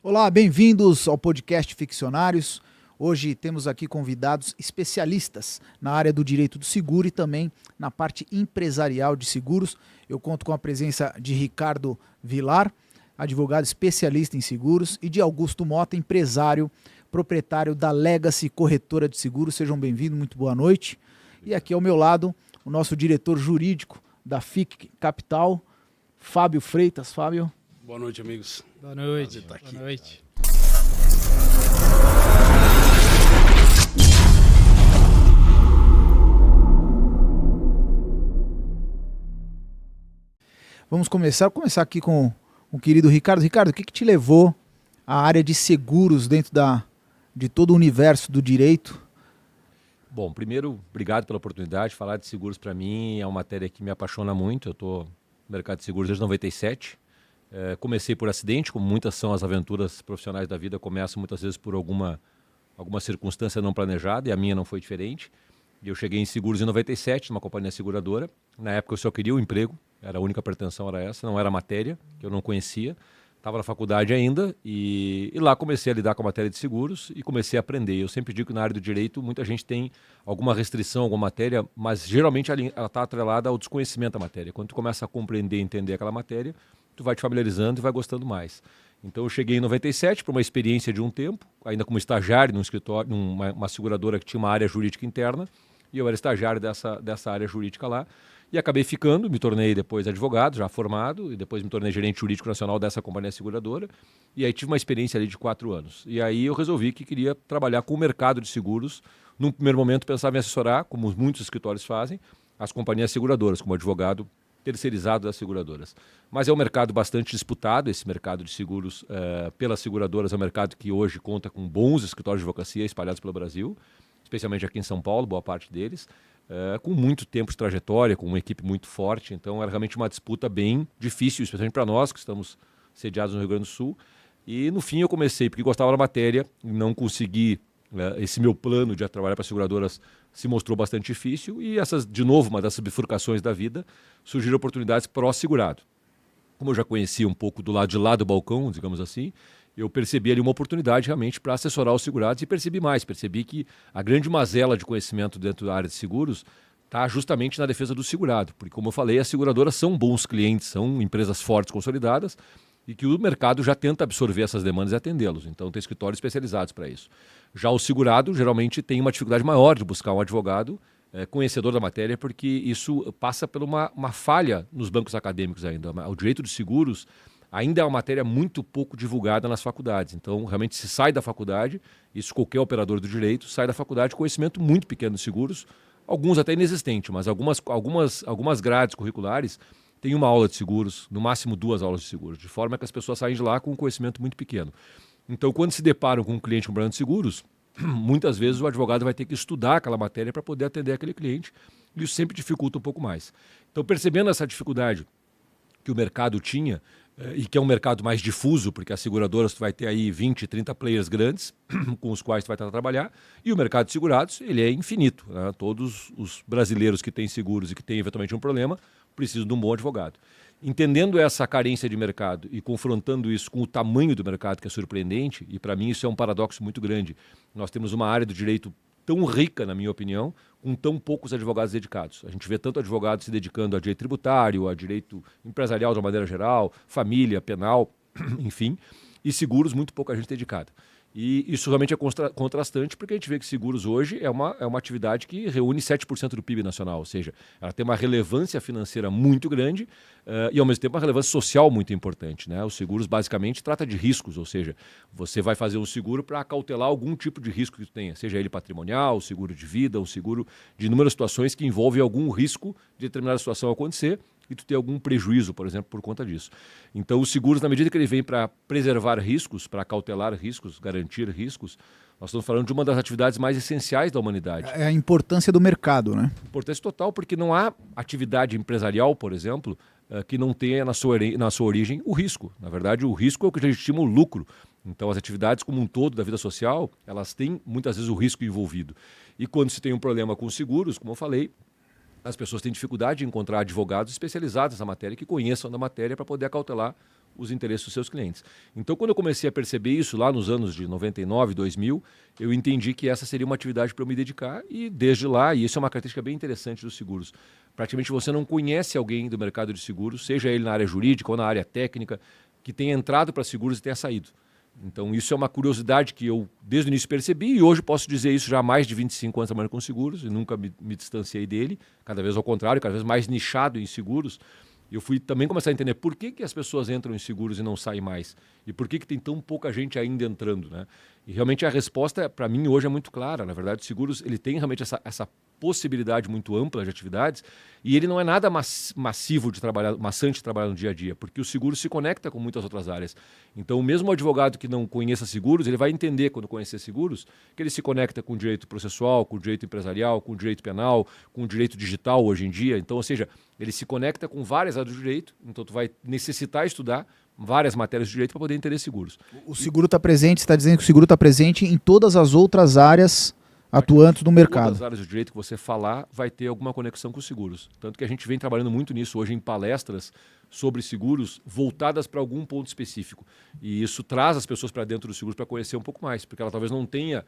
Olá, bem-vindos ao podcast Ficcionários. Hoje temos aqui convidados especialistas na área do direito do seguro e também na parte empresarial de seguros. Eu conto com a presença de Ricardo Vilar, advogado especialista em seguros, e de Augusto Mota, empresário, proprietário da Legacy Corretora de Seguros. Sejam bem-vindos, muito boa noite. E aqui ao meu lado, o nosso diretor jurídico da FIC Capital, Fábio Freitas. Fábio. Boa noite, amigos. Boa noite. Prazer estar aqui. Boa noite. Vamos começar aqui com o querido Ricardo. Ricardo, o que te levou à área de seguros dentro de todo o universo do direito? Bom, primeiro, obrigado pela oportunidade. Falar de seguros para mim é uma matéria que me apaixona muito. Eu estou no mercado de seguros desde 97. Comecei por acidente, como muitas são as aventuras profissionais da vida, começam muitas vezes por alguma circunstância não planejada, e a minha não foi diferente. E eu cheguei em seguros em 97, numa companhia seguradora. Na época eu só queria o emprego, a única pretensão era essa, não era matéria, que eu não conhecia. Estava na faculdade ainda e lá comecei a lidar com a matéria de seguros e comecei a aprender. Eu sempre digo que na área do direito muita gente tem alguma restrição, alguma matéria, mas geralmente ela está atrelada ao desconhecimento da matéria. Quando tu começa a compreender e entender aquela matéria, tu vai te familiarizando e vai gostando mais. Então eu cheguei em 97 para uma experiência de um tempo, ainda como estagiário num escritório, numa seguradora que tinha uma área jurídica interna, e eu era estagiário dessa área jurídica lá. E acabei ficando, me tornei depois advogado, já formado, e depois me tornei gerente jurídico nacional dessa companhia seguradora. E aí tive uma experiência ali de 4 anos. E aí eu resolvi que queria trabalhar com o mercado de seguros. Num primeiro momento pensava em assessorar, como muitos escritórios fazem, as companhias seguradoras, como advogado terceirizado das seguradoras. Mas é um mercado bastante disputado, esse mercado de seguros pelas seguradoras. É um mercado que hoje conta com bons escritórios de advocacia espalhados pelo Brasil, especialmente aqui em São Paulo, boa parte deles. Com muito tempo de trajetória, com uma equipe muito forte. Então era realmente uma disputa bem difícil, especialmente para nós que estamos sediados no Rio Grande do Sul. E no fim eu comecei porque gostava da matéria, não consegui, esse meu plano de trabalhar para seguradoras se mostrou bastante difícil e de novo, uma dessas bifurcações da vida, surgiram oportunidades pró-segurado. Como eu já conhecia um pouco do lado de lá do balcão, digamos assim, eu percebi ali uma oportunidade realmente para assessorar os segurados e percebi que a grande mazela de conhecimento dentro da área de seguros está justamente na defesa do segurado, porque como eu falei, as seguradoras são bons clientes, são empresas fortes, consolidadas, e que o mercado já tenta absorver essas demandas e atendê-los, então tem escritórios especializados para isso. Já o segurado geralmente tem uma dificuldade maior de buscar um advogado conhecedor da matéria, porque isso passa por uma falha nos bancos acadêmicos ainda. O direito de seguros ainda é uma matéria muito pouco divulgada nas faculdades. Então, realmente, se sai da faculdade, isso qualquer operador do direito, sai da faculdade com conhecimento muito pequeno de seguros, alguns até inexistente, mas algumas grades curriculares têm uma aula de seguros, no máximo 2 aulas de seguros, de forma que as pessoas saem de lá com um conhecimento muito pequeno. Então, quando se deparam com um cliente com um problema de seguros, muitas vezes o advogado vai ter que estudar aquela matéria para poder atender aquele cliente, e isso sempre dificulta um pouco mais. Então, percebendo essa dificuldade que o mercado tinha, e que é um mercado mais difuso, porque as seguradoras tu vai ter aí 20, 30 players grandes com os quais tu vai estar a trabalhar, e o mercado de segurados ele é infinito, né? Todos os brasileiros que têm seguros e que têm eventualmente um problema precisam de um bom advogado. Entendendo essa carência de mercado e confrontando isso com o tamanho do mercado, que é surpreendente, e para mim isso é um paradoxo muito grande. Nós temos uma área do direito tão rica, na minha opinião, com tão poucos advogados dedicados. A gente vê tanto advogado se dedicando a direito tributário, a direito empresarial de uma maneira geral, família, penal, enfim, e seguros, muito pouca gente dedicada. E isso realmente é contrastante, porque a gente vê que seguros hoje é uma atividade que reúne 7% do PIB nacional, ou seja, ela tem uma relevância financeira muito grande e, ao mesmo tempo, uma relevância social muito importante, né? Os seguros, basicamente, trata de riscos, ou seja, você vai fazer um seguro para acautelar algum tipo de risco que tu tenha, seja ele patrimonial, seguro de vida, um seguro de inúmeras situações que envolvem algum risco de determinada situação acontecer e tu ter algum prejuízo, por exemplo, por conta disso. Então, os seguros, na medida que ele vem para preservar riscos, para cautelar riscos, garantir riscos, nós estamos falando de uma das atividades mais essenciais da humanidade. É a importância do mercado, né? Importância total, porque não há atividade empresarial, por exemplo, que não tenha na sua origem o risco. Na verdade, o risco é o que legitima o lucro. Então, as atividades como um todo da vida social, elas têm muitas vezes o risco envolvido. E quando se tem um problema com seguros, como eu falei, as pessoas têm dificuldade de encontrar advogados especializados nessa matéria, que conheçam da matéria para poder acautelar os interesses dos seus clientes. Então, quando eu comecei a perceber isso lá nos anos de 99, 2000, eu entendi que essa seria uma atividade para eu me dedicar e desde lá, e isso é uma característica bem interessante dos seguros, praticamente você não conhece alguém do mercado de seguros, seja ele na área jurídica ou na área técnica, que tenha entrado para seguros e tenha saído. Então, isso é uma curiosidade que eu, desde o início, percebi e hoje posso dizer isso já há mais de 25 anos trabalhando com seguros e nunca me distanciei dele, cada vez ao contrário, cada vez mais nichado em seguros. Eu fui também começar a entender por que as pessoas entram em seguros e não saem mais e por que tem tão pouca gente ainda entrando, né? E realmente a resposta, para mim, hoje é muito clara. Na verdade, o seguros ele tem realmente essa possibilidade muito ampla de atividades e ele não é nada massivo de trabalhar, maçante de trabalhar no dia a dia, porque o seguro se conecta com muitas outras áreas. Então, o mesmo advogado que não conheça seguros, ele vai entender, quando conhecer seguros, que ele se conecta com o direito processual, com o direito empresarial, com o direito penal, com o direito digital hoje em dia. Então, ou seja, ele se conecta com várias áreas do direito, então tu vai necessitar estudar várias matérias de direito para poder entender seguros. O seguro está presente, você está dizendo que o seguro está presente em todas as outras áreas atuantes do mercado. Todas as áreas do direito que você falar vai ter alguma conexão com os seguros. Tanto que a gente vem trabalhando muito nisso hoje em palestras sobre seguros voltadas para algum ponto específico. E isso traz as pessoas para dentro dos seguros para conhecer um pouco mais, porque ela talvez não tenha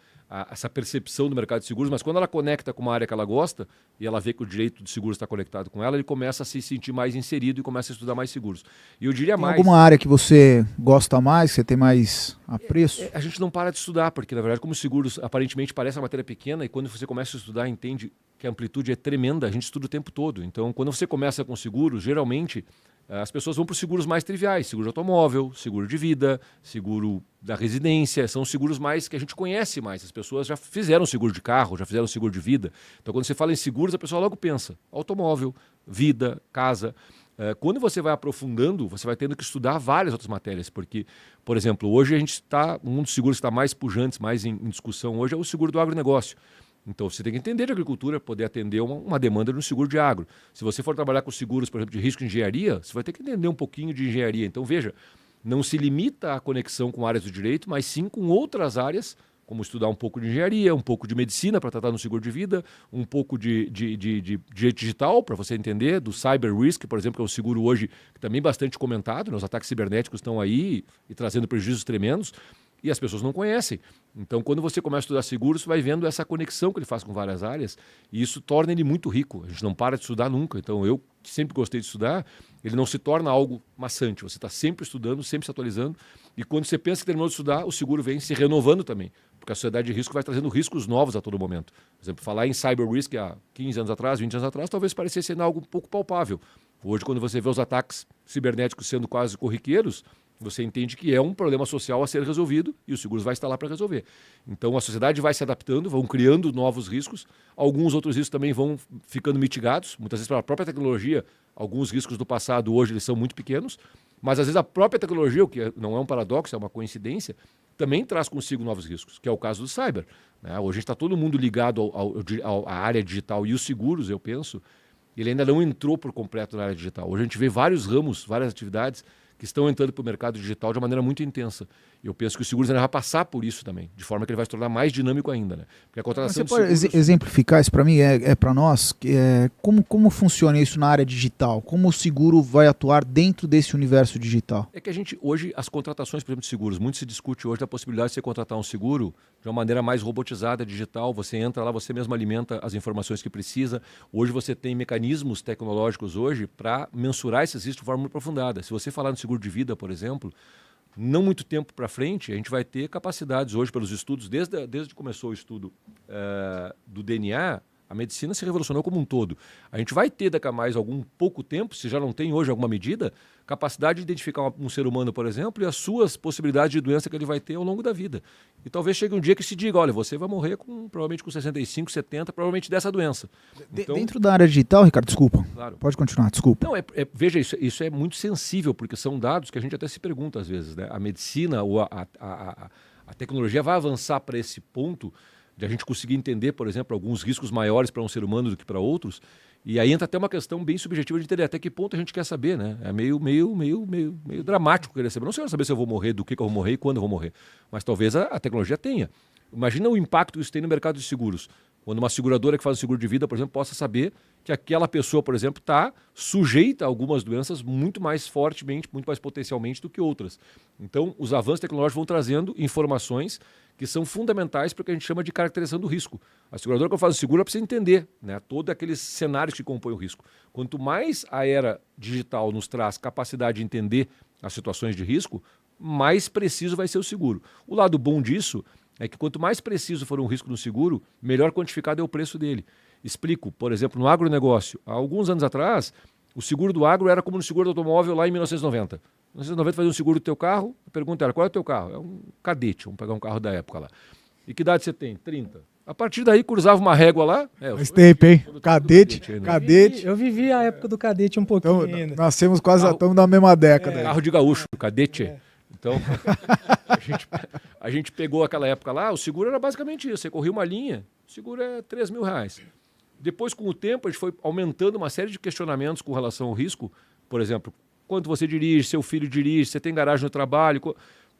essa percepção do mercado de seguros, mas quando ela conecta com uma área que ela gosta e ela vê que o direito de seguros está conectado com ela, ele começa a se sentir mais inserido e começa a estudar mais seguros. E eu diria mais... Tem alguma área que você gosta mais, que você tem mais apreço? A gente não para de estudar, porque na verdade como os seguros aparentemente parece uma matéria pequena e quando você começa a estudar entende que a amplitude é tremenda, a gente estuda o tempo todo. Então quando você começa com seguros, geralmente as pessoas vão para os seguros mais triviais, seguro de automóvel, seguro de vida, seguro da residência, são os seguros mais que a gente conhece mais. As pessoas já fizeram seguro de carro, já fizeram seguro de vida. Então quando você fala em seguros, a pessoa logo pensa automóvel, vida, casa. Quando você vai aprofundando, você vai tendo que estudar várias outras matérias, porque, por exemplo, hoje a gente está, um dos seguros que está mais pujantes, mais em discussão hoje é o seguro do agronegócio. Então você tem que entender de agricultura, poder atender uma demanda no seguro de agro. Se você for trabalhar com seguros, por exemplo, de risco de engenharia, você vai ter que entender um pouquinho de engenharia. Então veja, não se limita à conexão com áreas do direito, mas sim com outras áreas, como estudar um pouco de engenharia, um pouco de medicina para tratar no seguro de vida, um pouco de direito digital para você entender, do cyber risk, por exemplo, que é um seguro hoje que também bastante comentado, né? Os ataques cibernéticos estão aí e trazendo prejuízos tremendos. E as pessoas não conhecem. Então, quando você começa a estudar seguros, você vai vendo essa conexão que ele faz com várias áreas e isso torna ele muito rico. A gente não para de estudar nunca. Então, eu que sempre gostei de estudar, ele não se torna algo maçante. Você está sempre estudando, sempre se atualizando. E quando você pensa que terminou de estudar, o seguro vem se renovando também. Porque a sociedade de risco vai trazendo riscos novos a todo momento. Por exemplo, falar em cyber risk há 15 anos atrás, 20 anos atrás, talvez parecesse ser algo um pouco palpável. Hoje, quando você vê os ataques cibernéticos sendo quase corriqueiros, você entende que é um problema social a ser resolvido e os seguros vai estar lá para resolver. Então a sociedade vai se adaptando, vão criando novos riscos, alguns outros riscos também vão ficando mitigados, muitas vezes pela própria tecnologia, alguns riscos do passado hoje eles são muito pequenos, mas às vezes a própria tecnologia, o que não é um paradoxo, é uma coincidência, também traz consigo novos riscos, que é o caso do cyber. Né? Hoje está todo mundo ligado à área digital e os seguros, eu penso, ele ainda não entrou por completo na área digital. Hoje a gente vê vários ramos, várias atividades que estão entrando para o mercado digital de uma maneira muito intensa. Eu penso que o seguro ainda vai passar por isso também, de forma que ele vai se tornar mais dinâmico ainda. Né? Porque a contratação Você pode seguros... exemplificar isso para mim, para nós, como funciona isso na área digital? Como o seguro vai atuar dentro desse universo digital? É que a gente, hoje, as contratações, por exemplo, de seguros, muito se discute hoje da possibilidade de você contratar um seguro de uma maneira mais robotizada, digital, você entra lá, você mesmo alimenta as informações que precisa. Hoje você tem mecanismos tecnológicos hoje para mensurar esses riscos de forma muito aprofundada. Se você falar no seguro de vida, por exemplo, não muito tempo para frente, a gente vai ter capacidades hoje pelos estudos, desde que começou o estudo do DNA, a medicina se revolucionou como um todo. A gente vai ter daqui a mais algum pouco tempo, se já não tem hoje alguma medida, capacidade de identificar um ser humano, por exemplo, e as suas possibilidades de doença que ele vai ter ao longo da vida. E talvez chegue um dia que se diga, olha, você vai morrer provavelmente com 65, 70, provavelmente dessa doença. Então, dentro da área digital, Ricardo, desculpa. Claro. Pode continuar, desculpa. Não, veja, isso é muito sensível, porque são dados que a gente até se pergunta às vezes. Né? A medicina ou a tecnologia vai avançar para esse ponto de a gente conseguir entender, por exemplo, alguns riscos maiores para um ser humano do que para outros. E aí entra até uma questão bem subjetiva de entender até que ponto a gente quer saber, né? É meio dramático querer saber. Não sei saber se eu vou morrer, do que eu vou morrer e quando eu vou morrer. Mas talvez a tecnologia tenha. Imagina o impacto que isso tem no mercado de seguros. Quando uma seguradora que faz o seguro de vida, por exemplo, possa saber que aquela pessoa, por exemplo, está sujeita a algumas doenças muito mais fortemente, muito mais potencialmente do que outras. Então, os avanços tecnológicos vão trazendo informações que são fundamentais para o que a gente chama de caracterização do risco. A seguradora, quando faz o seguro, ela precisa entender, né, todos aqueles cenários que compõem o risco. Quanto mais a era digital nos traz capacidade de entender as situações de risco, mais preciso vai ser o seguro. O lado bom disso é que quanto mais preciso for um risco no seguro, melhor quantificado é o preço dele. Explico, por exemplo, no agronegócio. Há alguns anos atrás, o seguro do agro era como no seguro do automóvel lá em 1990. Em 1990 fazia um seguro do teu carro, a pergunta era, qual é o teu carro? É um Cadete, vamos pegar um carro da época lá. E que idade você tem? 30. A partir daí, cruzava uma régua lá. Faz tempo, hein? Cadete. Eu vivi a época do Cadete um pouquinho Então, ainda. nós temos quase, estamos na mesma década. Carro de gaúcho, Cadete. Então, a gente pegou aquela época lá, o seguro era basicamente isso. Você corria uma linha, o seguro é R$3.000. Depois, com o tempo, a gente foi aumentando uma série de questionamentos com relação ao risco. Por exemplo, quanto você dirige, seu filho dirige, você tem garagem no trabalho.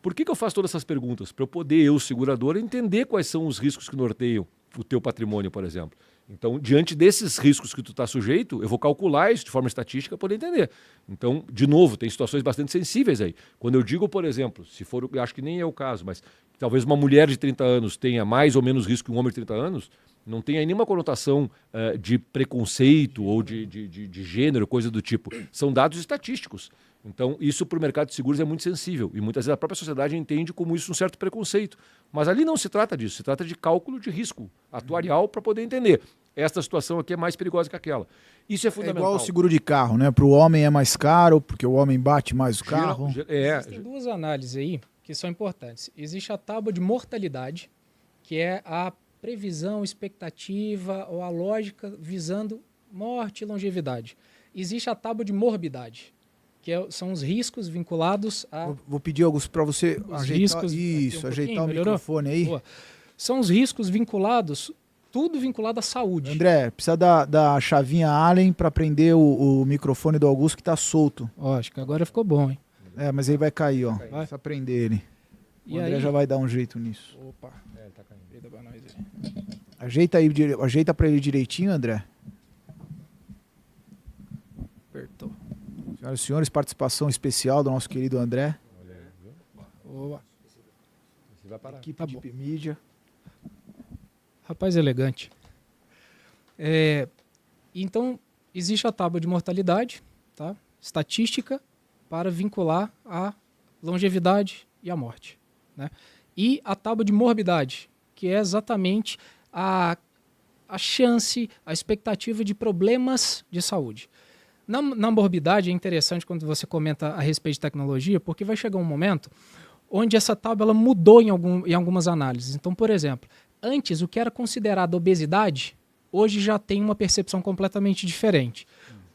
Por que eu faço todas essas perguntas? Para eu poder, eu, segurador, entender quais são os riscos que norteiam o teu patrimônio, por exemplo. Então, diante desses riscos que tu está sujeito, eu vou calcular isso de forma estatística para poder entender. Então, de novo, tem situações bastante sensíveis aí. Quando eu digo, por exemplo, se for, eu acho que nem é o caso, mas talvez uma mulher de 30 anos tenha mais ou menos risco que um homem de 30 anos, não tem aí nenhuma conotação de preconceito ou de gênero, coisa do tipo. São dados estatísticos. Então, isso para o mercado de seguros é muito sensível. E muitas vezes a própria sociedade entende como isso um certo preconceito. Mas ali não se trata disso. Se trata de cálculo de risco atuarial para poder entender. Esta situação aqui é mais perigosa que aquela. Isso é fundamental. É igual o seguro de carro, né? Para o homem é mais caro, porque o homem bate mais o carro. Existem duas análises aí que são importantes. Existe a tábua de mortalidade, que é a previsão, expectativa ou a lógica visando morte e longevidade. Existe a tábua de morbidade, que são os riscos vinculados a... Vou pedir, Augusto, para você ajeitar o microfone aí. Boa. São os riscos vinculados, tudo vinculado à saúde. André, precisa da chavinha Allen para prender o microfone do Augusto que está solto. Ó, acho que agora ficou bom, hein? Mas aí vai cair, ó. Precisa prender ele. O André já vai dar um jeito nisso. Opa. Ele tá caindo. Ajeita para ele direitinho, André. Apertou. Senhoras e senhores, participação especial do nosso querido André. Boa. Você vai parar. Equipe de mídia. Rapaz elegante. Então, existe a tábua de mortalidade, tá? Estatística, para vincular a longevidade e a morte, né? E a tábua de morbidade, que é exatamente a chance, a expectativa de problemas de saúde. Na morbidade é interessante quando você comenta a respeito de tecnologia, porque vai chegar um momento onde essa tábua ela mudou em algumas análises. Então, por exemplo, antes o que era considerado obesidade, hoje já tem uma percepção completamente diferente.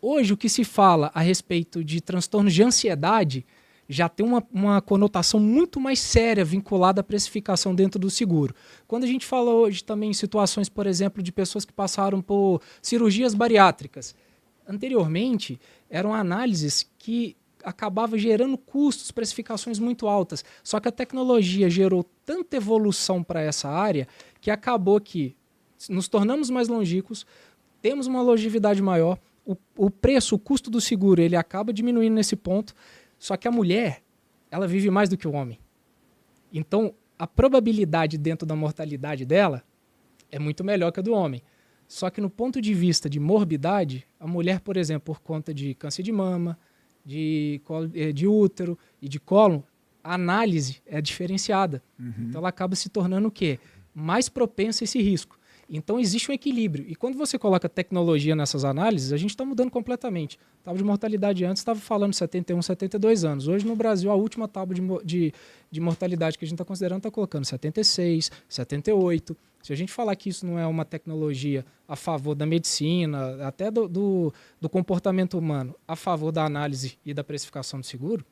Hoje o que se fala a respeito de transtornos de ansiedade já tem uma conotação muito mais séria vinculada à precificação dentro do seguro. Quando a gente fala hoje também em situações, por exemplo, de pessoas que passaram por cirurgias bariátricas, anteriormente eram análises que acabavam gerando custos, precificações muito altas. Só que a tecnologia gerou tanta evolução para essa área que acabou que nos tornamos mais longínquos, temos uma longevidade maior, o preço, o custo do seguro, ele acaba diminuindo nesse ponto. Só que a mulher, ela vive mais do que o homem. Então, a probabilidade dentro da mortalidade dela é muito melhor que a do homem. Só que no ponto de vista de morbidade, a mulher, por exemplo, por conta de câncer de mama, de útero e de cólon, a análise é diferenciada. Então, ela acaba se tornando o quê? Mais propensa a esse risco. Então, existe um equilíbrio. E quando você coloca tecnologia nessas análises, a gente está mudando completamente. A tábua de mortalidade antes estava falando 71, 72 anos. Hoje, no Brasil, a última tábua de mortalidade que a gente está considerando está colocando 76, 78. Se a gente falar que isso não é uma tecnologia a favor da medicina, até do comportamento humano, a favor da análise e da precificação do seguro,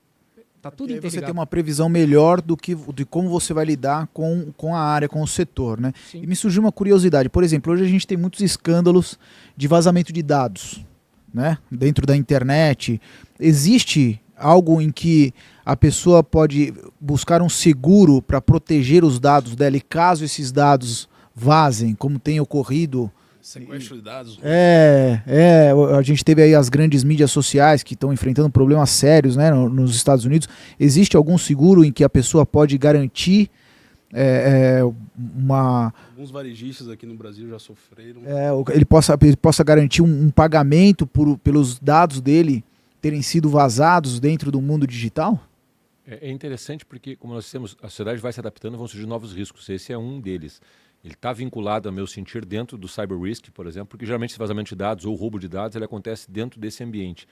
tá tudo interligado. Você tem uma previsão melhor de como você vai lidar com a área, com o setor, né? Sim. E me surgiu uma curiosidade. Por exemplo, hoje a gente tem muitos escândalos de vazamento de dados, né? Dentro da internet. Existe algo em que a pessoa pode buscar um seguro para proteger os dados dela e caso esses dados vazem, como tem ocorrido. Sequestro de dados. A gente teve aí as grandes mídias sociais que estão enfrentando problemas sérios, né, nos Estados Unidos. Existe algum seguro em que a pessoa pode garantir Alguns varejistas aqui no Brasil já sofreram. ele possa garantir um pagamento pelos dados dele terem sido vazados dentro do mundo digital? É interessante porque, como nós temos, a sociedade vai se adaptando, vão surgir novos riscos. Esse é um deles. Ele está vinculado, a meu sentir, dentro do cyber risk, por exemplo, porque geralmente esse vazamento de dados ou roubo de dados ele acontece dentro desse ambiente.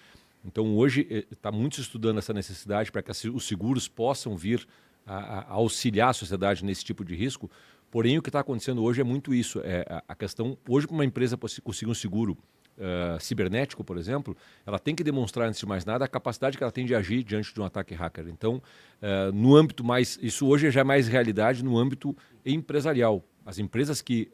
Então, hoje, está muito se estudando essa necessidade para que os seguros possam vir a auxiliar a sociedade nesse tipo de risco. Porém, o que está acontecendo hoje é muito isso. A questão, hoje, para uma empresa conseguir um seguro cibernético, por exemplo, ela tem que demonstrar, antes de mais nada, a capacidade que ela tem de agir diante de um ataque hacker. Então, no âmbito mais... Isso hoje já é mais realidade no âmbito empresarial. As empresas que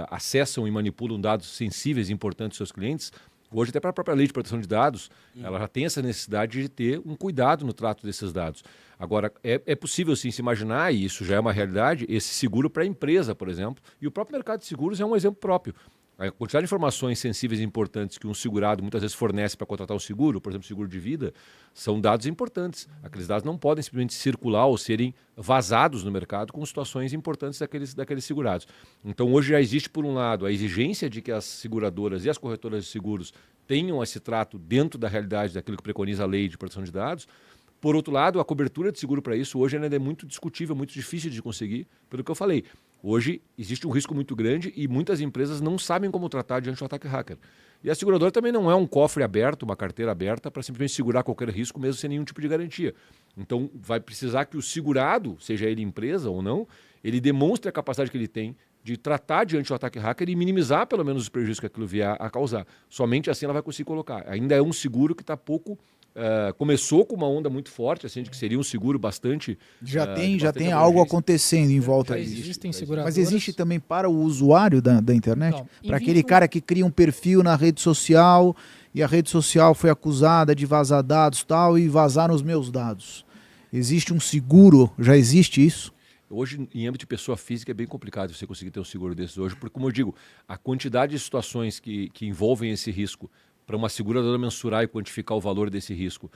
acessam e manipulam dados sensíveis e importantes dos seus clientes, hoje até para a própria lei de proteção de dados, ela já tem essa necessidade de ter um cuidado no trato desses dados. Agora, é possível sim se imaginar, e isso já é uma realidade, esse seguro para a empresa, por exemplo, e o próprio mercado de seguros é um exemplo próprio. A quantidade de informações sensíveis e importantes que um segurado muitas vezes fornece para contratar um seguro, por exemplo, seguro de vida, são dados importantes. Aqueles dados não podem simplesmente circular ou serem vazados no mercado com situações importantes daqueles segurados. Então, hoje já existe, por um lado, a exigência de que as seguradoras e as corretoras de seguros tenham esse trato dentro da realidade daquilo que preconiza a lei de proteção de dados. Por outro lado, a cobertura de seguro para isso hoje ainda é muito discutível, muito difícil de conseguir, pelo que eu falei. Hoje existe um risco muito grande e muitas empresas não sabem como tratar diante do ataque hacker. E a seguradora também não é um cofre aberto, uma carteira aberta para simplesmente segurar qualquer risco, mesmo sem nenhum tipo de garantia. Então vai precisar que o segurado, seja ele empresa ou não, ele demonstre a capacidade que ele tem de tratar diante do ataque hacker e minimizar pelo menos os prejuízos que aquilo vier a causar. Somente assim ela vai conseguir colocar. Ainda é um seguro que está pouco... começou com uma onda muito forte, assim, de que seria um seguro bastante... Já tem algo acontecendo em volta disso. Existem seguradoras. Mas existe também para o usuário da internet? Não, para aquele cara que cria um perfil na rede social e a rede social foi acusada de vazar dados tal, e vazaram os meus dados. Existe um seguro? Já existe isso? Hoje, em âmbito de pessoa física, é bem complicado você conseguir ter um seguro desses hoje, porque, como eu digo, a quantidade de situações que envolvem esse risco para uma seguradora mensurar e quantificar o valor desse risco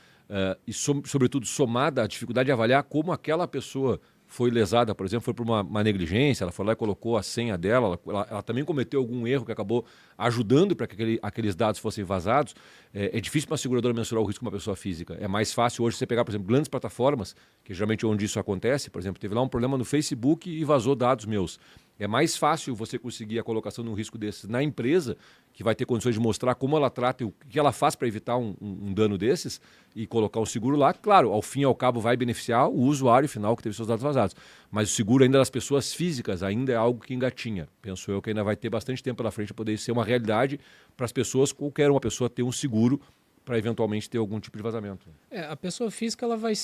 e, sobretudo, somada à dificuldade de avaliar como aquela pessoa foi lesada, por exemplo, foi por uma negligência, ela foi lá e colocou a senha dela, ela também cometeu algum erro que acabou ajudando para que aqueles dados fossem vazados. É difícil para uma seguradora mensurar o risco de uma pessoa física. É mais fácil hoje você pegar, por exemplo, grandes plataformas, que geralmente é onde isso acontece. Por exemplo, teve lá um problema no Facebook e vazou dados meus. É mais fácil você conseguir a colocação de um risco desses na empresa, que vai ter condições de mostrar como ela trata e o que ela faz para evitar um dano desses e colocar um seguro lá. Claro, ao fim e ao cabo vai beneficiar o usuário final que teve seus dados vazados. Mas o seguro ainda das pessoas físicas ainda é algo que engatinha. Penso eu que ainda vai ter bastante tempo pela frente para poder ser uma realidade para as pessoas, qualquer uma pessoa ter um seguro para eventualmente ter algum tipo de vazamento. A pessoa física ela vai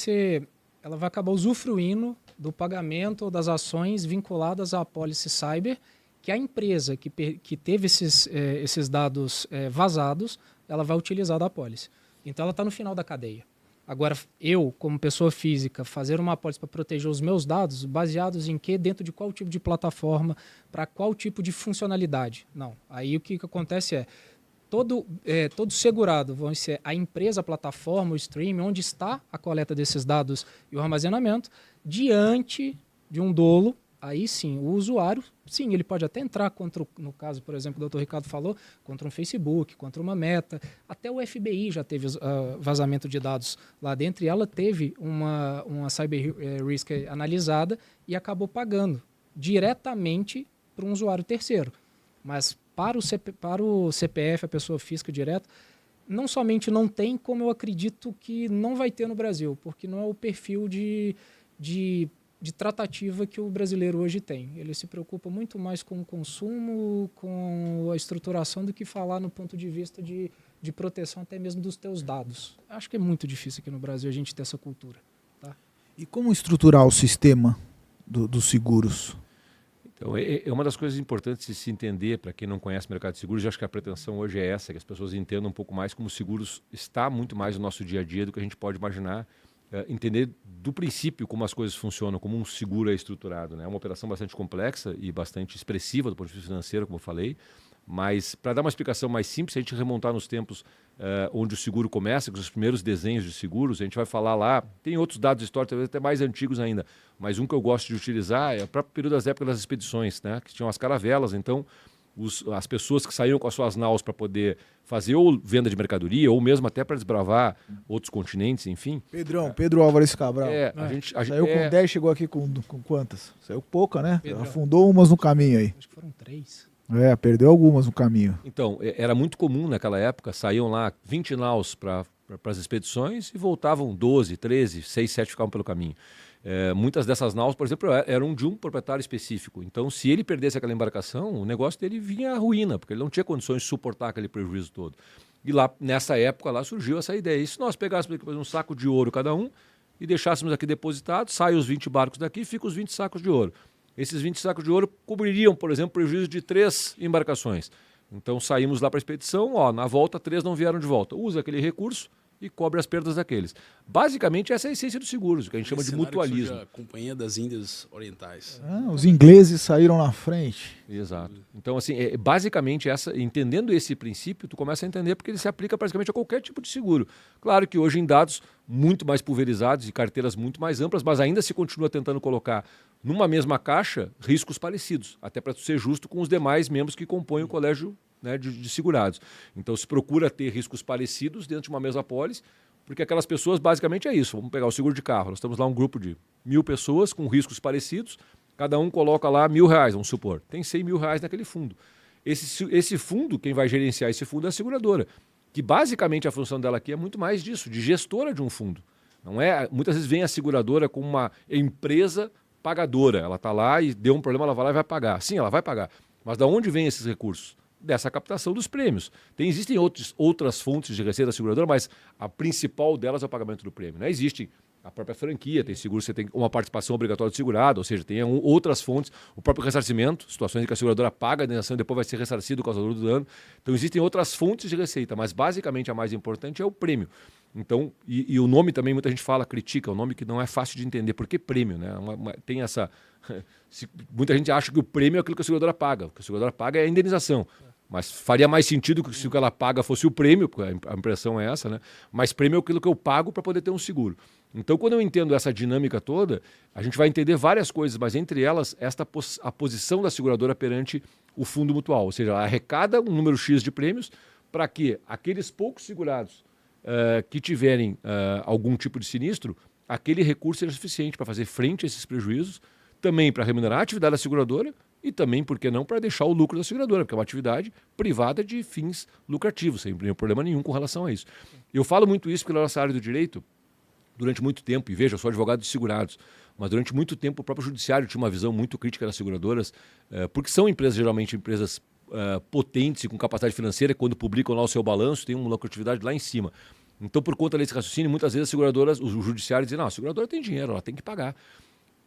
acabar usufruindo do pagamento ou das ações vinculadas à apólice cyber, que a empresa que teve esses dados vazados, ela vai utilizar da apólice. Então ela está no final da cadeia. Agora, eu, como pessoa física, fazer uma apólice para proteger os meus dados, baseados em quê? Dentro de qual tipo de plataforma, para qual tipo de funcionalidade? Não. Aí o que acontece todo segurado, vão ser a empresa, a plataforma, o streaming, onde está a coleta desses dados e o armazenamento, diante de um dolo. Aí sim, o usuário, sim, ele pode até entrar contra, no caso, por exemplo, o Dr. Ricardo falou, contra um Facebook, contra uma Meta. Até o FBI já teve vazamento de dados lá dentro e ela teve uma cyber risk analisada e acabou pagando diretamente para um usuário terceiro. Mas para o CPF, a pessoa física direto, não somente não tem, como eu acredito que não vai ter no Brasil, porque não é o perfil de tratativa que o brasileiro hoje tem. Ele se preocupa muito mais com o consumo, com a estruturação, do que falar no ponto de vista de proteção até mesmo dos teus dados. Acho que é muito difícil aqui no Brasil a gente ter essa cultura. Tá? E como estruturar o sistema dos seguros? Então, é uma das coisas importantes de se entender, para quem não conhece o mercado de seguros, eu acho que a pretensão hoje é essa, que as pessoas entendam um pouco mais como o seguros está muito mais no nosso dia a dia do que a gente pode imaginar. entender do princípio como as coisas funcionam, como um seguro é estruturado, né? É uma operação bastante complexa e bastante expressiva do ponto de vista financeiro, como eu falei, mas para dar uma explicação mais simples, se a gente remontar nos tempos onde o seguro começa, com os primeiros desenhos de seguros, a gente vai falar lá, tem outros dados históricos, talvez até mais antigos ainda, mas um que eu gosto de utilizar é o próprio período das épocas das expedições, né? Que tinham as caravelas, então as pessoas que saíam com as suas naus para poder fazer ou venda de mercadoria, ou mesmo até para desbravar outros continentes, enfim. Pedro Álvares Cabral. Saiu com 10, chegou aqui com quantas? Saiu pouca, né? Pedro. Afundou umas no caminho aí. Acho que foram 3. Perdeu algumas no caminho. Então, era muito comum naquela época, saíam lá 20 naus para as expedições e voltavam 12, 13, 6, 7 ficavam pelo caminho. Muitas dessas naus, por exemplo, eram de um proprietário específico. Então, se ele perdesse aquela embarcação, o negócio dele vinha à ruína, porque ele não tinha condições de suportar aquele prejuízo todo. E lá, nessa época, lá surgiu essa ideia. E se nós pegássemos um saco de ouro cada um e deixássemos aqui depositado, saem os 20 barcos daqui e ficam os 20 sacos de ouro. Esses 20 sacos de ouro cobririam, por exemplo, prejuízo de 3 embarcações. Então, saímos lá para a expedição, na volta, 3 não vieram de volta. Usa aquele recurso e cobre as perdas daqueles. Basicamente, essa é a essência dos seguros, o que a gente chama de mutualismo. A Companhia das Índias Orientais. Os ingleses saíram na frente. Exato. Então, assim, basicamente, entendendo esse princípio, tu começa a entender porque ele se aplica praticamente a qualquer tipo de seguro. Claro que hoje em dados muito mais pulverizados e carteiras muito mais amplas, mas ainda se continua tentando colocar numa mesma caixa riscos parecidos, até para ser justo com os demais membros que compõem o colégio, né, de segurados. Então se procura ter riscos parecidos dentro de uma mesma apólice, porque aquelas pessoas basicamente é isso. Vamos pegar o seguro de carro. Nós estamos lá um grupo de 1.000 pessoas com riscos parecidos, cada um coloca lá R$1.000, vamos supor. Tem R$100.000 naquele fundo. Esse fundo, quem vai gerenciar esse fundo é a seguradora, que basicamente a função dela aqui é muito mais disso, de gestora de um fundo. Não é, muitas vezes vem a seguradora como uma empresa pagadora. Ela está lá e deu um problema, ela vai lá e vai pagar. Sim, ela vai pagar. Mas de onde vêm esses recursos? Dessa captação dos prêmios. Existem outras fontes de receita da seguradora, mas a principal delas é o pagamento do prêmio. Né? Existe a própria franquia, tem seguro, você tem uma participação obrigatória do segurado, ou seja, tem outras fontes, o próprio ressarcimento, situações em que a seguradora paga a indenização e depois vai ser ressarcido o causador do dano. Então existem outras fontes de receita, mas basicamente a mais importante é o prêmio. Então, e o nome também, muita gente critica, é um nome que não é fácil de entender. Por que prêmio? Né? Tem essa... muita gente acha que o prêmio é aquilo que a seguradora paga. O que a seguradora paga é a indenização. Mas faria mais sentido que se o que ela paga fosse o prêmio, porque a impressão é essa, né? Mas prêmio é aquilo que eu pago para poder ter um seguro. Então, quando eu entendo essa dinâmica toda, a gente vai entender várias coisas, mas entre elas, a posição da seguradora perante o fundo mutual. Ou seja, ela arrecada um número X de prêmios para que aqueles poucos segurados que tiverem algum tipo de sinistro, aquele recurso seja suficiente para fazer frente a esses prejuízos, também para remunerar a atividade da seguradora e também, por que não, para deixar o lucro da seguradora, porque é uma atividade privada de fins lucrativos, sem problema nenhum com relação a isso. Eu falo muito isso porque na nossa área do direito, durante muito tempo, e veja, eu sou advogado de segurados, mas durante muito tempo o próprio judiciário tinha uma visão muito crítica das seguradoras, porque são empresas, geralmente empresas potentes e com capacidade financeira, quando publicam lá o seu balanço, tem uma lucratividade lá em cima. Então, por conta desse raciocínio, muitas vezes as seguradoras, os judiciários dizem, não, a seguradora tem dinheiro, ela tem que pagar.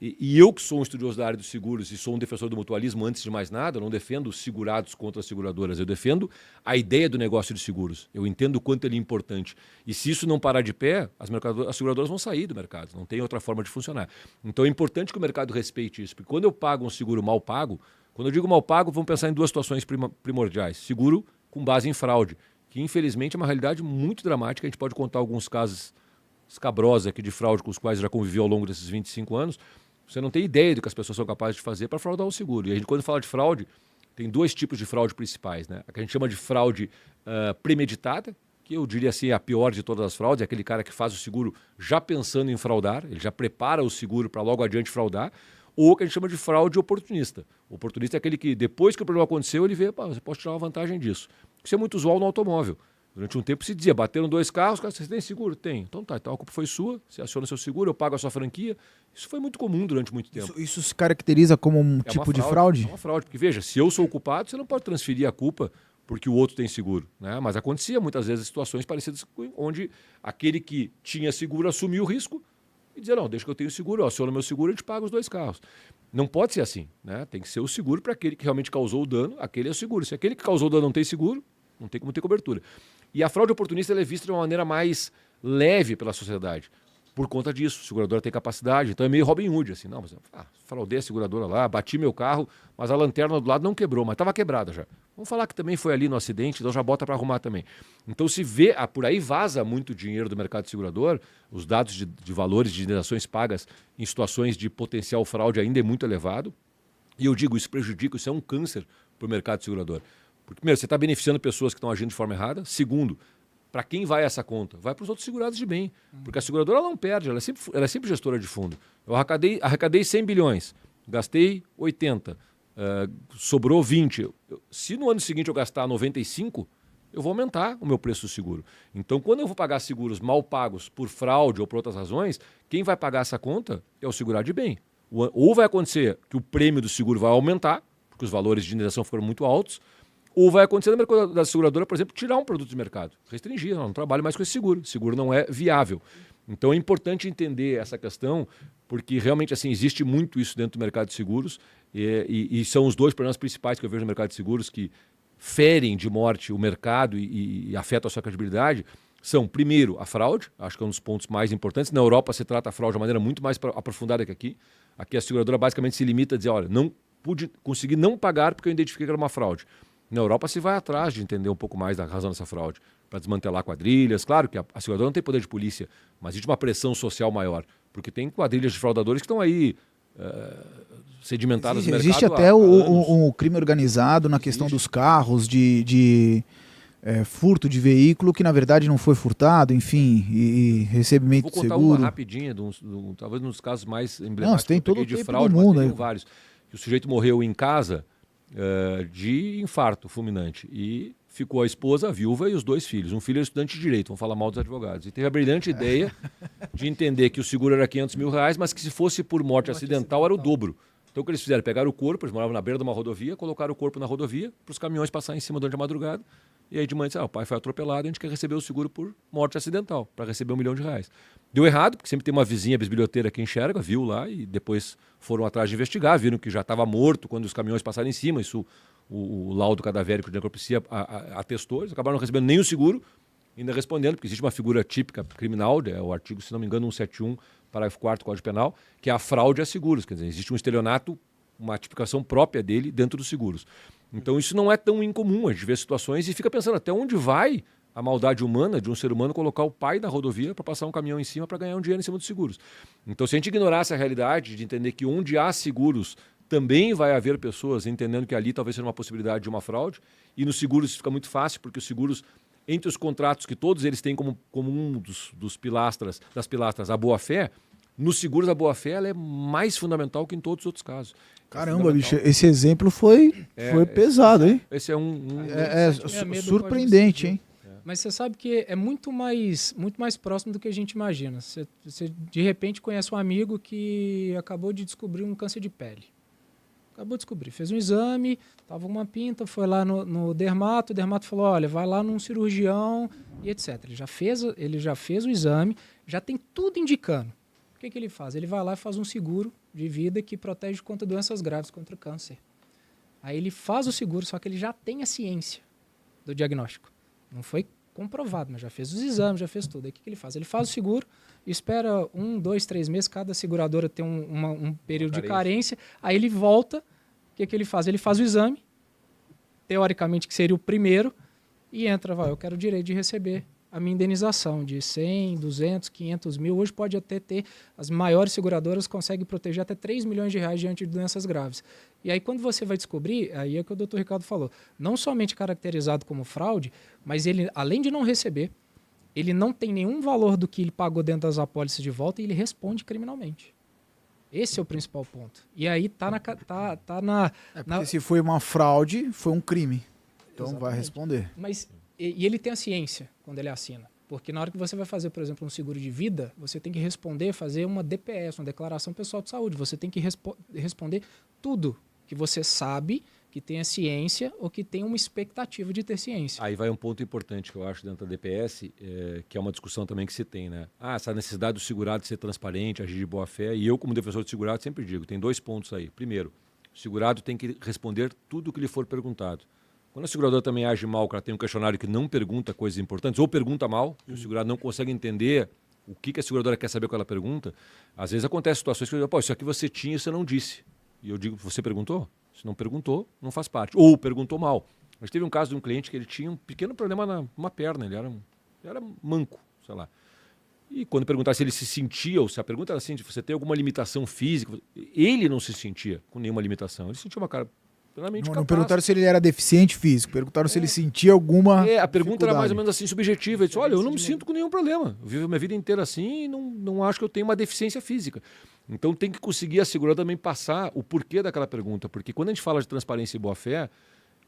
E eu, que sou um estudioso da área dos seguros e sou um defensor do mutualismo, antes de mais nada, eu não defendo os segurados contra as seguradoras, eu defendo a ideia do negócio de seguros. Eu entendo o quanto ele é importante. E se isso não parar de pé, as seguradoras vão sair do mercado, não tem outra forma de funcionar. Então é importante que o mercado respeite isso, porque quando eu pago um seguro mal pago, quando eu digo mal pago, vamos pensar em duas situações primordiais. Seguro com base em fraude, que infelizmente é uma realidade muito dramática, a gente pode contar alguns casos escabrosos aqui de fraude com os quais já convivi ao longo desses 25 anos. Você não tem ideia do que as pessoas são capazes de fazer para fraudar o seguro. E a gente, quando fala de fraude, tem dois tipos de fraude principais. Né? A que a gente chama de fraude premeditada, que eu diria assim é a pior de todas as fraudes, é aquele cara que faz o seguro já pensando em fraudar, ele já prepara o seguro para logo adiante fraudar, ou que a gente chama de fraude oportunista. O oportunista é aquele que, depois que o problema aconteceu, ele vê, você pode tirar uma vantagem disso. Isso é muito usual no automóvel. Durante um tempo se dizia, bateram 2 carros, você tem seguro? Tem. Então tá, então a culpa foi sua, você aciona o seu seguro, eu pago a sua franquia. Isso foi muito comum durante muito tempo. Isso se caracteriza como um tipo de fraude? É uma fraude, porque veja, se eu sou o culpado, você não pode transferir a culpa porque o outro tem seguro. Né? Mas acontecia muitas vezes situações parecidas onde aquele que tinha seguro assumiu o risco e dizia, não, deixa que eu tenho seguro, eu aciono meu seguro e a gente paga os 2 carros. Não pode ser assim. Né? Tem que ser o seguro para aquele que realmente causou o dano, aquele é o seguro. Se aquele que causou o dano não tem seguro, não tem como ter cobertura. E a fraude oportunista ela é vista de uma maneira mais leve pela sociedade. por conta disso. A seguradora tem capacidade, então é meio Robin Hood, assim. Não, mas fraudei a seguradora lá, bati meu carro, mas a lanterna do lado não quebrou, mas estava quebrada já. Vamos falar que também foi ali no acidente, então já bota para arrumar também. Então se vê, por aí vaza muito dinheiro do mercado segurador, os dados de valores de indenizações pagas em situações de potencial fraude ainda é muito elevado. E eu digo, isso prejudica, isso é um câncer para o mercado segurador. Porque, primeiro, você está beneficiando pessoas que estão agindo de forma errada. Segundo, para quem vai essa conta? Vai para os outros segurados de bem. Porque a seguradora ela não perde, ela é sempre gestora de fundo. Eu arrecadei 100 bilhões, gastei 80, sobrou 20. Se no ano seguinte eu gastar 95, eu vou aumentar o meu preço do seguro. Então, quando eu vou pagar seguros mal pagos por fraude ou por outras razões, quem vai pagar essa conta é o segurado de bem. Ou vai acontecer que o prêmio do seguro vai aumentar, porque os valores de indenização foram muito altos, ou vai acontecer no mercado da seguradora, por exemplo, tirar um produto de mercado, restringir, não trabalho mais com esse seguro, o seguro não é viável. Então é importante entender essa questão, porque realmente assim existe muito isso dentro do mercado de seguros, e são os dois problemas principais que eu vejo no mercado de seguros que ferem de morte o mercado e afetam a sua credibilidade. São, primeiro, a fraude, acho que é um dos pontos mais importantes. Na Europa se trata a fraude de uma maneira muito mais aprofundada que aqui. Aqui a seguradora basicamente se limita a dizer, olha, não pude conseguir não pagar porque eu identifiquei que era uma fraude. Na Europa se vai atrás de entender um pouco mais da razão dessa fraude, para desmantelar quadrilhas. Claro que a seguradora não tem poder de polícia, mas existe uma pressão social maior, porque tem quadrilhas de fraudadores que estão aí sedimentadas no mercado. Existe até o crime organizado na questão dos carros, de furto de veículo que na verdade não foi furtado, enfim, e recebimento de seguro. Vou contar uma rapidinha, talvez um dos casos mais emblemáticos tem todo de o fraude, do mundo, mas tem vários. Que o sujeito morreu em casa de infarto fulminante e ficou a esposa, a viúva e os 2 filhos. Um filho é estudante de direito, vamos falar mal dos advogados. E teve a brilhante ideia de entender que o seguro era R$500 mil, mas que se fosse por morte acidental era o dobro. Então o que eles fizeram? Pegaram o corpo, eles moravam na beira de uma rodovia, colocaram o corpo na rodovia para os caminhões passarem em cima durante a madrugada. E aí de manhã disseram, o pai foi atropelado e a gente quer receber o seguro por morte acidental, para receber R$1 milhão. Deu errado, porque sempre tem uma vizinha bisbilhoteira que enxerga, viu lá e depois foram atrás de investigar, viram que já estava morto quando os caminhões passaram em cima, isso o laudo cadavérico de necropsia atestou, eles acabaram não recebendo nem o seguro, ainda respondendo, porque existe uma figura típica criminal, o artigo, se não me engano, 171, parágrafo 4º do Código Penal, que é a fraude a seguros, quer dizer, existe um estelionato, uma tipificação própria dele dentro dos seguros. Então isso não é tão incomum, a gente vê situações e fica pensando até onde vai a maldade humana de um ser humano colocar o pai na rodovia para passar um caminhão em cima para ganhar um dinheiro em cima dos seguros. Então se a gente ignorasse a realidade de entender que onde há seguros também vai haver pessoas entendendo que ali talvez seja uma possibilidade de uma fraude, e nos seguros isso fica muito fácil, porque os seguros, entre os contratos que todos eles têm como um das pilastras a boa-fé, nos seguros a boa-fé ela é mais fundamental que em todos os outros casos. Caramba, bicho, esse exemplo foi pesado, hein? Esse é surpreendente, hein? Mas você sabe que é muito mais próximo do que a gente imagina. Você de repente conhece um amigo que acabou de descobrir um câncer de pele. Acabou de descobrir, fez um exame, estava uma pinta, foi lá no dermato, o dermato falou, olha, vai lá num cirurgião e etc. Ele já fez o exame, já tem tudo indicando. O que ele faz? Ele vai lá e faz um seguro de vida que protege contra doenças graves, contra o câncer. Aí ele faz o seguro, só que ele já tem a ciência do diagnóstico. Não foi comprovado, mas já fez os exames, já fez tudo. Aí o que ele faz? Ele faz o seguro, espera 1, 2, 3 meses, cada seguradora tem um período de carência, aí ele volta, o que ele faz? Ele faz o exame, teoricamente que seria o primeiro, e entra, eu quero o direito de receber a minha indenização de 100, 200, 500 mil. Hoje pode até ter, as maiores seguradoras conseguem proteger até R$3 milhões diante de doenças graves. E aí quando você vai descobrir, aí é o que o Dr. Ricardo falou, não somente caracterizado como fraude, mas ele, além de não receber, ele não tem nenhum valor do que ele pagou dentro das apólices de volta e ele responde criminalmente. Esse é o principal ponto. E aí porque se foi uma fraude, foi um crime. Então Exatamente. Vai responder. Mas e ele tem a ciência quando ele assina. Porque na hora que você vai fazer, por exemplo, um seguro de vida, você tem que fazer uma DPS, uma declaração pessoal de saúde. Você tem que responder tudo que você sabe, que tem a ciência ou que tem uma expectativa de ter ciência. Aí vai um ponto importante que eu acho dentro da DPS, que é uma discussão também que se tem, né? Essa necessidade do segurado de ser transparente, agir de boa fé. E eu, como defensor de segurado, sempre digo, tem 2 pontos aí. Primeiro, o segurado tem que responder tudo o que lhe for perguntado. Quando a seguradora também age mal, que ela tem um questionário que não pergunta coisas importantes, ou pergunta mal, e o segurado não consegue entender o que a seguradora quer saber com aquela pergunta, às vezes acontece situações que eu digo, pô, isso aqui você tinha e você não disse. E eu digo, você perguntou? Se não perguntou, não faz parte. Ou perguntou mal. Mas teve um caso de um cliente que ele tinha um pequeno problema numa perna, ele era manco, sei lá. E quando perguntaram se ele se sentia, ou se a pergunta era assim, você tem alguma limitação física, ele não se sentia com nenhuma limitação. Ele sentia uma cara plenamente capaz. Não perguntaram se ele era deficiente físico, perguntaram se ele sentia alguma a pergunta era mais ou menos assim, subjetiva. Ele disse, olha, eu não me de sinto com nenhum problema. Eu vivo minha vida inteira assim e não acho que eu tenho uma deficiência física. Então tem que conseguir a seguradora também passar o porquê daquela pergunta. Porque quando a gente fala de transparência e boa-fé,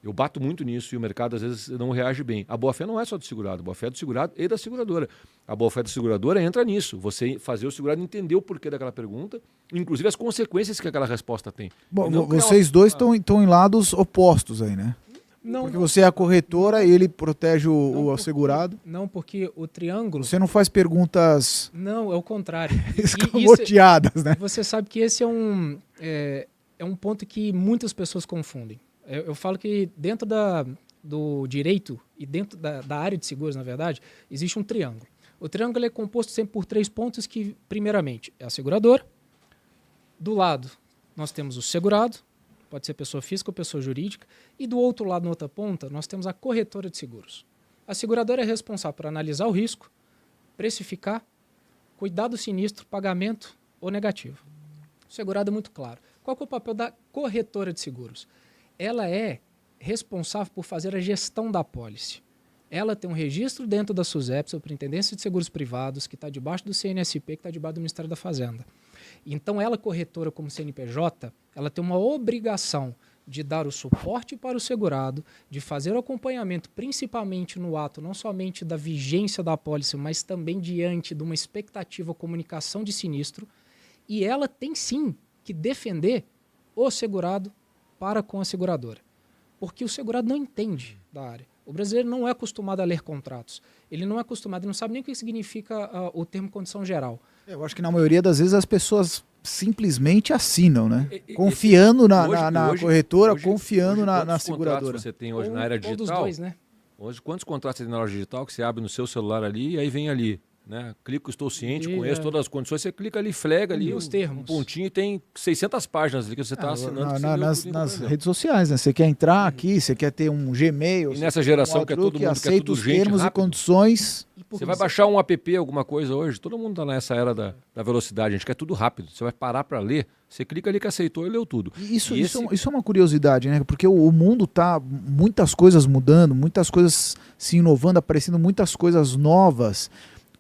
eu bato muito nisso e o mercado às vezes não reage bem. A boa-fé não é só do segurado, a boa-fé é do segurado e da seguradora. A boa-fé da seguradora entra nisso, você fazer o segurado entender o porquê daquela pergunta, inclusive as consequências que aquela resposta tem. Bom, vocês dois estão em lados opostos aí, né? Não, Porque você é a corretora e ele protege o assegurado. Não, porque o triângulo... Você não faz perguntas Não, é o contrário. escamoteadas, né? Você sabe que esse é um ponto que muitas pessoas confundem. Eu falo que dentro do direito e dentro da área de seguros, na verdade, existe um triângulo. O triângulo é composto sempre por 3 pontos que, primeiramente, é a seguradora. Do lado, nós temos o segurado, pode ser pessoa física ou pessoa jurídica. E do outro lado, na outra ponta, nós temos a corretora de seguros. A seguradora é responsável por analisar o risco, precificar, cuidar do sinistro, pagamento ou negativo. O segurado é muito claro. Qual que é o papel da corretora de seguros? Ela é responsável por fazer a gestão da apólice. Ela tem um registro dentro da SUSEP, Superintendência de Seguros Privados, que está debaixo do CNSP, que está debaixo do Ministério da Fazenda. Então, ela, corretora como CNPJ, ela tem uma obrigação de dar o suporte para o segurado, de fazer o acompanhamento, principalmente no ato, não somente da vigência da apólice, mas também diante de uma expectativa comunicação de sinistro. E ela tem, sim, que defender o segurado para com a seguradora. Porque o segurado não entende da área. O brasileiro não é acostumado a ler contratos. Ele não é acostumado, ele não sabe nem o que significa o termo condição geral. Eu acho que na maioria das vezes as pessoas simplesmente assinam, né? Confiando na corretora, confiando na seguradora. Você tem hoje na era digital. Dos dois, né? Hoje, quantos contratos tem na loja digital que você abre no seu celular ali e aí vem ali, né? Clico, estou ciente, conheço todas as condições, você clica ali, flega ali os termos. Um pontinho e tem 600 páginas ali que você está assinando. Nas redes sociais, né? Você quer entrar aqui, você quer ter um Gmail. E nessa geração que é todo mundo aceita quer tudo os urgente, termos rápido. e condições. Você vai baixar um app, alguma coisa hoje, todo mundo está nessa era da velocidade, a gente quer tudo rápido. Você vai parar para ler, você clica ali que aceitou e leu tudo. Isso é uma curiosidade, né? Porque o mundo tá muitas coisas mudando, muitas coisas se inovando, aparecendo muitas coisas novas.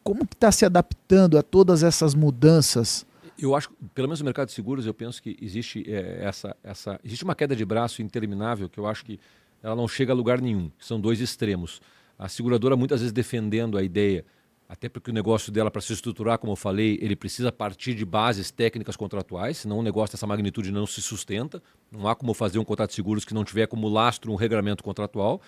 Como que está se adaptando a todas essas mudanças? Eu acho, pelo menos no mercado de seguros, eu penso que existe existe uma queda de braço interminável que eu acho que ela não chega a lugar nenhum. São 2 extremos. A seguradora muitas vezes defendendo a ideia, até porque o negócio dela, para se estruturar, como eu falei, ele precisa partir de bases técnicas contratuais, senão um negócio dessa magnitude não se sustenta. Não há como fazer um contrato de seguros que não tiver como lastro um regulamento contratual.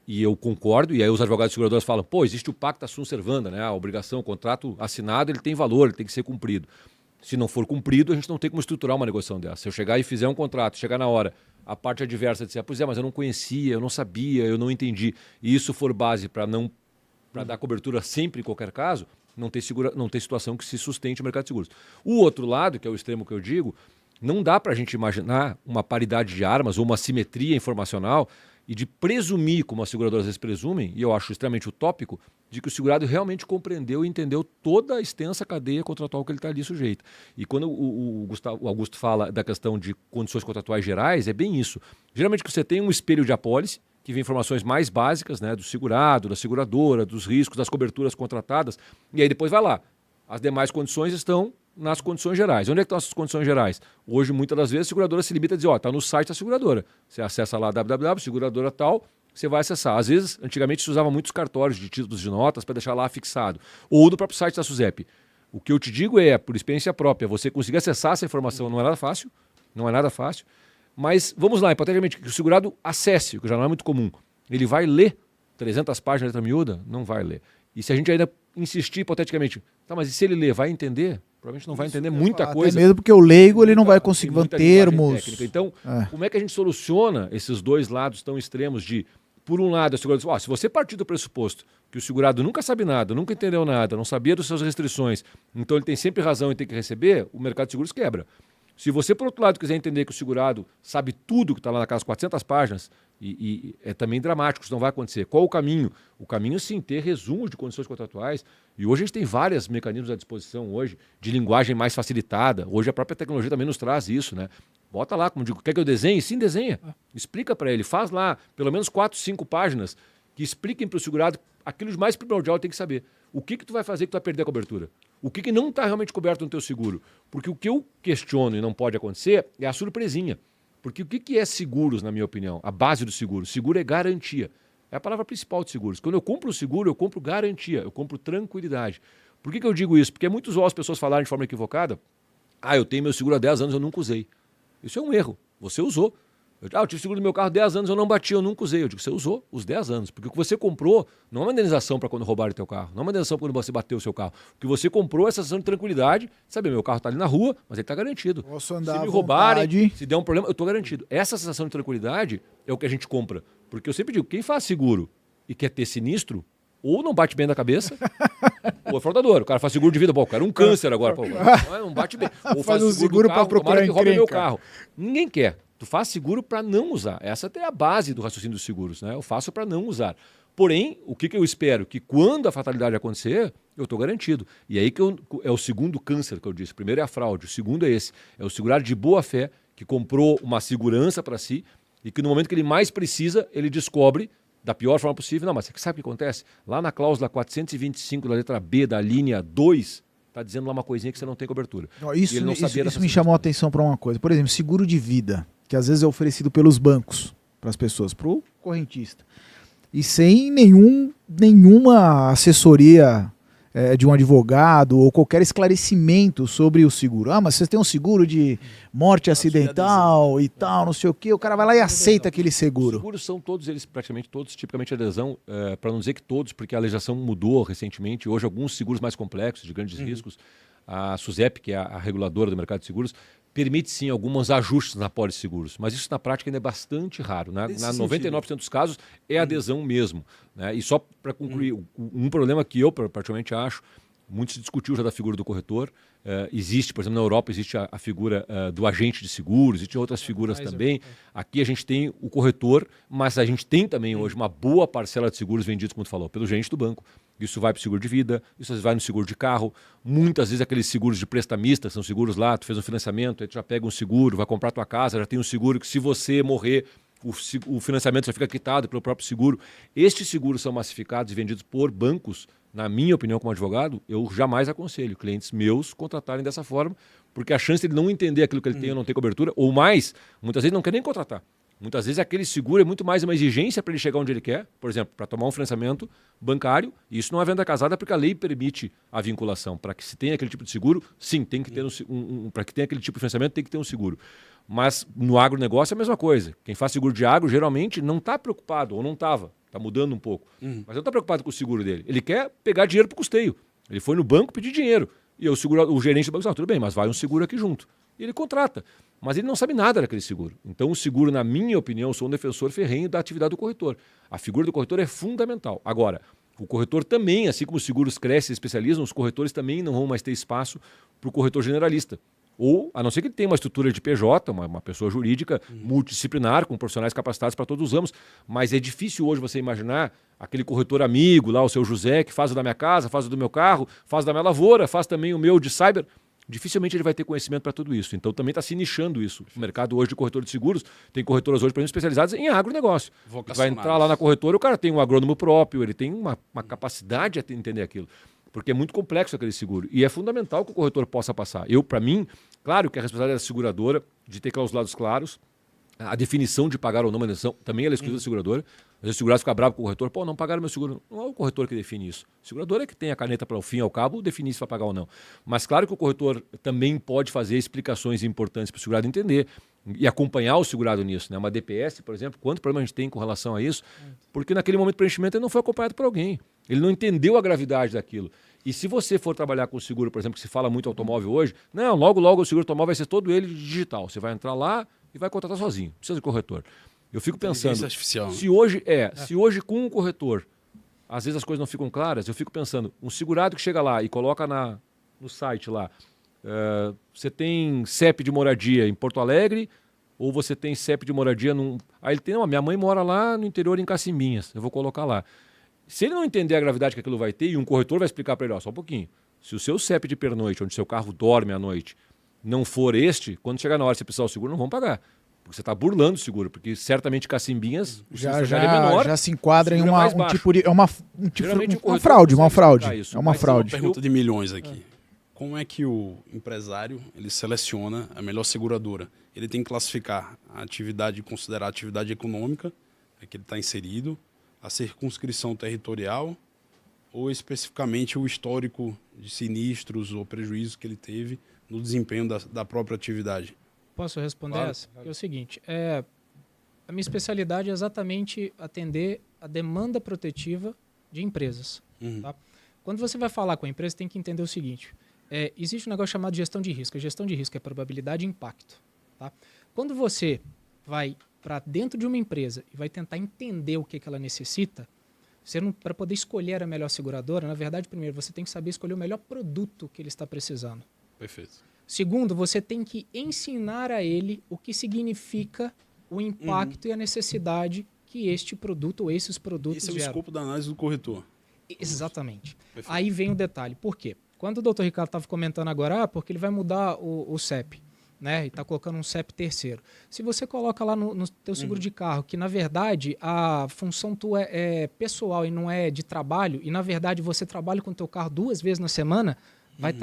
E eu concordo, e aí os advogados seguradoras falam, pô, existe o pacta sunt servanda, né? A obrigação, o contrato assinado, ele tem valor, ele tem que ser cumprido. Se não for cumprido, a gente não tem como estruturar uma negociação dessa. Se eu chegar e fizer um contrato, chegar na hora, a parte adversa disser, pois é, mas eu não conhecia, eu não sabia, eu não entendi, e isso for base para dar cobertura sempre em qualquer caso, não tem situação que se sustente o mercado de seguros. O outro lado, que é o extremo que eu digo, não dá para a gente imaginar uma paridade de armas ou uma simetria informacional e de presumir, como as seguradoras às vezes presumem, e eu acho extremamente utópico, de que o segurado realmente compreendeu e entendeu toda a extensa cadeia contratual que ele está ali sujeito. E quando o Augusto fala da questão de condições contratuais gerais, é bem isso. Geralmente que você tem um espelho de apólice, que vem informações mais básicas, né, do segurado, da seguradora, dos riscos, das coberturas contratadas, e aí depois vai lá. As demais condições estão nas condições gerais. Onde é que estão essas condições gerais? Hoje, muitas das vezes, a seguradora se limita a dizer, ó, está no site da seguradora. Você acessa lá www.seguradora tal, você vai acessar. Às vezes, antigamente, se usava muitos cartórios de títulos de notas para deixar lá fixado. Ou no próprio site da SUSEP. O que eu te digo é, por experiência própria, você conseguir acessar essa informação não é nada fácil, mas vamos lá, hipoteticamente, que o segurado acesse, o que já não é muito comum. Ele vai ler 300 páginas de letra miúda? Não vai ler. E se a gente ainda insistir hipoteticamente, tá, mas e se ele ler, vai entender? Provavelmente não vai entender muita coisa. Até mesmo porque o leigo ele não vai conseguir ver termos. Então, como é que a gente soluciona esses 2 lados tão extremos de por um lado, a seguradora diz, se você partir do pressuposto que o segurado nunca sabe nada, nunca entendeu nada, não sabia das suas restrições, então ele tem sempre razão e tem que receber, o mercado de seguros quebra. Se você, por outro lado, quiser entender que o segurado sabe tudo que está lá naquelas 400 páginas, e é também dramático, isso não vai acontecer. Qual o caminho? O caminho, sim, ter resumos de condições contratuais. E hoje a gente tem vários mecanismos à disposição hoje, de linguagem mais facilitada. Hoje a própria tecnologia também nos traz isso, né? Bota lá, como digo, quer que eu desenhe? Sim, desenha. Explica para ele, faz lá pelo menos 4, 5 páginas que expliquem para o segurado aquilo de mais primordial que tem que saber. O que tu vai fazer que tu vai perder a cobertura? O que não está realmente coberto no teu seguro? Porque o que eu questiono e não pode acontecer é a surpresinha. Porque o que é seguros, na minha opinião? A base do seguro. Seguro é garantia. É a palavra principal de seguros. Quando eu compro o seguro, eu compro garantia, eu compro tranquilidade. Por que eu digo isso? Porque é muito usual as pessoas falarem de forma equivocada. Eu tenho meu seguro há 10 anos, eu nunca usei. Isso é um erro. Você usou. Eu tive seguro do meu carro 10 anos, eu não bati, eu nunca usei. Eu digo, você usou os 10 anos. Porque o que você comprou não é uma indenização para quando roubarem o teu carro. Não é uma indenização para quando você bateu o seu carro. O que você comprou é essa sensação de tranquilidade. Sabe, meu carro está ali na rua, mas ele está garantido. Posso andar se me à roubarem, vontade. se der um problema, eu estou garantido. Essa sensação de tranquilidade é o que a gente compra. Porque eu sempre digo, quem faz seguro e quer ter sinistro, ou não bate bem na cabeça, ou é fraudador. O cara faz seguro de vida, o cara é um câncer agora. Não bate bem. Ou faz um seguro para procurar que roube meu encrenca. carro. Ninguém quer. Tu faz seguro para não usar. Essa até é a base do raciocínio dos seguros, né? Eu faço para não usar. Porém, o que eu espero? Que quando a fatalidade acontecer, eu estou garantido. E aí que é o segundo câncer que eu disse. O primeiro é a fraude, o segundo é esse. É o segurado de boa fé, que comprou uma segurança para si e que no momento que ele mais precisa, ele descobre da pior forma possível. Não, mas você sabe o que acontece? Lá na cláusula 425 da letra B da linha 2, está dizendo lá uma coisinha que você não tem cobertura. Isso, E ele não sabia isso dessa me chamou a circunstância. atenção para uma coisa. Por exemplo, seguro de vida, que às vezes é oferecido pelos bancos para as pessoas, para o correntista. E sem nenhuma assessoria de um advogado ou qualquer esclarecimento sobre o seguro. Mas vocês têm um seguro de morte acidental e tal, não sei o quê. O cara vai lá e aceita aquele Os seguro. seguros são todos eles, praticamente todos, tipicamente adesão, para não dizer que todos, porque a legislação mudou recentemente. Hoje, alguns seguros mais complexos, de grandes riscos, a SUSEP, que é a reguladora do mercado de seguros, permite sim alguns ajustes na pólice de seguros, mas isso na prática ainda é bastante raro. Na 99% dos casos é adesão mesmo. Né? E só para concluir, um problema que eu particularmente acho, muito se discutiu já da figura do corretor. Existe, por exemplo, na Europa existe a figura do agente de seguros, existem outras figuras também. Aqui a gente tem o corretor, mas a gente tem também hoje uma boa parcela de seguros vendidos, como tu falou, pelo gerente do banco. Isso vai para o seguro de vida, isso vai no seguro de carro. Muitas vezes aqueles seguros de prestamista, são seguros lá, tu fez um financiamento, aí tu já pega um seguro, vai comprar tua casa, já tem um seguro que se você morrer, o financiamento já fica quitado pelo próprio seguro. Estes seguros são massificados e vendidos por bancos. Na minha opinião, como advogado, eu jamais aconselho clientes meus contratarem dessa forma, porque a chance de ele não entender aquilo que ele tem ou não tem cobertura, ou mais, muitas vezes não quer nem contratar. Muitas vezes aquele seguro é muito mais uma exigência para ele chegar onde ele quer, por exemplo, para tomar um financiamento bancário, e isso não é venda casada porque a lei permite a vinculação. Para que se tenha aquele tipo de seguro, sim, tem que ter para que tenha aquele tipo de financiamento, tem que ter um seguro. Mas no agronegócio é a mesma coisa. Quem faz seguro de agro geralmente não está preocupado, ou não estava, está mudando um pouco, mas não está preocupado com o seguro dele. Ele quer pegar dinheiro para o custeio. Ele foi no banco pedir dinheiro. E o gerente do banco diz, tudo bem, mas vai um seguro aqui junto. E ele contrata. Mas ele não sabe nada daquele seguro. Então o seguro, na minha opinião, eu sou um defensor ferrenho da atividade do corretor. A figura do corretor é fundamental. Agora, o corretor também, assim como os seguros crescem e se especializam, os corretores também não vão mais ter espaço para o corretor generalista. Ou, a não ser que ele tenha uma estrutura de PJ, uma pessoa jurídica multidisciplinar, com profissionais capacitados para todos os ramos. Mas é difícil hoje você imaginar aquele corretor amigo lá, o seu José, que faz o da minha casa, faz o do meu carro, faz o da minha lavoura, faz também o meu de cyber. Dificilmente ele vai ter conhecimento para tudo isso. Então também está se nichando isso. O mercado hoje de corretor de seguros, tem corretoras hoje, por exemplo, especializadas em agronegócio. Vai entrar lá na corretora, o cara tem um agrônomo próprio, ele tem uma capacidade de entender aquilo. Porque é muito complexo aquele seguro. E é fundamental que o corretor possa passar. Para mim, claro que a responsabilidade da seguradora de ter clausulados claros, a definição de pagar ou não uma indenização também é exclusiva da seguradora. Às vezes o segurado fica bravo com o corretor, não pagaram meu seguro. Não é o corretor que define isso. O segurador é que tem a caneta para o fim e ao cabo definir se vai pagar ou não. Mas claro que o corretor também pode fazer explicações importantes para o segurado entender e acompanhar o segurado nisso. Né? Uma DPS, por exemplo, quanto problema a gente tem com relação a isso? Porque naquele momento de preenchimento ele não foi acompanhado por alguém. Ele não entendeu a gravidade daquilo. E se você for trabalhar com o seguro, por exemplo, que se fala muito automóvel hoje, logo o seguro automóvel vai ser todo ele digital. Você vai entrar lá e vai contratar sozinho, não precisa de corretor. Eu fico Inteligência pensando, artificial. se hoje com um corretor, às vezes as coisas não ficam claras, eu fico pensando, um segurado que chega lá e coloca no site lá, você tem CEP de moradia em Porto Alegre ou você tem CEP de moradia num... Aí ele tem, não, minha mãe mora lá no interior em Cacimbinhas, eu vou colocar lá. Se ele não entender a gravidade que aquilo vai ter, e um corretor vai explicar para ele, ó, só um pouquinho, se o seu CEP de pernoite, onde seu carro dorme à noite, não for este, quando chegar na hora de você precisar do seguro, não vão pagar. Porque você está burlando o seguro, porque certamente Cacimbinhas o Já é menor. já se enquadra em seguro é mais um baixo. tipo de... É uma Geralmente o uma corretor fraude, consegue uma fraude. explicar isso, É uma mas fraude. Pergunta de milhões aqui. Como é que o empresário ele seleciona a melhor seguradora? Ele tem que classificar a atividade, considerar a atividade econômica que ele está inserido, a circunscrição territorial ou especificamente o histórico de sinistros ou prejuízos que ele teve no desempenho da própria atividade? Posso responder Claro. essa? É o seguinte, a minha especialidade é exatamente atender a demanda protetiva de empresas. Uhum. Tá? Quando você vai falar com a empresa, tem que entender o seguinte, existe um negócio chamado gestão de risco. A gestão de risco é probabilidade e impacto. Tá? Quando você vai para dentro de uma empresa e vai tentar entender o que ela necessita, para poder escolher a melhor seguradora, na verdade, primeiro, você tem que saber escolher o melhor produto que ele está precisando. Perfeito. Segundo, você tem que ensinar a ele o que significa o impacto e a necessidade que este produto ou esses produtos Esse é o geram. escopo da análise do corretor. Exatamente. Perfeito. Aí vem o detalhe. Por quê? Quando o Dr. Ricardo estava comentando agora, porque ele vai mudar o CEP, né? E está colocando um CEP terceiro. Se você coloca lá no teu seguro de carro, que na verdade a função tua é pessoal e não é de trabalho, e na verdade você trabalha com o teu carro 2 vezes na semana,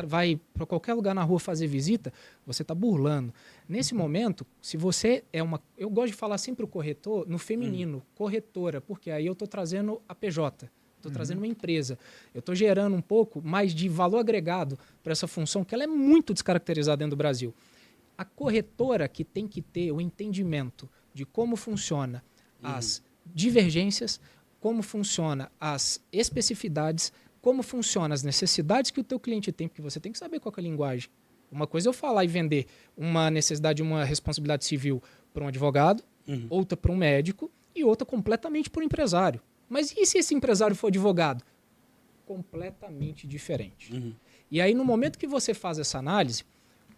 vai para qualquer lugar na rua fazer visita, você está burlando. Nesse momento, se você é uma... Eu gosto de falar sempre o corretor no feminino, corretora, porque aí eu estou trazendo a PJ, estou trazendo uma empresa. Eu estou gerando um pouco mais de valor agregado para essa função, que ela é muito descaracterizada dentro do Brasil. A corretora que tem que ter o entendimento de como funciona as divergências, como funciona as especificidades, como funcionam as necessidades que o teu cliente tem, porque você tem que saber qual que é a linguagem. Uma coisa é eu falar e vender uma necessidade, uma responsabilidade civil para um advogado, outra para um médico e outra completamente para um empresário. Mas e se esse empresário for advogado? Completamente diferente. E aí, no momento que você faz essa análise,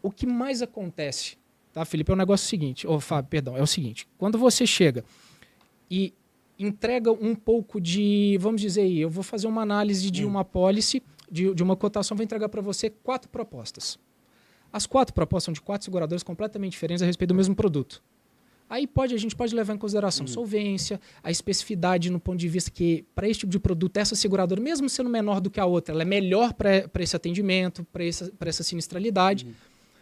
o que mais acontece, tá, Felipe, é o negócio seguinte, Fábio, perdão, é o seguinte, quando você chega e entrega um pouco de, vamos dizer aí, eu vou fazer uma análise de uma policy, de uma cotação, vou entregar para você 4 propostas. As 4 propostas são de 4 seguradores completamente diferentes a respeito do mesmo produto. Aí a gente pode levar em consideração solvência, a especificidade no ponto de vista que, para esse tipo de produto, essa seguradora, mesmo sendo menor do que a outra, ela é melhor para esse atendimento, para essa sinistralidade.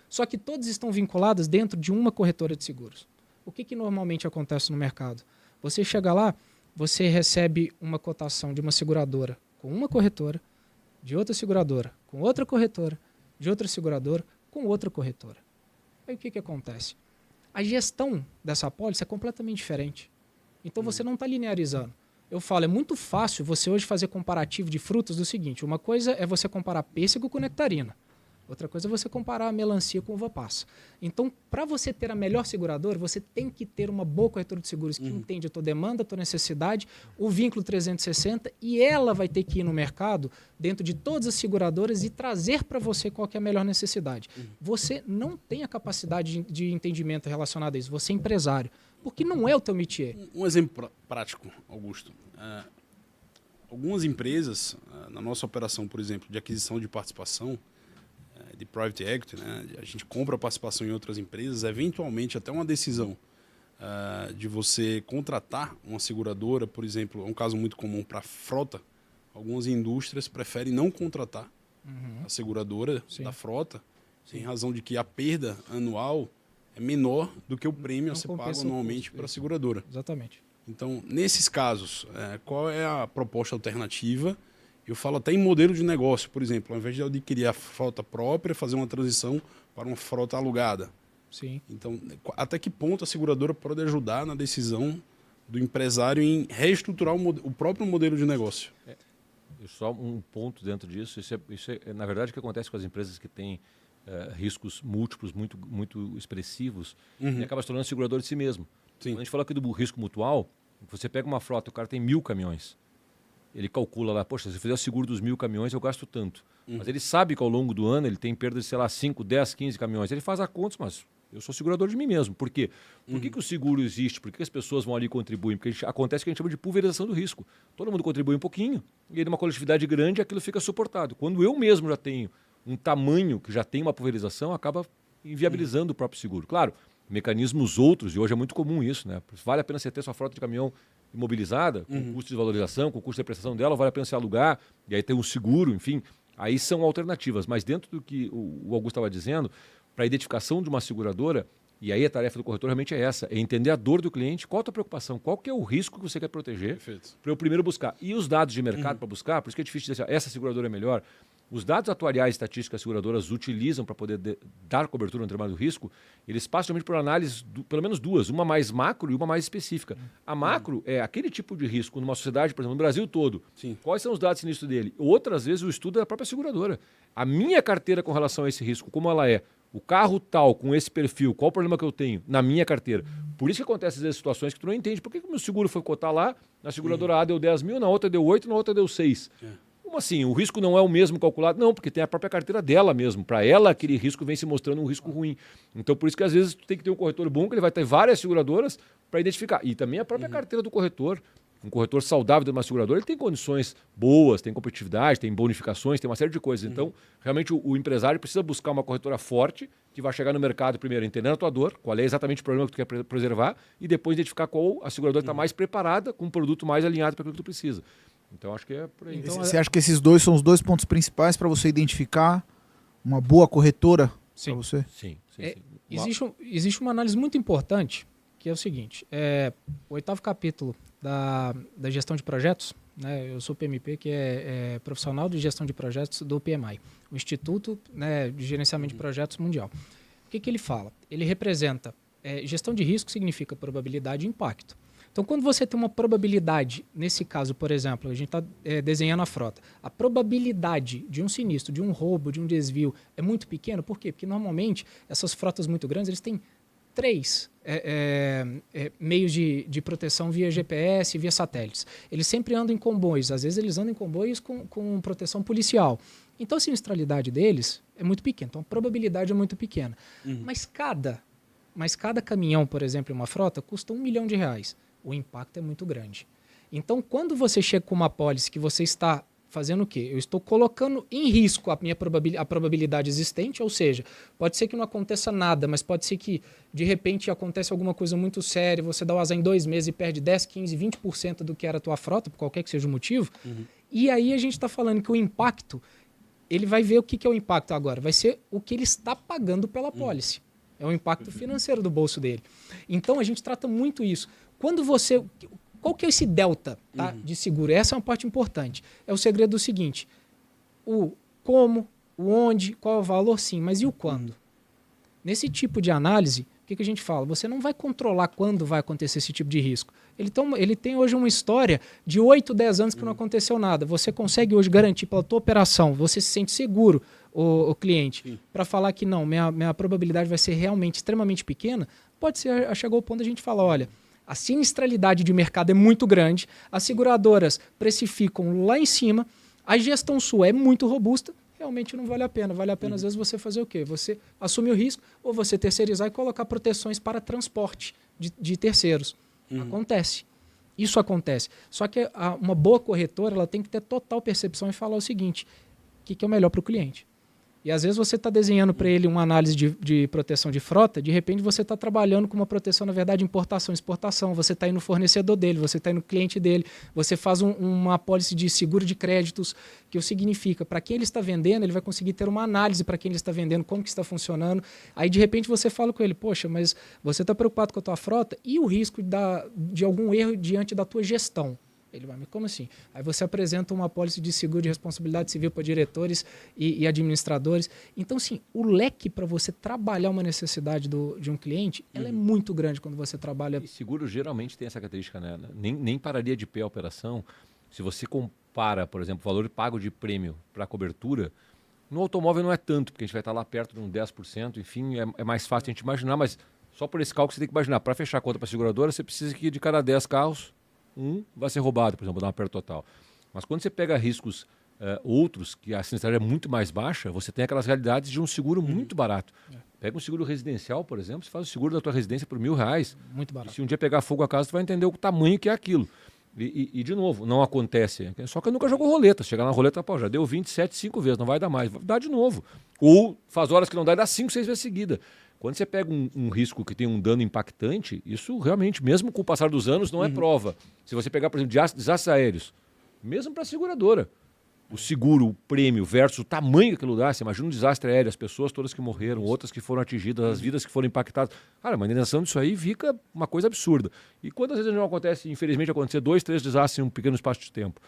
Só que todas estão vinculadas dentro de uma corretora de seguros. O que normalmente acontece no mercado? Você chega lá, você recebe uma cotação de uma seguradora com uma corretora, de outra seguradora com outra corretora, de outra seguradora com outra corretora. Aí o que acontece? A gestão dessa apólice é completamente diferente. Então você não está linearizando. Eu falo, é muito fácil você hoje fazer comparativo de frutas do seguinte, uma coisa é você comparar pêssego com nectarina. Outra coisa é você comparar a melancia com uva passa. Então, para você ter a melhor seguradora, você tem que ter uma boa corretora de seguros que entende a tua demanda, a tua necessidade, o vínculo 360, e ela vai ter que ir no mercado, dentro de todas as seguradoras, e trazer para você qual que é a melhor necessidade. Você não tem a capacidade de entendimento relacionado a isso. Você é empresário, porque não é o teu métier. Um exemplo prático, Augusto. Algumas empresas, na nossa operação, por exemplo, de aquisição de participação, de private equity, né? A gente compra participação em outras empresas, eventualmente até uma decisão de você contratar uma seguradora, por exemplo, é um caso muito comum para frota. Algumas indústrias preferem não contratar a seguradora da frota, em razão de que a perda anual é menor do que o prêmio a ser pago anualmente para a seguradora. Exatamente. Então, nesses casos, qual é a proposta alternativa? Eu falo até em modelo de negócio, por exemplo, ao invés de eu adquirir a frota própria, fazer uma transição para uma frota alugada. Sim. Então, até que ponto a seguradora pode ajudar na decisão do empresário em reestruturar o próprio modelo de negócio? Só um ponto dentro disso, isso é na verdade o que acontece com as empresas que têm riscos múltiplos muito expressivos e acaba se tornando segurador de si mesmo. Sim. Quando a gente fala aqui do risco mutual, você pega uma frota, o cara tem 1.000 caminhões. Ele calcula lá, poxa, se eu fizer o seguro dos 1.000 caminhões, eu gasto tanto. Mas ele sabe que ao longo do ano ele tem perda de, sei lá, 5, 10, 15 caminhões. Ele faz a conta, mas eu sou segurador de mim mesmo. Por quê? Por que o seguro existe? Por que as pessoas vão ali e contribuem? Porque acontece o que a gente chama de pulverização do risco. Todo mundo contribui um pouquinho, e aí numa coletividade grande aquilo fica suportado. Quando eu mesmo já tenho um tamanho que já tem uma pulverização, acaba inviabilizando o próprio seguro. Claro, mecanismos outros, e hoje é muito comum isso, né? Vale a pena você ter sua frota de caminhão imobilizada, com custo de valorização, com custo de depreciação dela, vale a pena você alugar, e aí ter um seguro, enfim. Aí são alternativas. Mas dentro do que o Augusto estava dizendo, para a identificação de uma seguradora, e aí a tarefa do corretor realmente é essa, é entender a dor do cliente, qual a tua preocupação, qual que é o risco que você quer proteger, para eu primeiro buscar. E os dados de mercado para buscar, por isso que é difícil dizer, essa seguradora é melhor. Os dados atuariais estatísticos que as seguradoras utilizam para poder dar cobertura no determinado risco, eles passam geralmente por análise, pelo menos duas, uma mais macro e uma mais específica. A macro é aquele tipo de risco numa sociedade, por exemplo, no Brasil todo. Sim. Quais são os dados sinistros dele? Outras vezes o estudo é da própria seguradora. A minha carteira com relação a esse risco, como ela é, o carro tal, com esse perfil, qual o problema que eu tenho na minha carteira? Por isso que acontece às vezes situações que tu não entende. Por que o meu seguro foi cotar lá, na seguradora A deu 10 mil, na outra deu 8, na outra deu 6? Como assim? O risco não é o mesmo calculado? Não, porque tem a própria carteira dela mesmo. Para ela, aquele risco vem se mostrando um risco ruim. Então, por isso que às vezes tu tem que ter um corretor bom, que ele vai ter várias seguradoras para identificar. E também a própria carteira do corretor. Um corretor saudável de uma seguradora, ele tem condições boas, tem competitividade, tem bonificações, tem uma série de coisas. Então, realmente, o empresário precisa buscar uma corretora forte, que vai chegar no mercado primeiro entendendo a tua dor, qual é exatamente o problema que tu quer preservar, e depois identificar qual a seguradora está mais preparada, com um produto mais alinhado para aquilo que tu precisa. Então, acho que é por aí. Então, você acha que esses dois são os dois pontos principais para você identificar uma boa corretora para você? Sim. Existe uma análise muito importante, que é o seguinte, o 8º capítulo da gestão de projetos, né, eu sou PMP, que é profissional de gestão de projetos do PMI, o Instituto, né, de Gerenciamento de Projetos Mundial. O que ele fala? Ele representa, gestão de risco significa probabilidade e impacto. Então, quando você tem uma probabilidade, nesse caso, por exemplo, a gente está desenhando a frota, a probabilidade de um sinistro, de um roubo, de um desvio é muito pequena. Por quê? Porque normalmente essas frotas muito grandes, eles têm 3 meios de proteção via GPS e via satélites. Eles sempre andam em comboios, às vezes eles andam em comboios com proteção policial. Então a sinistralidade deles é muito pequena, então a probabilidade é muito pequena. Mas cada caminhão, por exemplo, em uma frota, custa R$1 milhão. O impacto é muito grande. Então, quando você chega com uma pólice que você está fazendo o quê? Eu estou colocando em risco a minha probabilidade existente, ou seja, pode ser que não aconteça nada, mas pode ser que, de repente, acontece alguma coisa muito séria, você dá o azar em 2 meses e perde 10, 15, 20% do que era a tua frota, por qualquer que seja o motivo. E aí a gente está falando que o impacto, ele vai ver o que é o impacto agora, vai ser o que ele está pagando pela pólice. É o impacto financeiro do bolso dele. Então, a gente trata muito isso. Quando você... Qual que é esse delta, tá, de seguro? Essa é uma parte importante. É o segredo do seguinte, o como, o onde, qual é o valor, sim, mas e o quando? Nesse tipo de análise, o que a gente fala? Você não vai controlar quando vai acontecer esse tipo de risco. Ele tem hoje uma história de 8, 10 anos que não aconteceu nada. Você consegue hoje garantir pela tua operação, você se sente seguro, o cliente, para falar que não, minha probabilidade vai ser realmente extremamente pequena, pode ser, chegou ao ponto de a gente falar, olha, a sinistralidade de mercado é muito grande, as seguradoras precificam lá em cima, a gestão sua é muito robusta, realmente não vale a pena. Vale a pena, às vezes, você fazer o quê? Você assumir o risco ou você terceirizar e colocar proteções para transporte de terceiros. Acontece. Isso acontece. Só que uma boa corretora ela tem que ter total percepção e falar o seguinte, o que é o melhor para o cliente? E às vezes você está desenhando para ele uma análise de proteção de frota, de repente você está trabalhando com uma proteção, na verdade, importação, exportação, você está indo no fornecedor dele, você está indo no cliente dele, você faz uma apólice de seguro de créditos, que significa, para quem ele está vendendo, ele vai conseguir ter uma análise para quem ele está vendendo, como que está funcionando. Aí, de repente, você fala com ele, poxa, mas você está preocupado com a tua frota e o risco de algum erro diante da tua gestão? Ele vai, mas como assim? Aí você apresenta uma apólice de seguro de responsabilidade civil para diretores e administradores. Então, assim, o leque para você trabalhar uma necessidade de um cliente, ela é muito grande quando você trabalha... E seguro geralmente tem essa característica, né? Nem pararia de pé a operação. Se você compara, por exemplo, o valor pago de prêmio para cobertura, no automóvel não é tanto, porque a gente vai estar lá perto de um 10%, enfim, é mais fácil a gente imaginar, mas Só por esse cálculo você tem que imaginar, para fechar a conta para a seguradora, você precisa que de cada 10 carros, um vai ser roubado, por exemplo, dar uma perda total. Mas quando você pega riscos outros, que a sinistralidade é muito mais baixa, você tem aquelas realidades de um seguro muito barato. Pega um seguro residencial, por exemplo, você faz o seguro da tua residência por R$1.000. Muito barato. E se um dia pegar fogo a casa, tu vai entender o tamanho que é aquilo. E de novo, não acontece. Só que eu nunca jogou roleta. Chegar na roleta, pô, já deu 27, 5 vezes, não vai dar mais. Vai dar de novo. Ou faz horas que não dá e dá 5, 6 vezes seguida. Quando você pega um risco que tem um dano impactante, isso realmente, mesmo com o passar dos anos, não é prova. Se você pegar, por exemplo, desastres aéreos, mesmo para a seguradora, o seguro, o prêmio versus o tamanho que aquilo dá, você imagina um desastre aéreo, as pessoas todas que morreram, outras que foram atingidas, as vidas que foram impactadas. Cara, a indenização disso aí fica uma coisa absurda. E quantas vezes não acontece, infelizmente, acontecer 2, 3 desastres em um pequeno espaço de tempo?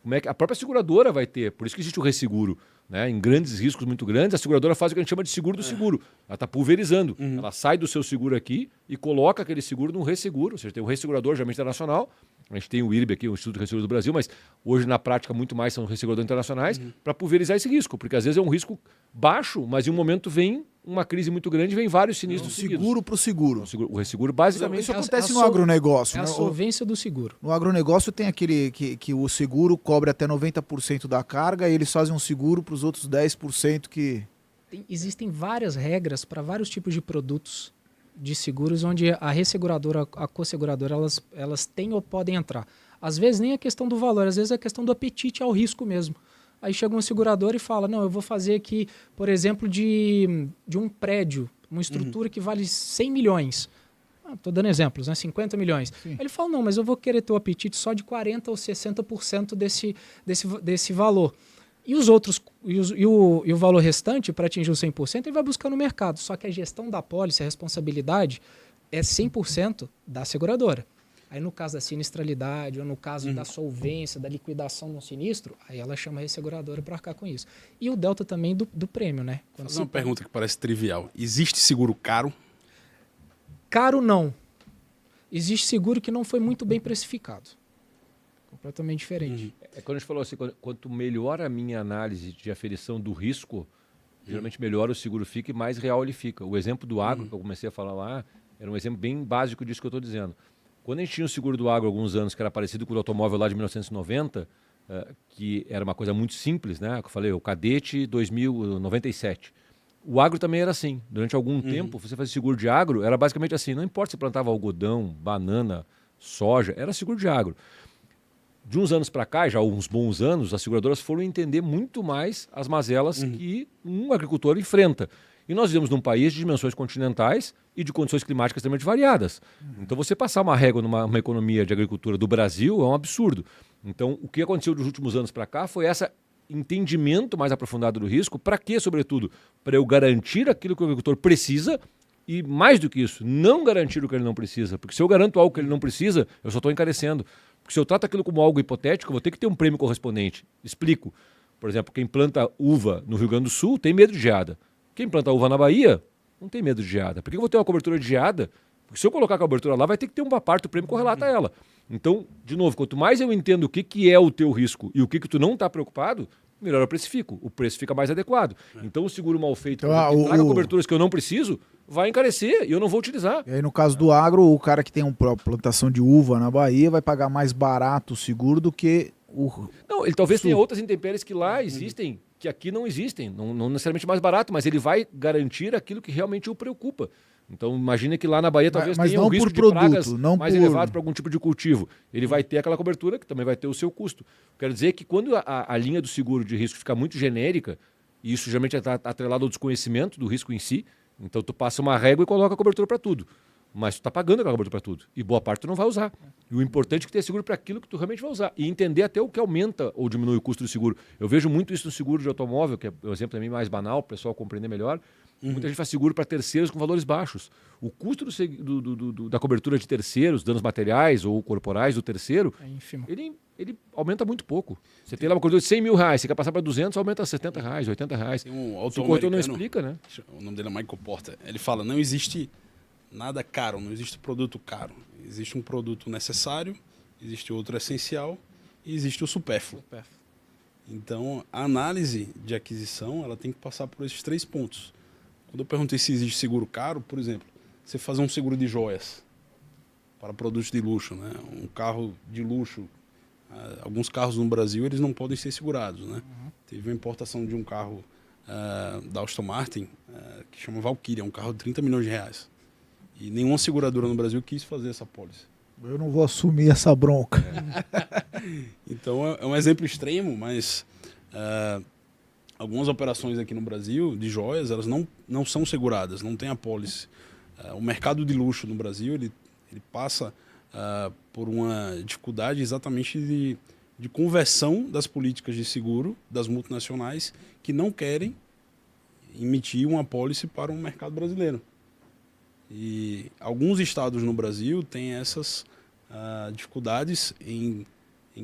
Como é que a própria seguradora vai ter? Por isso que existe o resseguro. Né? Em grandes riscos muito grandes, a seguradora faz o que a gente chama de seguro do seguro. Ela está pulverizando. Ela sai do seu seguro aqui e coloca aquele seguro num resseguro. Ou seja, tem um ressegurador, geralmente internacional. A gente tem o IRB aqui, o Instituto de Resseguro do Brasil, mas hoje na prática muito mais são resseguradores internacionais para pulverizar esse risco. Porque às vezes é um risco baixo, mas em um momento vem uma crise muito grande e vem vários sinistros seguidos. Seguro para o seguro. O resseguro basicamente... Isso acontece no agronegócio. É a solvência do seguro. No agronegócio tem aquele que o seguro cobre até 90% da carga e eles fazem um seguro para os outros 10% que... Existem várias regras para vários tipos de produtos de seguros onde a resseguradora, a co-seguradora, elas têm ou podem entrar. Às vezes nem a questão do valor, às vezes é a questão do apetite ao risco mesmo. Aí chega um segurador e fala, não, eu vou fazer aqui, por exemplo, de um prédio, uma estrutura que vale 100 milhões. Estou dando exemplos, né? 50 milhões. Sim. Aí ele fala, não, mas eu vou querer ter o apetite só de 40% ou 60% desse valor. E os outros, e o valor restante, para atingir o 100%, ele vai buscar no mercado. Só que a gestão da pólice, a responsabilidade, é 100% da seguradora. Aí no caso da sinistralidade, ou no caso da solvência, da liquidação de um sinistro, aí ela chama a resseguradora para arcar com isso. E o delta também do prêmio, né? Vou fazer uma pergunta que parece trivial. Existe seguro caro? Caro não. Existe seguro que não foi muito bem precificado. Completamente diferente. É quando a gente falou assim, quanto melhor a minha análise de aferição do risco, geralmente melhor o seguro fica e mais real ele fica. O exemplo do agro, que eu comecei a falar lá, era um exemplo bem básico disso que eu estou dizendo. Quando a gente tinha o seguro do agro há alguns anos, que era parecido com o do automóvel lá de 1990, que era uma coisa muito simples, né? Que eu falei, o Cadete 2097. O agro também era assim. Durante algum tempo, você fazia seguro de agro, era basicamente assim. Não importa se plantava algodão, banana, soja, era seguro de agro. De uns anos para cá, já uns bons anos, as seguradoras foram entender muito mais as mazelas que um agricultor enfrenta. E nós vivemos num país de dimensões continentais e de condições climáticas extremamente variadas. Então, você passar uma régua numa economia de agricultura do Brasil é um absurdo. Então, o que aconteceu dos últimos anos para cá foi esse entendimento mais aprofundado do risco. Para quê, sobretudo? Para eu garantir aquilo que o agricultor precisa e, mais do que isso, não garantir o que ele não precisa. Porque se eu garanto algo que ele não precisa, eu só estou encarecendo. Porque se eu trato aquilo como algo hipotético, eu vou ter que ter um prêmio correspondente. Explico. Por exemplo, quem planta uva no Rio Grande do Sul tem medo de geada. Quem planta uva na Bahia não tem medo de geada. Por que eu vou ter uma cobertura de geada? Porque se eu colocar a cobertura lá, vai ter que ter uma parte do prêmio correlata a ela. Então, de novo, quanto mais eu entendo o que é o teu risco e o que tu não está preocupado, melhor eu precifico. O preço fica mais adequado. Então, o seguro mal feito, Então, que traga coberturas que eu não preciso, vai encarecer e eu não vou utilizar. E aí, no caso do agro, o cara que tem uma plantação de uva na Bahia vai pagar mais barato o seguro do que o... Não, ele talvez tenha outras intempéries que lá existem, que aqui não existem. Não necessariamente mais barato, mas ele vai garantir aquilo que realmente o preocupa. Então, imagina que lá na Bahia talvez mas tenha não um risco por de produto, pragas não mais por... elevado para algum tipo de cultivo. Ele vai ter aquela cobertura que também vai ter o seu custo. Quero dizer que quando a linha do seguro de risco fica muito genérica, e isso geralmente está atrelado ao desconhecimento do risco em si, então tu passa uma régua e coloca a cobertura para tudo. Mas tu está pagando aquela cobertura para tudo. E boa parte tu não vai usar. E o importante é que tenha seguro para aquilo que tu realmente vai usar. E entender até o que aumenta ou diminui o custo do seguro. Eu vejo muito isso no seguro de automóvel, que é um exemplo também mais banal, para o pessoal compreender melhor. Muita gente faz seguro para terceiros com valores baixos. O custo da cobertura de terceiros, danos materiais ou corporais do terceiro, É ínfimo. ele aumenta muito pouco. Você tem lá uma cobertura de 100 mil reais, você quer passar para 200, aumenta a 70 reais, 80 reais. Tem um Se autor o corretor não americano, explica, né? o nome dele é Michael Porter, ele fala, não existe nada caro, não existe produto caro. Existe um produto necessário, existe outro essencial e existe o supérfluo. Então, a análise de aquisição ela tem que passar por esses 3 pontos. Quando eu perguntei se existe seguro caro, por exemplo, você fazer um seguro de joias para produtos de luxo, né? Um carro de luxo, alguns carros no Brasil eles não podem ser segurados, né? Teve uma importação de um carro da Aston Martin que chama Valkyria, um carro de 30 milhões de reais. E nenhuma seguradora no Brasil quis fazer essa pólice. Eu não vou assumir essa bronca. Então é um exemplo extremo, mas algumas operações aqui no Brasil de joias, elas não são seguradas, não tem a pólice. O mercado de luxo no Brasil, ele passa por uma dificuldade exatamente de conversão das políticas de seguro das multinacionais que não querem emitir uma pólice para o mercado brasileiro. E alguns estados no Brasil têm essas dificuldades em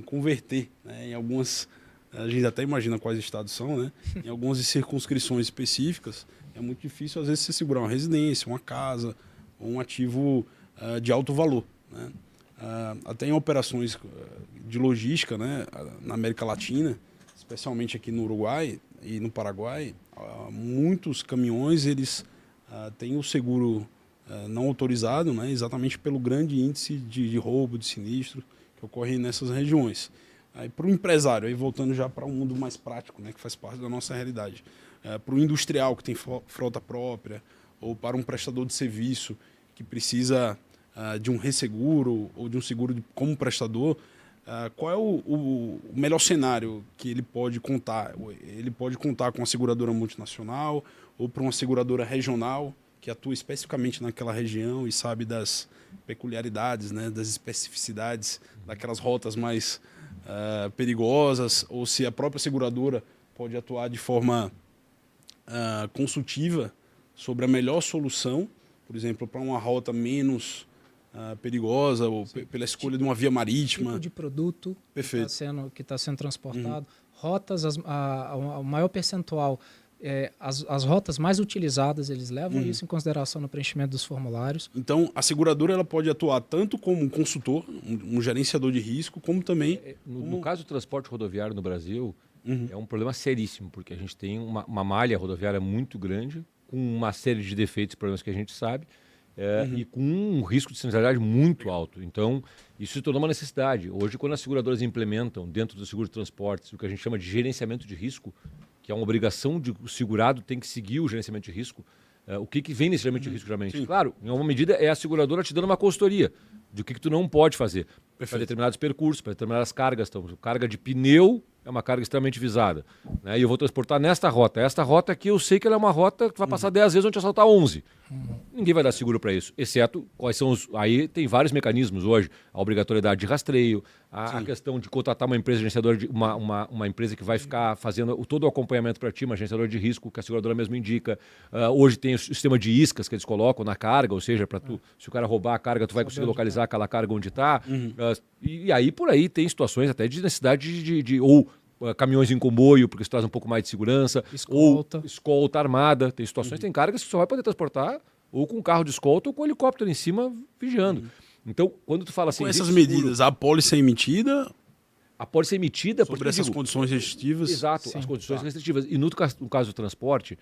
converter, né? Em algumas, a gente até imagina quais estados são, né? Em algumas circunscrições específicas, é muito difícil, às vezes, você segurar uma residência, uma casa, ou um ativo de alto valor, né? Até em operações de logística, né? Na América Latina, especialmente aqui no Uruguai e no Paraguai, muitos caminhões eles têm o seguro não autorizado, né? Exatamente pelo grande índice de roubo, de sinistro que ocorre nessas regiões. Para o empresário, aí voltando já para um mundo mais prático, né? Que faz parte da nossa realidade, para o industrial que tem frota própria, ou para um prestador de serviço que precisa de um resseguro ou de um seguro como prestador, qual é o melhor cenário que ele pode contar? Ele pode contar com uma seguradora multinacional ou para uma seguradora regional que atua especificamente naquela região e sabe das peculiaridades, né, das especificidades daquelas rotas mais perigosas, ou se a própria seguradora pode atuar de forma consultiva sobre a melhor solução, por exemplo, para uma rota menos perigosa, ou pela escolha de uma via marítima. Tipo de produto que está sendo transportado. Rotas, o maior percentual, as rotas mais utilizadas, eles levam isso em consideração no preenchimento dos formulários. Então, a seguradora ela pode atuar tanto como um consultor, um gerenciador de risco, como também... No caso do transporte rodoviário no Brasil, é um problema seríssimo, porque a gente tem uma malha rodoviária muito grande, com uma série de defeitos e problemas que a gente sabe, e com um risco de sinistralidade muito alto. Então, isso se tornou uma necessidade. Hoje, quando as seguradoras implementam dentro do seguro de transportes o que a gente chama de gerenciamento de risco, que é uma obrigação de o segurado tem que seguir o gerenciamento de risco, o que vem nesse gerenciamento de risco, geralmente? Sim. Claro, em alguma medida é a seguradora te dando uma consultoria de o que tu não pode fazer para determinados percursos, para determinadas cargas. Então, carga de pneu é uma carga extremamente visada, né? E eu vou transportar nesta rota. Esta rota aqui eu sei que ela é uma rota que vai passar 10 vezes onde eu saltar 11. Ninguém vai dar seguro para isso, exceto quais são os... Aí tem vários mecanismos hoje. A obrigatoriedade de rastreio, a questão de contratar uma empresa gerenciadora, uma empresa que vai ficar fazendo todo o acompanhamento para ti, uma gerenciadora de risco que a seguradora mesmo indica. Hoje tem o sistema de iscas que eles colocam na carga, ou seja, para tu, se o cara roubar a carga, tu vai conseguir localizar aquela carga onde está. E aí por aí tem situações até de necessidade ou caminhões em comboio, porque isso traz um pouco mais de segurança. Escolta. Ou escolta armada. Tem situações, tem cargas que só vai poder transportar ou com carro de escolta ou com helicóptero em cima vigiando. Então, quando tu fala assim... Com essas medidas, a pólice é emitida... A pólice é emitida... Sobre essas condições restritivas. Exato, as condições restritivas. E no caso do transporte,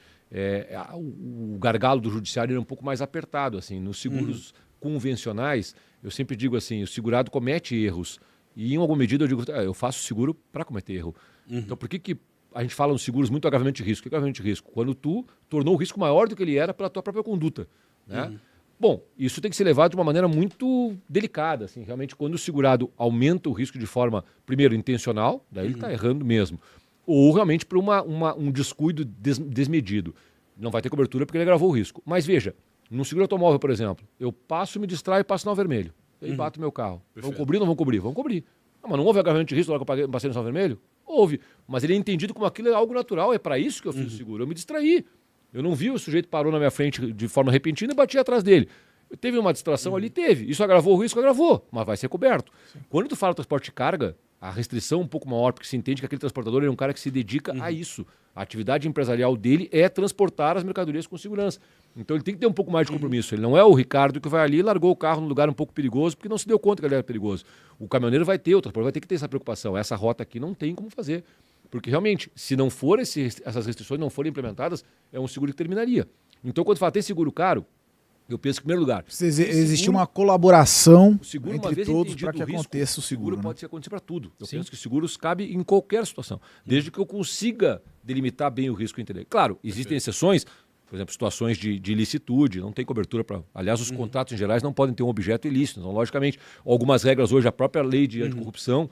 o gargalo do judiciário é um pouco mais apertado. Assim. Nos seguros convencionais, eu sempre digo assim, o segurado comete erros. E em alguma medida eu digo, eu faço seguro para cometer erro. Então por que a gente fala nos seguros muito agravamento de risco? O que é agravamento de risco? Quando tu tornou o risco maior do que ele era pela tua própria conduta, né? Bom, isso tem que ser levado de uma maneira muito delicada. Assim, realmente, quando o segurado aumenta o risco de forma, primeiro, intencional, daí ele está errando mesmo, ou realmente por um descuido desmedido. Não vai ter cobertura porque ele agravou o risco. Mas veja, num seguro automóvel, por exemplo, eu passo, me distraio e passo sinal vermelho. E aí bato meu carro. Vão cobrir ou não vão cobrir? Vão cobrir. Mas não houve agravamento de risco logo que eu passei no sinal vermelho? Houve. Mas ele é entendido como aquilo é algo natural. É para isso que eu fiz o seguro. Eu me distraí. Eu não vi o sujeito parou na minha frente de forma repentina e bati atrás dele. Teve uma distração ali? Teve. Isso agravou o risco? Agravou. Mas vai ser coberto. Quando tu fala transporte de carga, a restrição é um pouco maior, porque se entende que aquele transportador é um cara que se dedica a isso. A atividade empresarial dele é transportar as mercadorias com segurança. Então ele tem que ter um pouco mais de compromisso. Ele não é o Ricardo que vai ali e largou o carro num lugar um pouco perigoso porque não se deu conta que ele era perigoso. O caminhoneiro vai ter, o transportador vai ter que ter essa preocupação. Essa rota aqui não tem como fazer. Porque realmente, se não for essas restrições não forem implementadas, é um seguro que terminaria. Então quando fala tem seguro caro, Eu penso que, em primeiro lugar, Existe uma colaboração o seguro, uma entre vez todos entendido para que o risco, aconteça o seguro. Né? pode acontecer para tudo. Eu Sim. penso que seguros cabe em qualquer situação, desde que eu consiga delimitar bem o risco intelectual. Claro, existem exceções, por exemplo, situações de ilicitude, não tem cobertura para... Aliás, os contratos em gerais não podem ter um objeto ilícito. Então, logicamente, algumas regras hoje, a própria lei de anticorrupção,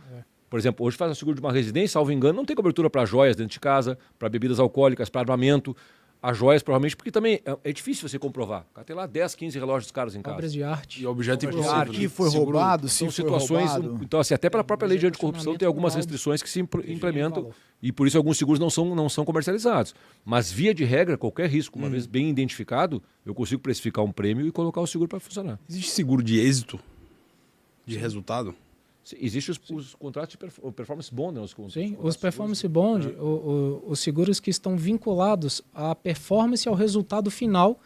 por exemplo, hoje faz um seguro de uma residência, salvo engano, não tem cobertura para joias dentro de casa, para bebidas alcoólicas, para armamento. As joias, provavelmente, porque também é difícil você comprovar. O cara tem lá 10, 15 relógios caros em casa. Obras de arte. E objeto Porque impossível. aqui foi roubado, se São foi situações... roubado. Então, assim, até pela própria lei de Mas é anticorrupção tem algumas questionamento restrições que se implementam valor. e por isso alguns seguros não são comercializados. Mas, via de regra, qualquer risco, uma vez bem identificado, eu consigo precificar um prêmio e colocar o seguro para funcionar. Existe seguro de êxito? De resultado? Existem os contratos de performance bond, né? Sim, os performance bond, os seguros que estão vinculados à performance e ao resultado final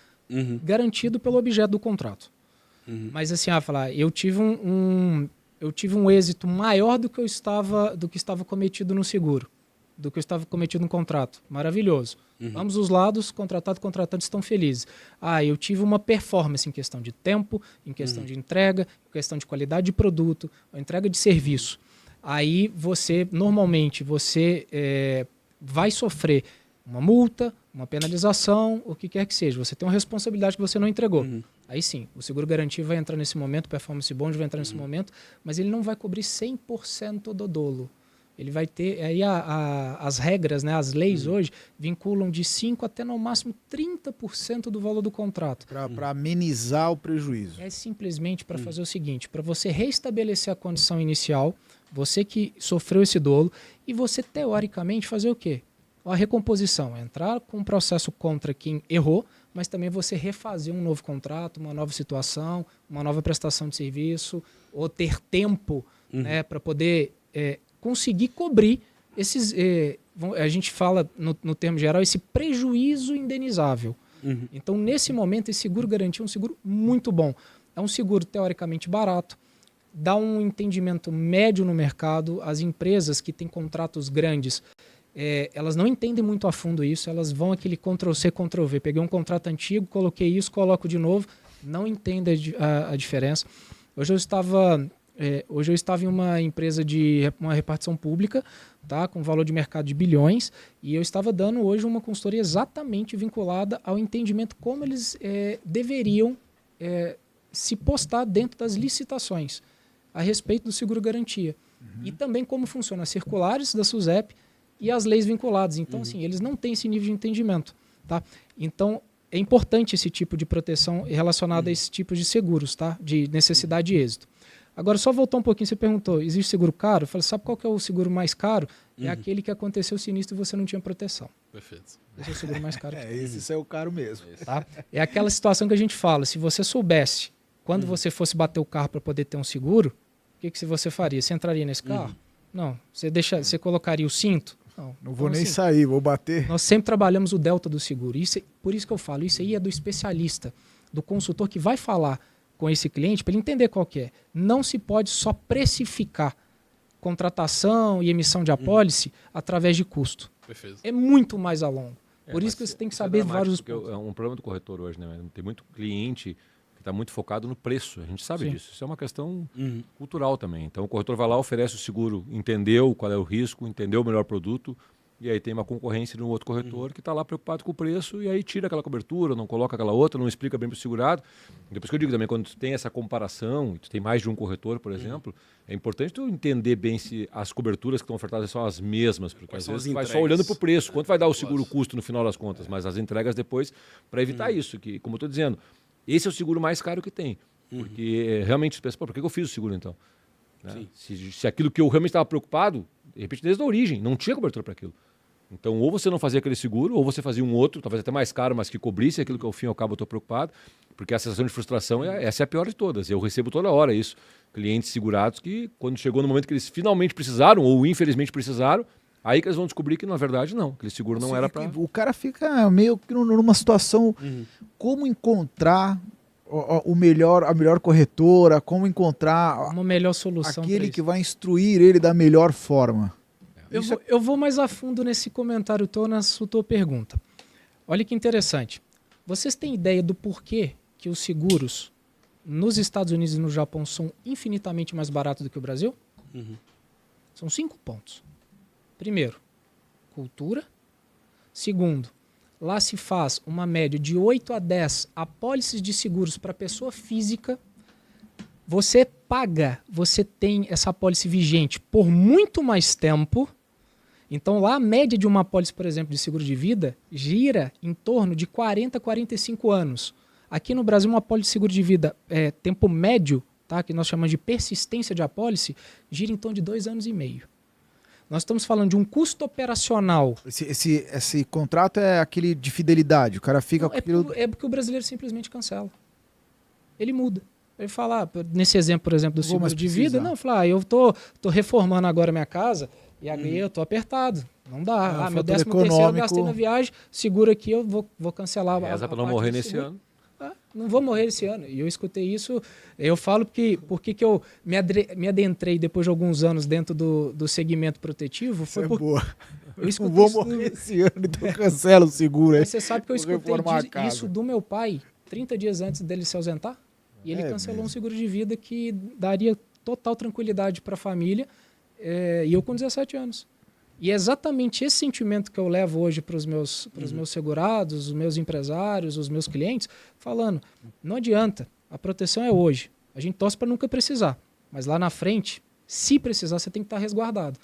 garantido pelo objeto do contrato. Mas assim, falar, eu tive um êxito maior do que estava cometido no seguro, do que estava cometido no contrato. Maravilhoso. Ambos os lados, contratado e contratante, estão felizes. Eu tive uma performance em questão de tempo, em questão de entrega, em questão de qualidade de produto, entrega de serviço. Aí normalmente, vai sofrer uma multa, uma penalização, o que quer que seja. Você tem uma responsabilidade que você não entregou. Aí sim, o seguro garantido vai entrar nesse momento, o performance bond vai entrar nesse momento, mas ele não vai cobrir 100% do dolo. Ele vai ter, aí as regras, né, as leis hoje, vinculam de 5% até no máximo 30% do valor do contrato. Para amenizar o prejuízo. É simplesmente para fazer o seguinte, para você restabelecer a condição inicial, você que sofreu esse dolo, e você teoricamente fazer o quê? A recomposição, entrar com um processo contra quem errou, mas também você refazer um novo contrato, uma nova situação, uma nova prestação de serviço, ou ter tempo, né, para poder... conseguir cobrir esses, a gente fala no termo geral, esse prejuízo indenizável. Então, nesse momento, esse seguro garantia é um seguro muito bom. É um seguro teoricamente barato, dá um entendimento médio no mercado. As empresas que têm contratos grandes, elas não entendem muito a fundo isso, elas vão aquele Ctrl-C, Ctrl-V. Peguei um contrato antigo, coloquei isso, coloco de novo, não entendem a diferença. Hoje eu estava em uma empresa de uma repartição pública, tá, com valor de mercado de bilhões, e eu estava dando hoje uma consultoria exatamente vinculada ao entendimento como eles deveriam se postar dentro das licitações a respeito do seguro-garantia. E também como funcionam as circulares da SUSEP e as leis vinculadas. Então, assim, eles não têm esse nível de entendimento. Tá? Então, é importante esse tipo de proteção relacionada a esse tipo de seguros, tá, de necessidade e êxito. Agora, só voltar um pouquinho, você perguntou, existe seguro caro? Eu falei, sabe qual que é o seguro mais caro? É aquele que aconteceu o sinistro e você não tinha proteção. Perfeito. Esse é o seguro mais caro. Esse é o caro mesmo. Tá? É aquela situação que a gente fala, se você soubesse, quando você fosse bater o carro para poder ter um seguro, o que você faria? Você entraria nesse carro? Não. Você colocaria o cinto? Não vou nem sair, vou bater. Nós sempre trabalhamos o delta do seguro. Por isso que eu falo, isso aí é do especialista, do consultor que vai falar com esse cliente para ele entender qual que é. Não se pode só precificar contratação e emissão de apólice através de custo. Perfeito. É muito mais a longo. Por isso que você tem que saber vários pontos. É um problema do corretor hoje, né? Tem muito cliente que está muito focado no preço. A gente sabe disso. Isso é uma questão cultural também. Então o corretor vai lá, oferece o seguro, entendeu qual é o risco, entendeu o melhor produto, e aí tem uma concorrência no outro corretor que está lá preocupado com o preço e aí tira aquela cobertura, não coloca aquela outra, não explica bem para o segurado. Depois que eu digo também, quando tu tem essa comparação, e tu tem mais de um corretor, por exemplo, é importante tu entender bem se as coberturas que estão ofertadas são as mesmas, porque às vezes tu vai só olhando para o preço, quanto vai dar o seguro custo no final das contas, mas as entregas depois, para evitar isso, que como eu estou dizendo, esse é o seguro mais caro que tem, porque realmente tu pensa, por que eu fiz o seguro então? Né? Se aquilo que eu realmente estava preocupado, de repente desde a origem, não tinha cobertura para aquilo. Então, ou você não fazia aquele seguro, ou você fazia um outro, talvez até mais caro, mas que cobrisse aquilo que ao fim e ao cabo eu estou preocupado, porque a sensação de frustração, essa é a pior de todas. Eu recebo toda hora isso. Clientes segurados que, quando chegou no momento que eles finalmente precisaram, ou infelizmente precisaram, aí que eles vão descobrir que, na verdade, não. Aquele seguro não era para... O cara fica meio que numa situação, como encontrar a melhor corretora, como encontrar uma melhor solução, aquele que vai instruir ele da melhor forma. Eu vou mais a fundo nesse comentário na sua pergunta. Olha que interessante. Vocês têm ideia do porquê que que os seguros nos Estados Unidos e no Japão são infinitamente mais baratos do que o Brasil? São 5 pontos. Primeiro, cultura. Segundo, lá se faz uma média de 8 a 10 apólices de seguros para pessoa física. Você paga, você tem essa apólice vigente por muito mais tempo. Então lá a média de uma apólice, por exemplo, de seguro de vida gira em torno de 40 a 45 anos. Aqui no Brasil, uma apólice de seguro de vida, tempo médio, tá, que nós chamamos de persistência de apólice, gira em torno de 2 anos e meio. Nós estamos falando de um custo operacional. Esse contrato é aquele de fidelidade, o cara fica... Não, é porque o brasileiro simplesmente cancela. Ele muda. Ele fala, nesse exemplo, por exemplo, do seguro de vida, não, fala, eu tô reformando agora minha casa e aí eu tô apertado. Não dá. Meu 13º eu gastei na viagem, seguro aqui, eu vou cancelar. Reza para não morrer nesse ano. Não vou morrer esse ano. E eu escutei isso, eu falo porque que eu me adentrei depois de alguns anos dentro do segmento protetivo. Foi porque boa. Eu escutei não vou morrer esse ano, então cancela o seguro. Mas você sabe que eu escutei isso do meu pai 30 dias antes dele se ausentar? E ele cancelou um seguro de vida que daria total tranquilidade para a família, e eu com 17 anos. E é exatamente esse sentimento que eu levo hoje para os meus segurados, os meus empresários, os meus clientes, falando, não adianta, a proteção é hoje. A gente torce para nunca precisar, mas lá na frente, se precisar, você tem que estar resguardado.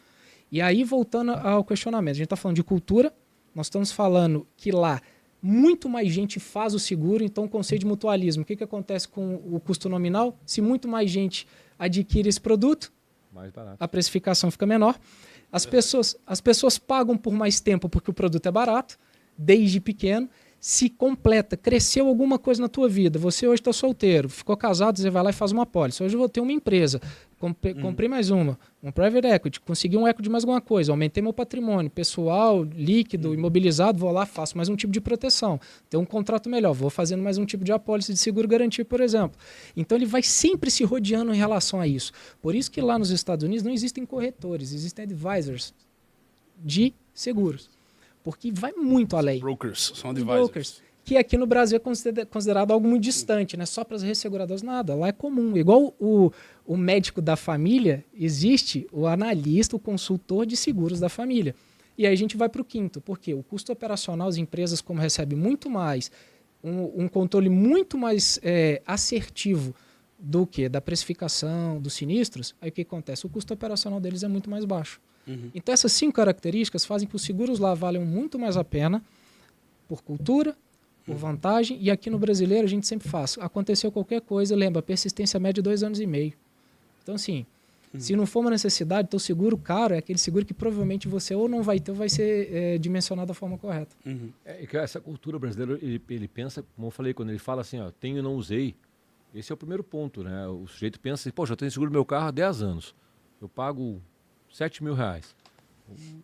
E aí, voltando ao questionamento, a gente está falando de cultura, nós estamos falando que lá muito mais gente faz o seguro, então o conceito de mutualismo, o que acontece com o custo nominal? Se muito mais gente adquire esse produto, mais barato, a precificação fica menor. As pessoas pagam por mais tempo porque o produto é barato, desde pequeno. Se completa, cresceu alguma coisa na tua vida, você hoje está solteiro, ficou casado, você vai lá e faz uma apólice. Hoje eu vou ter uma empresa, comprei mais um private equity, consegui um equity de mais alguma coisa, aumentei meu patrimônio pessoal, líquido, imobilizado, vou lá, faço mais um tipo de proteção. Tem um contrato melhor, vou fazendo mais um tipo de apólice de seguro garantido, por exemplo. Então ele vai sempre se rodeando em relação a isso. Por isso que lá nos Estados Unidos não existem corretores, existem advisors de seguros. Porque vai muito além. Brokers, são advisors. Que aqui no Brasil é considerado algo muito distante, né? Só para as resseguradoras, nada. Lá é comum. Igual o médico da família, existe o analista, o consultor de seguros da família. E aí a gente vai para o quinto. Por quê? O custo operacional, as empresas, como recebem muito mais, um controle muito mais assertivo do que da precificação, dos sinistros, aí o que acontece? O custo operacional deles é muito mais baixo. Então essas 5 características fazem que os seguros lá valham muito mais a pena por cultura, por vantagem, e aqui no brasileiro a gente sempre faz. Aconteceu qualquer coisa, lembra, persistência média de 2 anos e meio. Então assim, se não for uma necessidade, teu seguro caro é aquele seguro que provavelmente você ou não vai ter ou vai ser dimensionado da forma correta. Essa cultura brasileira, ele pensa, como eu falei, quando ele fala assim, ó, tenho e não usei, esse é o primeiro ponto, né? O sujeito pensa assim, poxa, eu tenho seguro do meu carro há 10 anos, eu pago R$7.000.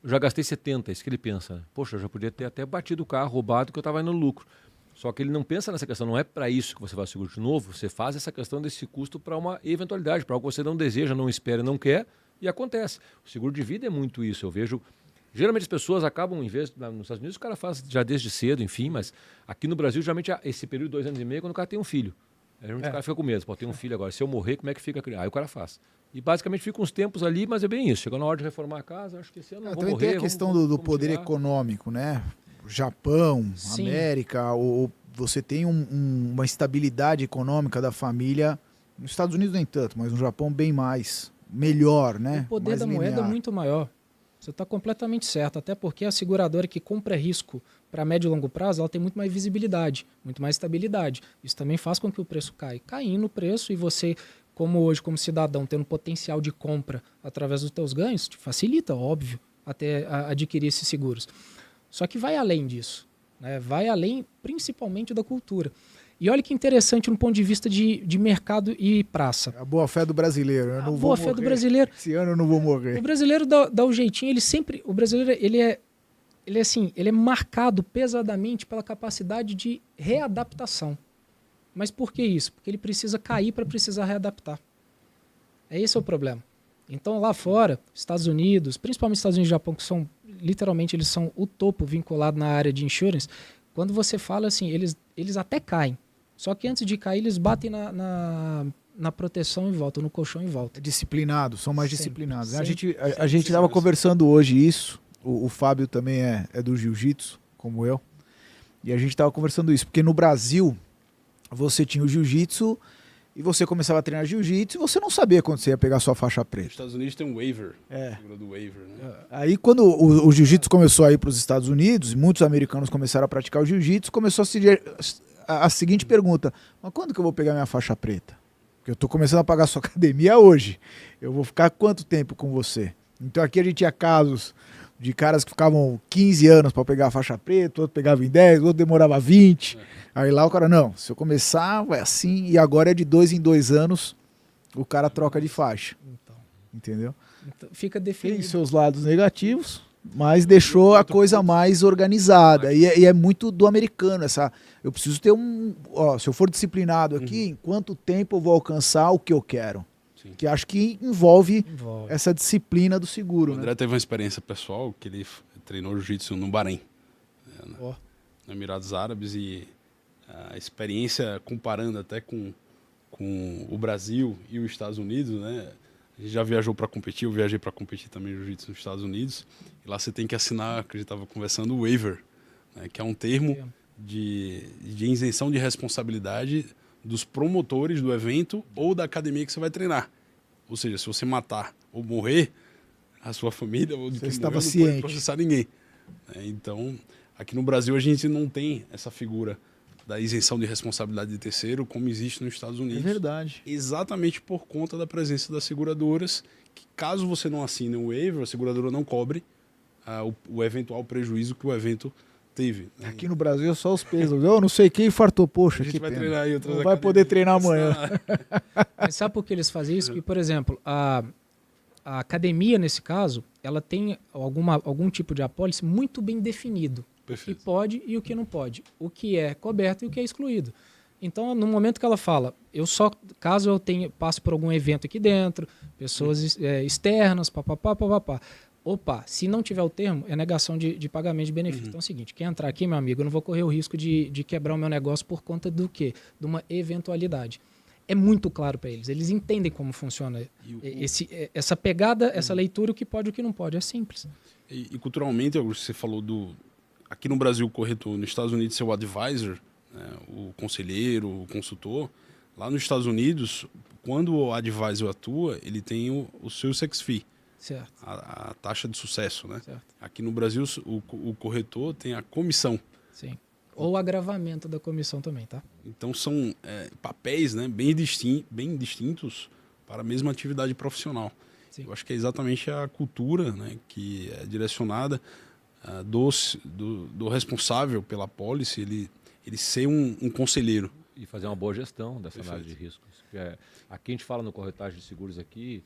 Eu já gastei 70, é isso que ele pensa. Né? Poxa, eu já podia ter até batido o carro, roubado, que eu estava indo no lucro. Só que ele não pensa nessa questão, não é para isso que você faz seguro de novo, você faz essa questão desse custo para uma eventualidade, para algo que você não deseja, não espera, não quer, e acontece. O seguro de vida é muito isso, eu vejo... Geralmente as pessoas acabam, em vez... Nos Estados Unidos o cara faz já desde cedo, enfim, mas aqui no Brasil, geralmente, esse período de 2 anos e meio é quando o cara tem um filho. Geralmente o cara fica com medo, pô, tem um filho agora, se eu morrer, como é que fica? Aí o cara faz. E basicamente fica uns tempos ali, mas é bem isso. Chegou na hora de reformar a casa, acho que esse ano não vou morrer. Tem a questão do poder econômico, né? Japão, sim. América, ou você tem uma estabilidade econômica da família. Nos Estados Unidos nem tanto, mas no Japão bem mais, melhor, né? O poder da moeda é muito maior. Você está completamente certo, até porque a seguradora que compra risco para médio e longo prazo, ela tem muito mais visibilidade, muito mais estabilidade. Isso também faz com que o preço caia. Caindo o preço e você... como hoje, como cidadão, tendo potencial de compra através dos teus ganhos, te facilita, óbvio, até adquirir esses seguros. Só que vai além disso, né? Vai além principalmente da cultura. E olha que interessante no ponto de vista de mercado e praça. A boa-fé do brasileiro. Eu não vou boa-fé do brasileiro. Esse ano eu não vou morrer. O brasileiro dá o jeitinho, ele sempre... O brasileiro, ele é marcado pesadamente pela capacidade de readaptação. Mas por que isso? Porque ele precisa cair para precisar readaptar. Esse é o problema. Então lá fora, Estados Unidos, principalmente Estados Unidos e Japão, que são, literalmente, eles são o topo vinculado na área de insurance, quando você fala assim, eles até caem. Só que antes de cair, eles batem na proteção em volta, no colchão em volta. Disciplinados, são mais Sempre, disciplinados. Né? sempre, A gente estava conversando hoje isso, o Fábio também é do jiu-jitsu, como eu, e a gente estava conversando isso, porque no Brasil você tinha o jiu-jitsu e você começava a treinar jiu-jitsu e você não sabia quando você ia pegar sua faixa Nos preta. Estados Unidos tem um waiver. É. A figura do waiver, né? Aí quando o jiu-jitsu começou a ir para os Estados Unidos, e muitos americanos começaram a praticar o jiu-jitsu, começou a seguinte pergunta: mas quando que eu vou pegar minha faixa preta? Porque eu estou começando a pagar sua academia hoje. Eu vou ficar quanto tempo com você? Então aqui a gente tinha casos de caras que ficavam 15 anos para pegar a faixa preta, outro pegava em 10, outro demorava 20. Aí lá o cara, não, se eu começar vai assim, e agora é de 2 em 2 anos o cara troca de faixa. Entendeu? Então, fica Tem definido. seus lados negativos, mas deixou a coisa mais organizada. E é muito do americano. Eu preciso ter se eu for disciplinado aqui, em quanto tempo eu vou alcançar o que eu quero? Sim. Que acho que envolve essa disciplina do seguro. O André teve uma experiência pessoal que ele treinou jiu-jitsu no Bahrein, no Emirados Árabes, e a experiência comparando até com o Brasil e os Estados Unidos, né? A gente já viajou para competir, eu viajei para competir também jiu-jitsu nos Estados Unidos, e lá você tem que assinar, que a gente estava conversando, o waiver, né? Que é um termo de isenção de responsabilidade dos promotores do evento ou da academia que você vai treinar. Ou seja, se você matar ou morrer, a sua família ou de quem morreu não pode processar ninguém. Então, aqui no Brasil a gente não tem essa figura da isenção de responsabilidade de terceiro como existe nos Estados Unidos. É verdade. Exatamente por conta da presença das seguradoras, que caso você não assine um waiver, a seguradora não cobre o eventual prejuízo que o evento teve. Aqui no Brasil é só os pesos. Eu não sei quem infartou, poxa, A gente que vai pena. treinar aí outras Não vai poder treinar amanhã. Mas sabe por que eles fazem isso? Porque, por exemplo, a academia, nesse caso, ela tem algum tipo de apólice muito bem definido. Perfeito. O que pode e o que não pode. O que é coberto e o que é excluído. Então, no momento que ela fala, caso eu passe por algum evento aqui dentro, pessoas externas, papapá. Opa, se não tiver o termo, é negação de pagamento de benefício. Então é o seguinte, quem entrar aqui, meu amigo, eu não vou correr o risco de quebrar o meu negócio por conta do quê? De uma eventualidade. É muito claro para eles. Eles entendem como funciona essa pegada, essa leitura, o que pode e o que não pode. É simples. E culturalmente, Augusto, você falou aqui no Brasil, o corretor, nos Estados Unidos, seu advisor, né, o conselheiro, o consultor. Lá nos Estados Unidos, quando o advisor atua, ele tem o seu success fee. Certo. A taxa de sucesso, né? Certo. Aqui no Brasil, o corretor tem a comissão. Sim. Ou agravamento da comissão também, tá? Então são papéis, né, bem distintos para a mesma atividade profissional. Sim. Eu acho que é exatamente a cultura, né, que é direcionada do responsável pela pólice, ele ser um conselheiro. E fazer uma boa gestão dessa análise de riscos. Aqui a gente fala no corretagem de seguros aqui,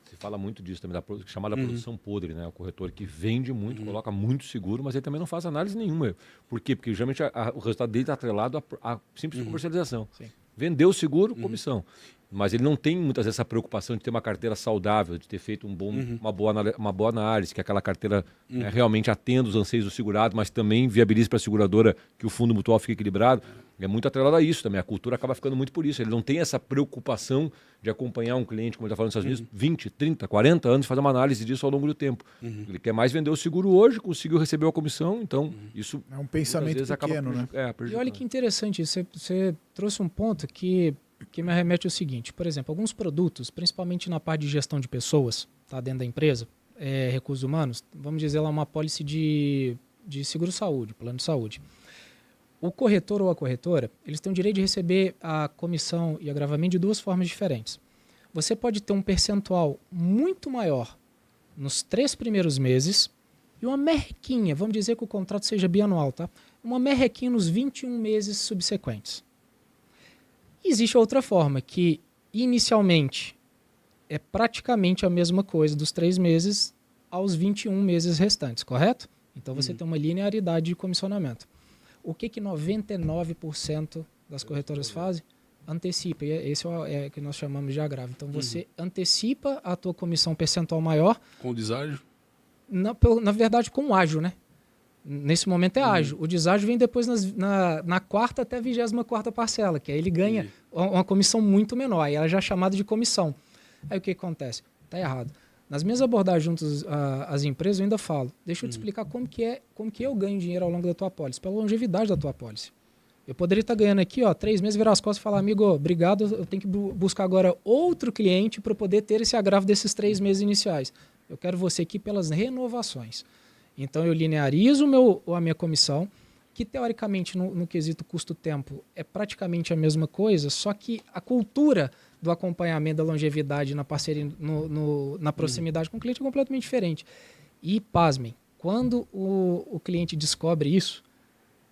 se fala muito disso também, da chamada produção podre, né? O corretor que vende muito, coloca muito seguro, mas ele também não faz análise nenhuma. Por quê? Porque geralmente o resultado dele está atrelado à simples comercialização. Sim. Vendeu o seguro, comissão. Mas ele não tem muitas vezes essa preocupação de ter uma carteira saudável, de ter feito uma boa análise, que aquela carteira realmente atenda os anseios do segurado, mas também viabilize para a seguradora que o fundo mutual fique equilibrado. É muito atrelado a isso também. A cultura acaba ficando muito por isso. Ele não tem essa preocupação de acompanhar um cliente, como ele está falando nos Estados Unidos, 20, 30, 40 anos, fazer uma análise disso ao longo do tempo. Ele quer mais vender o seguro hoje, conseguiu receber a comissão, então isso... É um pensamento pequeno, né? E olha que interessante, você trouxe um ponto que me arremete ao seguinte, por exemplo, alguns produtos, principalmente na parte de gestão de pessoas, tá, dentro da empresa, recursos humanos, vamos dizer lá uma apólice de seguro-saúde, plano de saúde. O corretor ou a corretora, eles têm o direito de receber a comissão e agravamento de duas formas diferentes. Você pode ter um percentual muito maior nos 3 primeiros meses e uma merrequinha, vamos dizer que o contrato seja bianual, tá? Uma merrequinha nos 21 meses subsequentes. Existe outra forma, que inicialmente é praticamente a mesma coisa dos 3 meses aos 21 meses restantes, correto? Então você tem uma linearidade de comissionamento. O que 99% das corretoras fazem? Antecipa. E esse é o que nós chamamos de agravo. Então você antecipa a tua comissão percentual maior. Com o deságio? Na verdade, com o ágio, né? Nesse momento é ágil. O deságio vem depois na quarta até a 24ª parcela, que aí ele ganha uma comissão muito menor. Aí ela já é chamada de comissão. Aí o que acontece? Está errado. Nas minhas abordagens junto às empresas, eu ainda falo, deixa eu te explicar como que eu ganho dinheiro ao longo da tua apólice, pela longevidade da tua apólice. Eu poderia estar ganhando aqui, 3 meses, virar as costas e falar, amigo, obrigado, eu tenho que buscar agora outro cliente para poder ter esse agravo desses 3 meses iniciais. Eu quero você aqui pelas renovações. Então, eu linearizo a minha comissão, que teoricamente, no quesito custo-tempo, é praticamente a mesma coisa, só que a cultura do acompanhamento da longevidade na parceria, na proximidade com o cliente é completamente diferente. E, pasmem, quando o cliente descobre isso,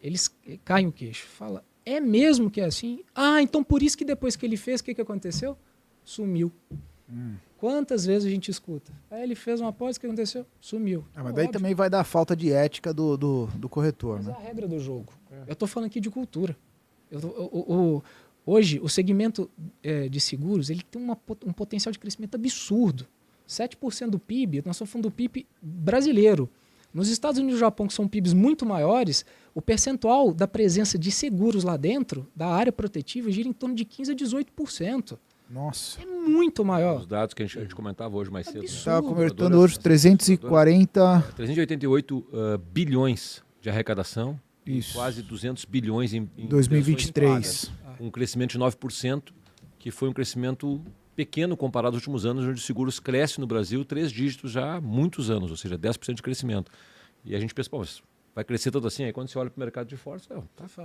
eles caem o queixo. Fala, é mesmo que é assim? Ah, então por isso que depois que ele fez, o que aconteceu? Sumiu. Quantas vezes a gente escuta? Aí ele fez uma apólice, o que aconteceu? Sumiu. Mas daí também vai dar falta de ética do corretor, Mas né? é a regra do jogo. Eu estou falando aqui de cultura. Hoje, o segmento de seguros ele tem um potencial de crescimento absurdo. 7% do PIB, nós estamos falando do PIB brasileiro. Nos Estados Unidos e no Japão, que são PIBs muito maiores, o percentual da presença de seguros lá dentro, da área protetiva, gira em torno de 15% a 18%. Nossa. É muito maior. Os dados que a gente comentava hoje mais cedo. Absurdo. Estava convertendo hoje 388 bilhões de arrecadação. Isso. Quase 200 bilhões em 2023. Um crescimento de 9%, que foi um crescimento pequeno comparado aos últimos anos, onde os seguros crescem no Brasil 3 dígitos já há muitos anos, ou seja, 10% de crescimento. E a gente pensa, mas vai crescer tanto assim? Aí quando você olha para o mercado de fora, está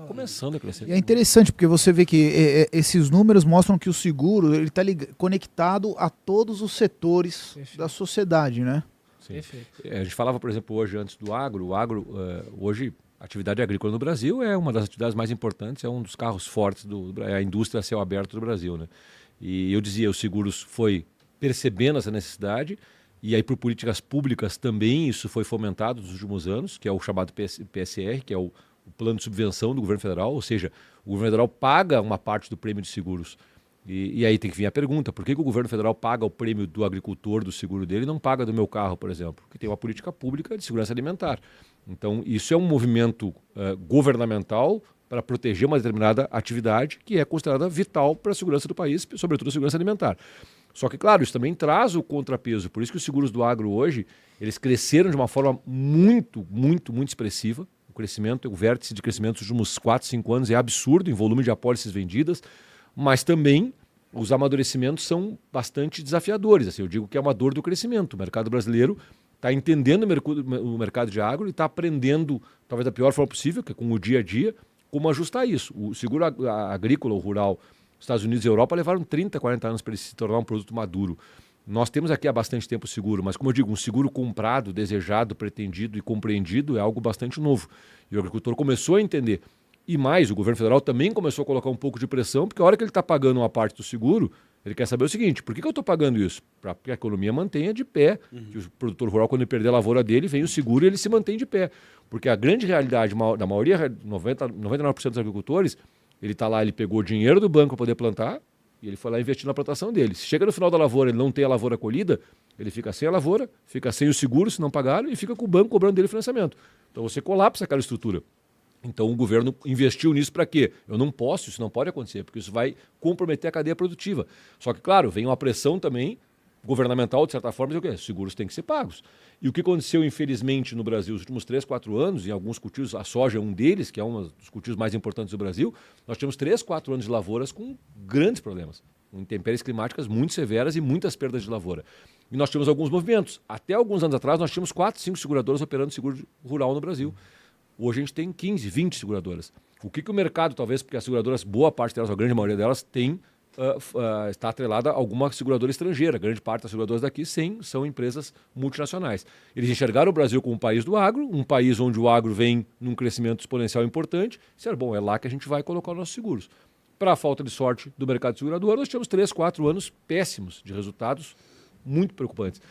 começando a crescer. E é interessante, porque você vê que esses números mostram que o seguro está conectado a todos os setores da sociedade, né? Sim. A gente falava, por exemplo, hoje antes do agro. O agro, hoje, a atividade agrícola no Brasil é uma das atividades mais importantes, é um dos carros fortes, é a indústria a céu aberto do Brasil, né? E eu dizia, os seguros foi percebendo essa necessidade, e aí por políticas públicas também isso foi fomentado nos últimos anos, que é o chamado PSR, que é o plano de subvenção do governo federal, ou seja, o governo federal paga uma parte do prêmio de seguros. E aí tem que vir a pergunta, por que o governo federal paga o prêmio do agricultor, do seguro dele, e não paga do meu carro, por exemplo? Porque tem uma política pública de segurança alimentar. Então, isso é um movimento governamental para proteger uma determinada atividade que é considerada vital para a segurança do país, sobretudo a segurança alimentar. Só que, claro, isso também traz o contrapeso. Por isso que os seguros do agro hoje, eles cresceram de uma forma muito, muito, muito expressiva. O crescimento, o vértice de crescimento dos últimos 4, 5 anos é absurdo em volume de apólices vendidas, mas também os amadurecimentos são bastante desafiadores. Assim, eu digo que é uma dor do crescimento. O mercado brasileiro está entendendo o mercado de agro e está aprendendo, talvez da pior forma possível, que é com o dia a dia, como ajustar isso. O seguro agrícola ou rural, Estados Unidos e Europa levaram 30, 40 anos para ele se tornar um produto maduro. Nós temos aqui há bastante tempo o seguro, mas como eu digo, um seguro comprado, desejado, pretendido e compreendido é algo bastante novo. E o agricultor começou a entender. E mais, o governo federal também começou a colocar um pouco de pressão, porque a hora que ele está pagando uma parte do seguro, ele quer saber o seguinte, por que eu estou pagando isso? Para que a economia mantenha de pé, que o produtor rural, quando ele perder a lavoura dele, vem o seguro e ele se mantém de pé. Porque a grande realidade da maioria, 99% dos agricultores, ele está lá, ele pegou o dinheiro do banco para poder plantar e ele foi lá investir na plantação dele. Se chega no final da lavoura ele não tem a lavoura colhida, ele fica sem a lavoura, fica sem o seguro se não pagaram e fica com o banco cobrando dele financiamento. Então você colapsa aquela estrutura. Então o governo investiu nisso para quê? Isso não pode acontecer, porque isso vai comprometer a cadeia produtiva. Só que, claro, vem uma pressão também governamental, de certa forma, de o quê? Os seguros têm que ser pagos. E o que aconteceu, infelizmente, no Brasil nos últimos 3, 4 anos, em alguns cultivos, a soja é um deles, que é um dos cultivos mais importantes do Brasil, nós tivemos 3, 4 anos de lavouras com grandes problemas, com intempéries climáticas muito severas e muitas perdas de lavoura. E nós tivemos alguns movimentos. Até alguns anos atrás, nós tínhamos 4, 5 seguradoras operando seguro rural no Brasil. Hoje a gente tem 15, 20 seguradoras. O que o mercado, talvez, porque as seguradoras, boa parte delas, a grande maioria delas, está atrelada a alguma seguradora estrangeira. Grande parte das seguradoras daqui, são empresas multinacionais. Eles enxergaram o Brasil como um país do agro, um país onde o agro vem num crescimento exponencial importante. Disseram, bom, é lá que a gente vai colocar os nossos seguros. Para a falta de sorte do mercado de seguradora, nós tivemos 3, 4 anos péssimos de resultados muito preocupantes.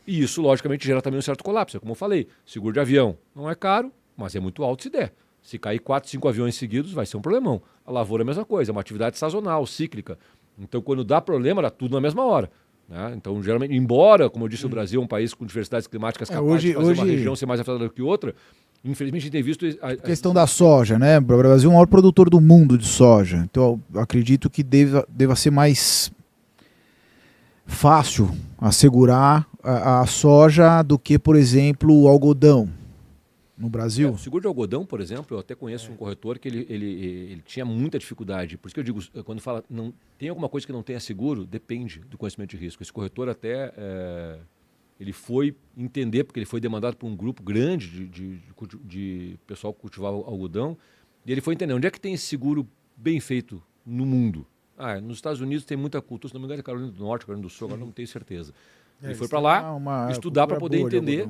E isso, logicamente, gera também um certo colapso. Como eu falei, seguro de avião não é caro, mas é muito alto se der. Se cair 4, 5 aviões seguidos, vai ser um problemão. A lavoura é a mesma coisa, é uma atividade sazonal, cíclica. Então, quando dá problema, dá tudo na mesma hora. Né? Então, geralmente, embora, como eu disse, o Brasil é um país com diversidades climáticas capazes de fazer uma região ser mais afetada do que outra, Infelizmente, a gente tem visto... A questão da soja, né? O Brasil é o maior produtor do mundo de soja. Então, eu acredito que deva ser mais fácil assegurar a soja do que, por exemplo, o algodão no Brasil. O seguro de algodão, por exemplo, eu até conheço um corretor que ele tinha muita dificuldade. Por isso que eu digo, quando fala, não, tem alguma coisa que não tenha seguro, depende do conhecimento de risco. Esse corretor até... ele foi entender, porque ele foi demandado por um grupo grande de pessoal que cultivava algodão, e ele foi entender onde é que tem esse seguro bem feito no mundo. Nos Estados Unidos tem muita cultura, se não me engano é Carolina do Norte, Carolina do Sul, agora não tenho certeza. Ele foi para lá estudar para poder entender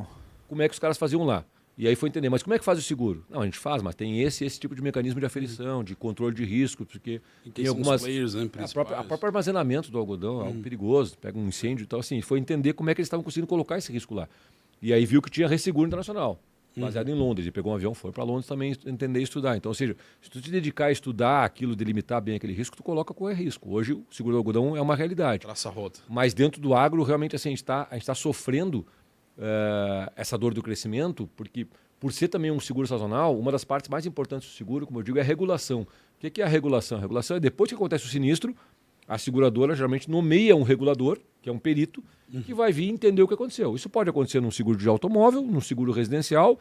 como é que os caras faziam lá. E aí foi entender, mas como é que faz o seguro? Não, a gente faz, mas tem esse tipo de mecanismo de aferição, de controle de risco, porque tem algumas... Players, né, a próprio armazenamento do algodão é algo perigoso, pega um incêndio e tal, assim, foi entender como é que eles estavam conseguindo colocar esse risco lá. E aí viu que tinha resseguro internacional, baseado em Londres, e pegou um avião, foi para Londres também entender e estudar. Então, ou seja, se tu te dedicar a estudar aquilo, delimitar bem aquele risco, tu coloca qual é risco. Hoje o seguro do algodão é uma realidade. Traça a rota. Mas dentro do agro, realmente, assim, a gente está sofrendo essa dor do crescimento, porque... Por ser também um seguro sazonal, uma das partes mais importantes do seguro, como eu digo, é a regulação. O que é a regulação? A regulação é depois que acontece o sinistro, a seguradora geralmente nomeia um regulador, que é um perito, que vai vir entender o que aconteceu. Isso pode acontecer num seguro de automóvel, num seguro residencial.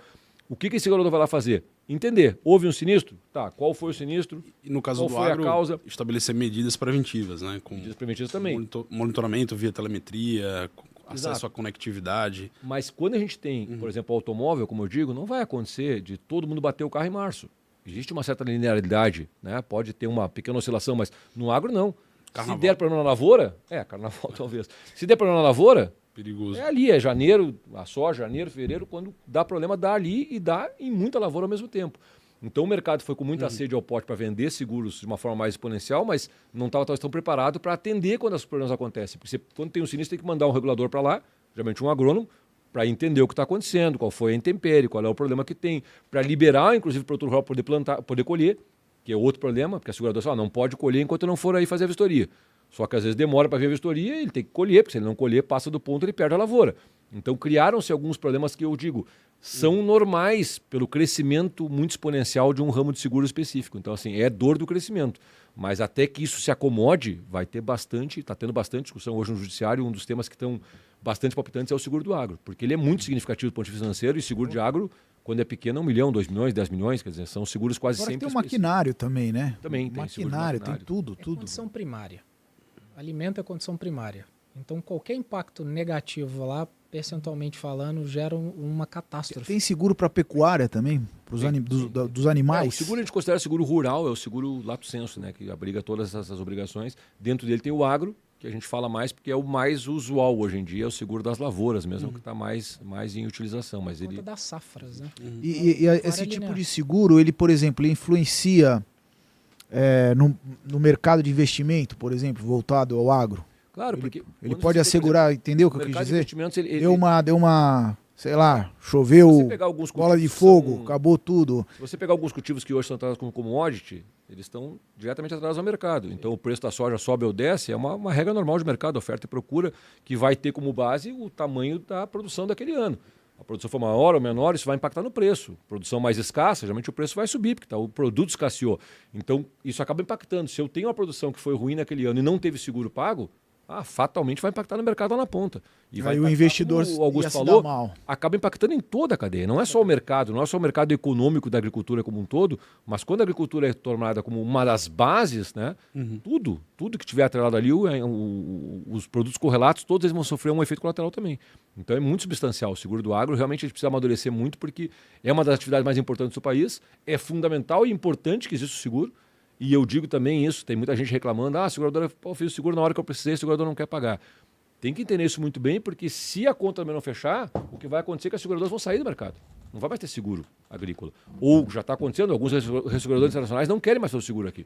O que esse segurador vai lá fazer? Entender. Houve um sinistro? Tá, qual foi o sinistro? E no caso qual do foi agro, a causa? Estabelecer medidas preventivas, né? Com medidas preventivas também. Monitoramento via telemetria, acesso à conectividade. Mas quando a gente tem, por exemplo, o automóvel, como eu digo, não vai acontecer de todo mundo bater o carro em março. Existe uma certa linearidade, né? Pode ter uma pequena oscilação, mas no agro não. Carnaval. Se der problema na lavoura, carnaval talvez. Se der problema na lavoura, Perigoso. é ali, é janeiro, a soja, janeiro, fevereiro, quando dá problema, dá ali e dá em muita lavoura ao mesmo tempo. Então o mercado foi com muita sede ao pote para vender seguros de uma forma mais exponencial, mas não estava tão preparado para atender quando os problemas acontecem. Porque quando tem um sinistro, tem que mandar um regulador para lá, geralmente um agrônomo, para entender o que está acontecendo, qual foi a intempérie, qual é o problema que tem, para liberar, inclusive, o produtor rural poder plantar, poder colher, que é outro problema, porque a seguradora fala, não pode colher enquanto não for aí fazer a vistoria. Só que às vezes demora para ver a vistoria, ele tem que colher, porque se ele não colher, passa do ponto, ele perde a lavoura. Então criaram-se alguns problemas que eu digo, são normais pelo crescimento muito exponencial de um ramo de seguro específico. Então, assim, é dor do crescimento. Mas até que isso se acomode, vai ter bastante, está tendo bastante discussão hoje no judiciário, um dos temas que estão bastante palpitantes é o seguro do agro, porque ele é muito significativo do ponto de vista financeiro e seguro de agro, quando é pequeno, 1 milhão, 2 milhões, 10 milhões, quer dizer, são seguros quase Agora sempre tem o maquinário também, né? Também tem maquinário, tem tudo. Condição primária. Alimento é condição primária. Então, qualquer impacto negativo lá, percentualmente falando, gera uma catástrofe. Tem seguro para pecuária também? Dos animais? O seguro a gente considera seguro rural, é o seguro lato sensu, né, que abriga todas essas obrigações. Dentro dele tem o agro, que a gente fala mais porque é o mais usual hoje em dia, é o seguro das lavouras mesmo, que está mais em utilização. Mas ele das safras, né? E esse tipo de seguro, ele, por exemplo, ele influencia no mercado de investimento, pequeno, voltado ao agro? Claro, porque... Ele pode assegurar, entendeu o que eu quis dizer? Deu uma, sei lá, choveu, bola de fogo, acabou tudo. Se você pegar alguns cultivos que hoje são tratados como commodity, eles estão diretamente atrás do mercado. Então o preço da soja sobe ou desce, é uma regra normal de mercado, oferta e procura, que vai ter como base o tamanho da produção daquele ano. A produção for maior ou menor, isso vai impactar no preço. Produção mais escassa, geralmente o preço vai subir, porque o produto escasseou. Então isso acaba impactando. Se eu tenho uma produção que foi ruim naquele ano e não teve seguro pago, fatalmente vai impactar no mercado lá na ponta. E vai o investidor, como o Augusto falou, acaba impactando em toda a cadeia. Não é só o mercado, não é só o mercado econômico da agricultura como um todo, mas quando a agricultura é tornada como uma das bases, né, tudo que tiver atrelado ali, os produtos correlatos, todos eles vão sofrer um efeito colateral também. Então é muito substancial. O seguro do agro, realmente a gente precisa amadurecer muito, porque é uma das atividades mais importantes do país, é fundamental e importante que exista o seguro. E eu digo também isso, tem muita gente reclamando, a seguradora, eu fiz o seguro na hora que eu precisei, a seguradora não quer pagar. Tem que entender isso muito bem, porque se a conta também não fechar, o que vai acontecer é que as seguradoras vão sair do mercado. Não vai mais ter seguro agrícola. Ou já está acontecendo, alguns resseguradores internacionais não querem mais ter o seguro aqui,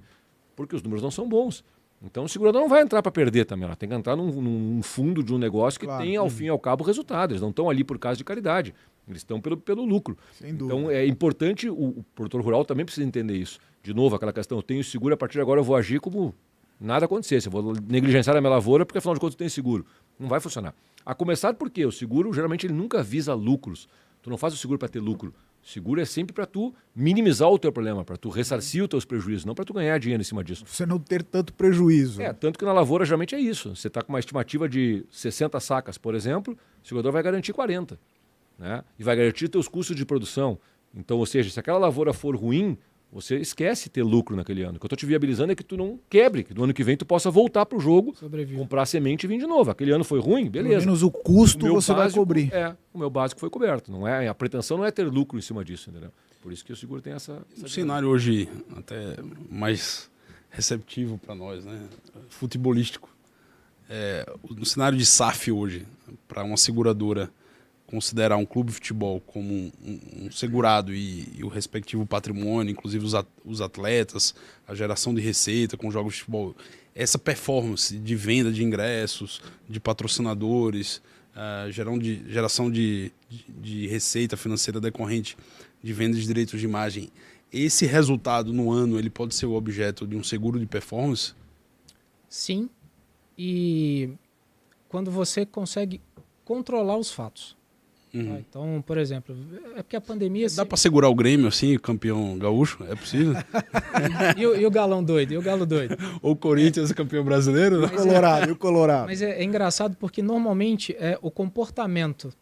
porque os números não são bons. Então o segurador não vai entrar para perder também, ela tem que entrar num fundo de um negócio que tenha, ao fim e ao cabo, resultado. Eles não estão ali por causa de caridade, eles estão pelo lucro. Então é importante, o produtor rural também precisa entender isso. De novo, aquela questão, eu tenho seguro, a partir de agora eu vou agir como nada acontecesse. Eu vou negligenciar a minha lavoura porque, afinal de contas, eu tenho seguro. Não vai funcionar. A começar porque o seguro, geralmente, ele nunca visa lucros. Tu não faz o seguro para ter lucro. Seguro é sempre para tu minimizar o teu problema, para tu ressarcir os teus prejuízos, não para tu ganhar dinheiro em cima disso. Você não ter tanto prejuízo. Tanto que na lavoura geralmente é isso. Você está com uma estimativa de 60 sacas, por exemplo, o segurador vai garantir 40. Né? E vai garantir teus custos de produção. Então, ou seja, se aquela lavoura for ruim, você esquece ter lucro naquele ano. O que eu estou te viabilizando é que tu não quebre, que no ano que vem tu possa voltar para o jogo, comprar semente e vir de novo. Aquele ano foi ruim, beleza. Pelo menos o custo você vai cobrir. O meu básico foi coberto. Não é, a pretensão não é ter lucro em cima disso, entendeu? Por isso que o seguro tem essa um cenário hoje até mais receptivo para nós, né? Futebolístico. No cenário de SAF hoje, para uma seguradora considerar um clube de futebol como um segurado e o respectivo patrimônio, inclusive os atletas, a geração de receita com jogos de futebol, essa performance de venda de ingressos, de patrocinadores, geração de receita financeira decorrente de venda de direitos de imagem, esse resultado no ano ele pode ser o objeto de um seguro de performance? Sim, e quando você consegue controlar os fatos. Tá? Então, por exemplo, é porque a pandemia... Dá para segurar o Grêmio assim, campeão gaúcho? É possível? e o galão doido, e o galo doido? Ou o Corinthians campeão brasileiro? E o Colorado. Mas é engraçado porque normalmente o comportamento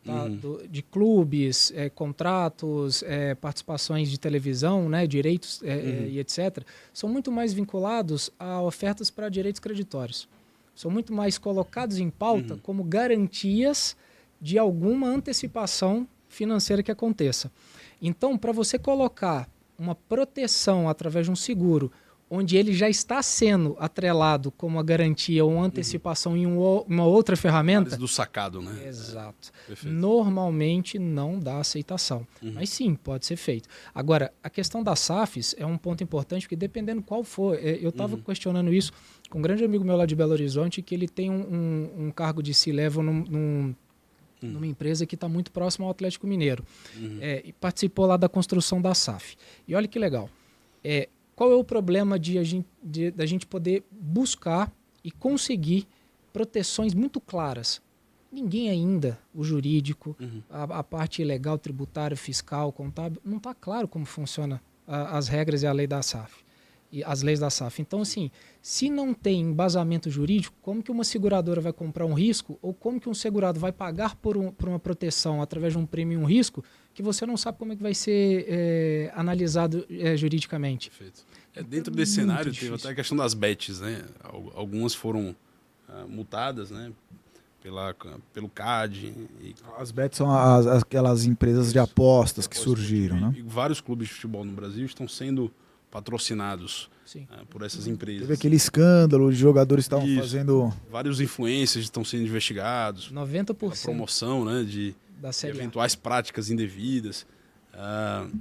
de clubes, contratos, participações de televisão, né, direitos e etc., são muito mais vinculados a ofertas para direitos creditórios. São muito mais colocados em pauta como garantias de alguma antecipação financeira que aconteça. Então, para você colocar uma proteção através de um seguro, onde ele já está sendo atrelado como uma garantia ou uma antecipação em uma outra ferramenta... Do sacado, né? Exato. Perfeito. Normalmente não dá aceitação. Mas sim, pode ser feito. Agora, a questão das SAFs é um ponto importante, porque dependendo qual for... Eu estava questionando isso com um grande amigo meu lá de Belo Horizonte, que ele tem um cargo de C-Level numa empresa que está muito próxima ao Atlético Mineiro. E participou lá da construção da SAF. E olha que legal. Qual é o problema da gente poder buscar e conseguir proteções muito claras? Ninguém ainda, o jurídico, a parte legal, tributária, fiscal, contábil, não está claro como funciona as regras e a lei da SAF. E as leis da SAF. Então, assim, se não tem embasamento jurídico, como que uma seguradora vai comprar um risco ou como que um segurado vai pagar por uma proteção através de um prêmio e um risco que você não sabe como é que vai ser analisado juridicamente? Perfeito. Dentro desse cenário, teve até a questão das bets, né? Algumas foram multadas, né? Pelo CAD. As bets são aquelas empresas de apostas que surgiram, né? E vários clubes de futebol no Brasil estão sendo patrocinados por essas empresas. Teve aquele escândalo de jogadores que estavam fazendo... Vários influencers estão sendo investigados. 90%. Pela promoção, né, de eventuais práticas indevidas.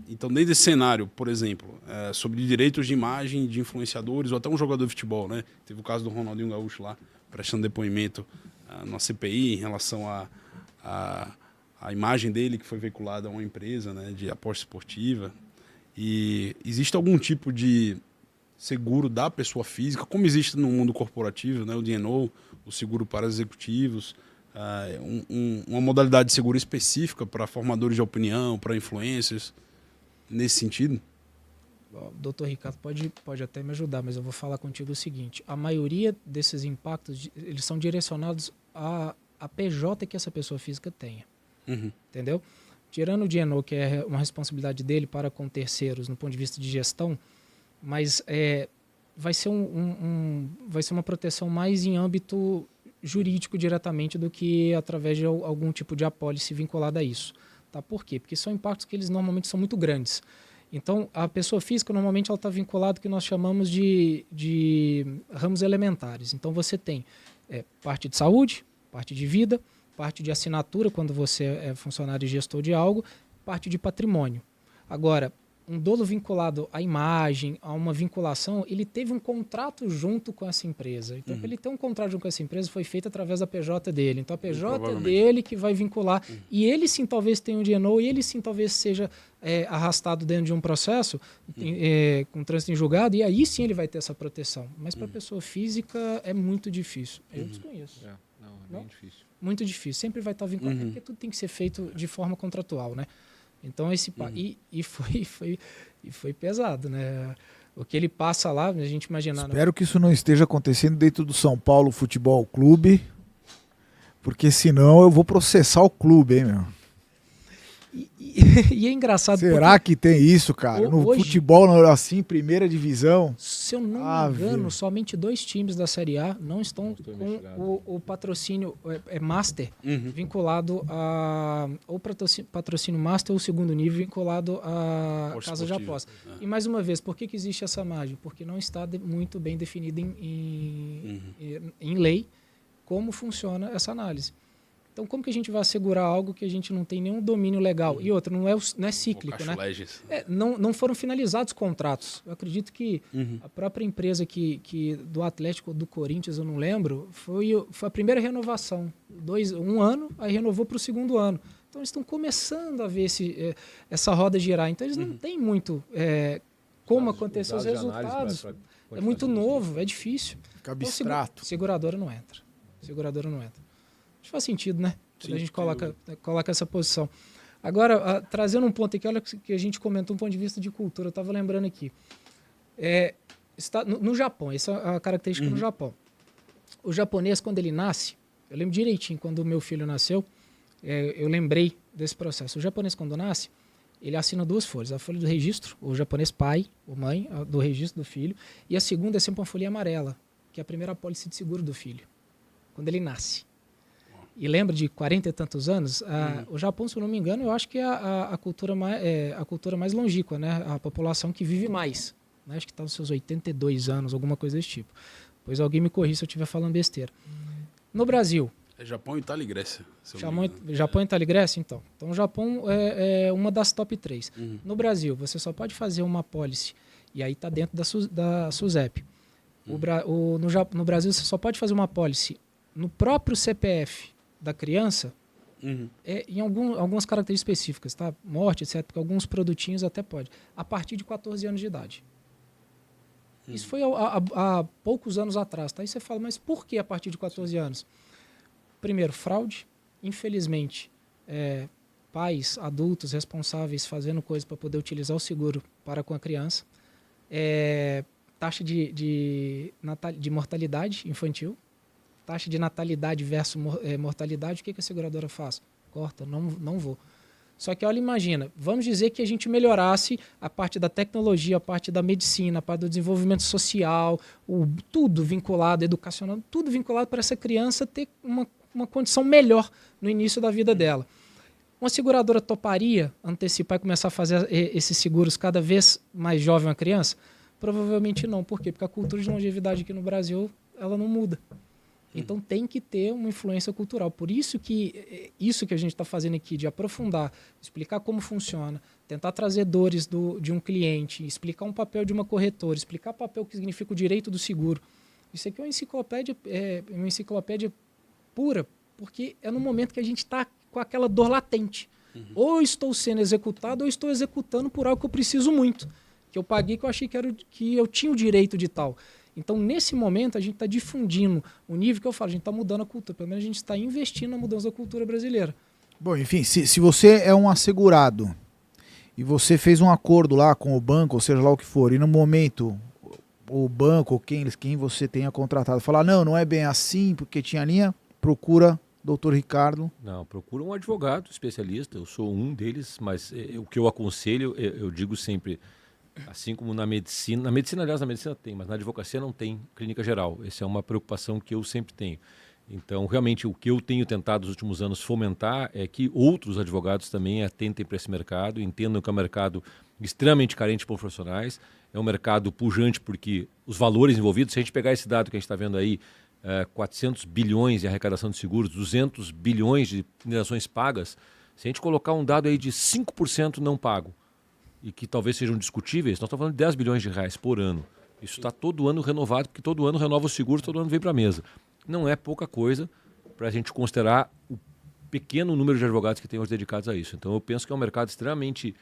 Então, dentro desse cenário, por exemplo, sobre direitos de imagem de influenciadores ou até um jogador de futebol, né? Teve o caso do Ronaldinho Gaúcho lá, prestando depoimento na CPI em relação à imagem dele que foi veiculada a uma empresa, né, de aposta esportiva. E existe algum tipo de seguro da pessoa física, como existe no mundo corporativo, né? O D&O, o seguro para executivos, uma modalidade de seguro específica para formadores de opinião, para influencers, nesse sentido? O doutor Ricardo pode até me ajudar, mas eu vou falar contigo o seguinte. A maioria desses impactos, eles são direcionados a PJ que essa pessoa física tenha. Entendeu? Tirando o D&O, que é uma responsabilidade dele para com terceiros no ponto de vista de gestão, mas vai ser uma proteção mais em âmbito jurídico diretamente do que através de algum tipo de apólice vinculada a isso. Tá? Por quê? Porque são impactos que eles normalmente são muito grandes. Então, a pessoa física normalmente ela está vinculada ao que nós chamamos de ramos elementares. Então, você tem parte de saúde, parte de vida, parte de assinatura, quando você é funcionário e gestor de algo, parte de patrimônio. Agora, um dolo vinculado à imagem, a uma vinculação, ele teve um contrato junto com essa empresa. Então, para ele ter um contrato junto com essa empresa, foi feito através da PJ dele. Então, a PJ é dele que vai vincular. E ele sim talvez tenha um D&O, e ele sim talvez seja arrastado dentro de um processo com trânsito em julgado, e aí sim ele vai ter essa proteção. Mas para a pessoa física é muito difícil. Eu desconheço. Não, é bem difícil. Muito difícil. Sempre vai estar vinculado, porque tudo tem que ser feito de forma contratual, né? Então, foi pesado, né? O que ele passa lá, a gente imaginar... Espero que isso não esteja acontecendo dentro do São Paulo Futebol Clube, porque senão eu vou processar o clube, hein, meu? E é engraçado... Será que tem isso, cara? No hoje, futebol, assim, primeira divisão? Se eu não me engano, somente 2 times da Série A não estão com o patrocínio Master vinculado a... Ou patrocínio Master ou segundo nível vinculado a casa de aposta. E mais uma vez, por que existe essa margem? Porque não está muito bem definido em lei como funciona essa análise. Então, como que a gente vai assegurar algo que a gente não tem nenhum domínio legal? E outra, não é cíclico, né? Não foram finalizados contratos. Eu acredito que a própria empresa do Atlético ou do Corinthians, eu não lembro, foi a primeira renovação. 1 ano, aí renovou para o 2º ano. Então, eles estão começando a ver essa roda girar. Então, eles não têm muito como acontecer os resultados. É muito novo, é difícil. Fica abstrato. Seguradora não entra. Acho que faz sentido, né? Quando a gente coloca essa posição. Agora, trazendo um ponto aqui, olha que a gente comentou um ponto de vista de cultura. Eu estava lembrando aqui. No Japão, essa é a característica no Japão. O japonês, quando ele nasce, eu lembro direitinho, quando o meu filho nasceu, eu lembrei desse processo. O japonês, quando nasce, ele assina 2 folhas. A folha do registro, o japonês pai ou mãe, do registro do filho. E a segunda é sempre uma folha amarela, que é a primeira apólice de seguro do filho, quando ele nasce. E lembra de 40 e tantos anos, o Japão, se eu não me engano, eu acho que é a cultura mais longínqua, né? A população que vive mais. Né? Acho que está nos seus 82 anos, alguma coisa desse tipo. Pois alguém me corrija se eu estiver falando besteira. No Brasil... É Japão, Itália e Grécia. Japão, Itália e Grécia, então. Então, o Japão é uma das top 3. No Brasil, você só pode fazer uma apólice, e aí está dentro da SUSEP. No Brasil, você só pode fazer uma apólice no próprio CPF da criança, em algumas características específicas, tá? Morte, etc. Porque alguns produtinhos até pode. A partir de 14 anos de idade. Isso foi há poucos anos atrás, tá? Aí você fala, mas por que a partir de 14 anos? Primeiro, fraude. Infelizmente, pais, adultos responsáveis fazendo coisas para poder utilizar o seguro para com a criança. Taxa de mortalidade infantil. Taxa de natalidade versus mortalidade, o que a seguradora faz? Corta, não vou. Só que, olha, imagina, vamos dizer que a gente melhorasse a parte da tecnologia, a parte da medicina, a parte do desenvolvimento social, tudo vinculado, educacional, tudo vinculado para essa criança ter uma condição melhor no início da vida dela. Uma seguradora toparia antecipar e começar a fazer esses seguros cada vez mais jovem a criança? Provavelmente não. Por quê? Porque a cultura de longevidade aqui no Brasil, ela não muda. Então tem que ter uma influência cultural. Por isso que a gente está fazendo aqui, de aprofundar, explicar como funciona, tentar trazer dores de um cliente, explicar um papel de uma corretora, explicar o papel que significa o direito do seguro. Isso aqui é uma enciclopédia pura, porque é no momento que a gente está com aquela dor latente. Ou estou sendo executado ou estou executando por algo que eu preciso muito, que eu paguei, que eu achei que eu tinha o direito de tal. Então, nesse momento, a gente está difundindo o nível que eu falo, a gente está mudando a cultura. Pelo menos a gente está investindo na mudança da cultura brasileira. Bom, enfim, se você é um assegurado e você fez um acordo lá com o banco, ou seja lá o que for, e no momento o banco ou quem você tenha contratado falar, não é bem assim, porque tinha linha, procura Dr. Ricardo. Não, procura um advogado especialista, eu sou um deles, mas o que eu aconselho, eu digo sempre... Assim como na medicina, aliás, na medicina tem, mas na advocacia não tem clínica geral. Essa é uma preocupação que eu sempre tenho. Então, realmente, o que eu tenho tentado nos últimos anos fomentar é que outros advogados também atentem para esse mercado, entendam que é um mercado extremamente carente por profissionais, é um mercado pujante porque os valores envolvidos, se a gente pegar esse dado que a gente está vendo aí, 400 bilhões de arrecadação de seguros, 200 bilhões de indenizações pagas, se a gente colocar um dado aí de 5% não pago, e que talvez sejam discutíveis, nós estamos falando de 10 bilhões de reais por ano. Isso está todo ano renovado, porque todo ano renova os seguros, todo ano vem para a mesa. Não é pouca coisa para a gente considerar o pequeno número de advogados que tem hoje dedicados a isso. Então eu penso que é um mercado extremamente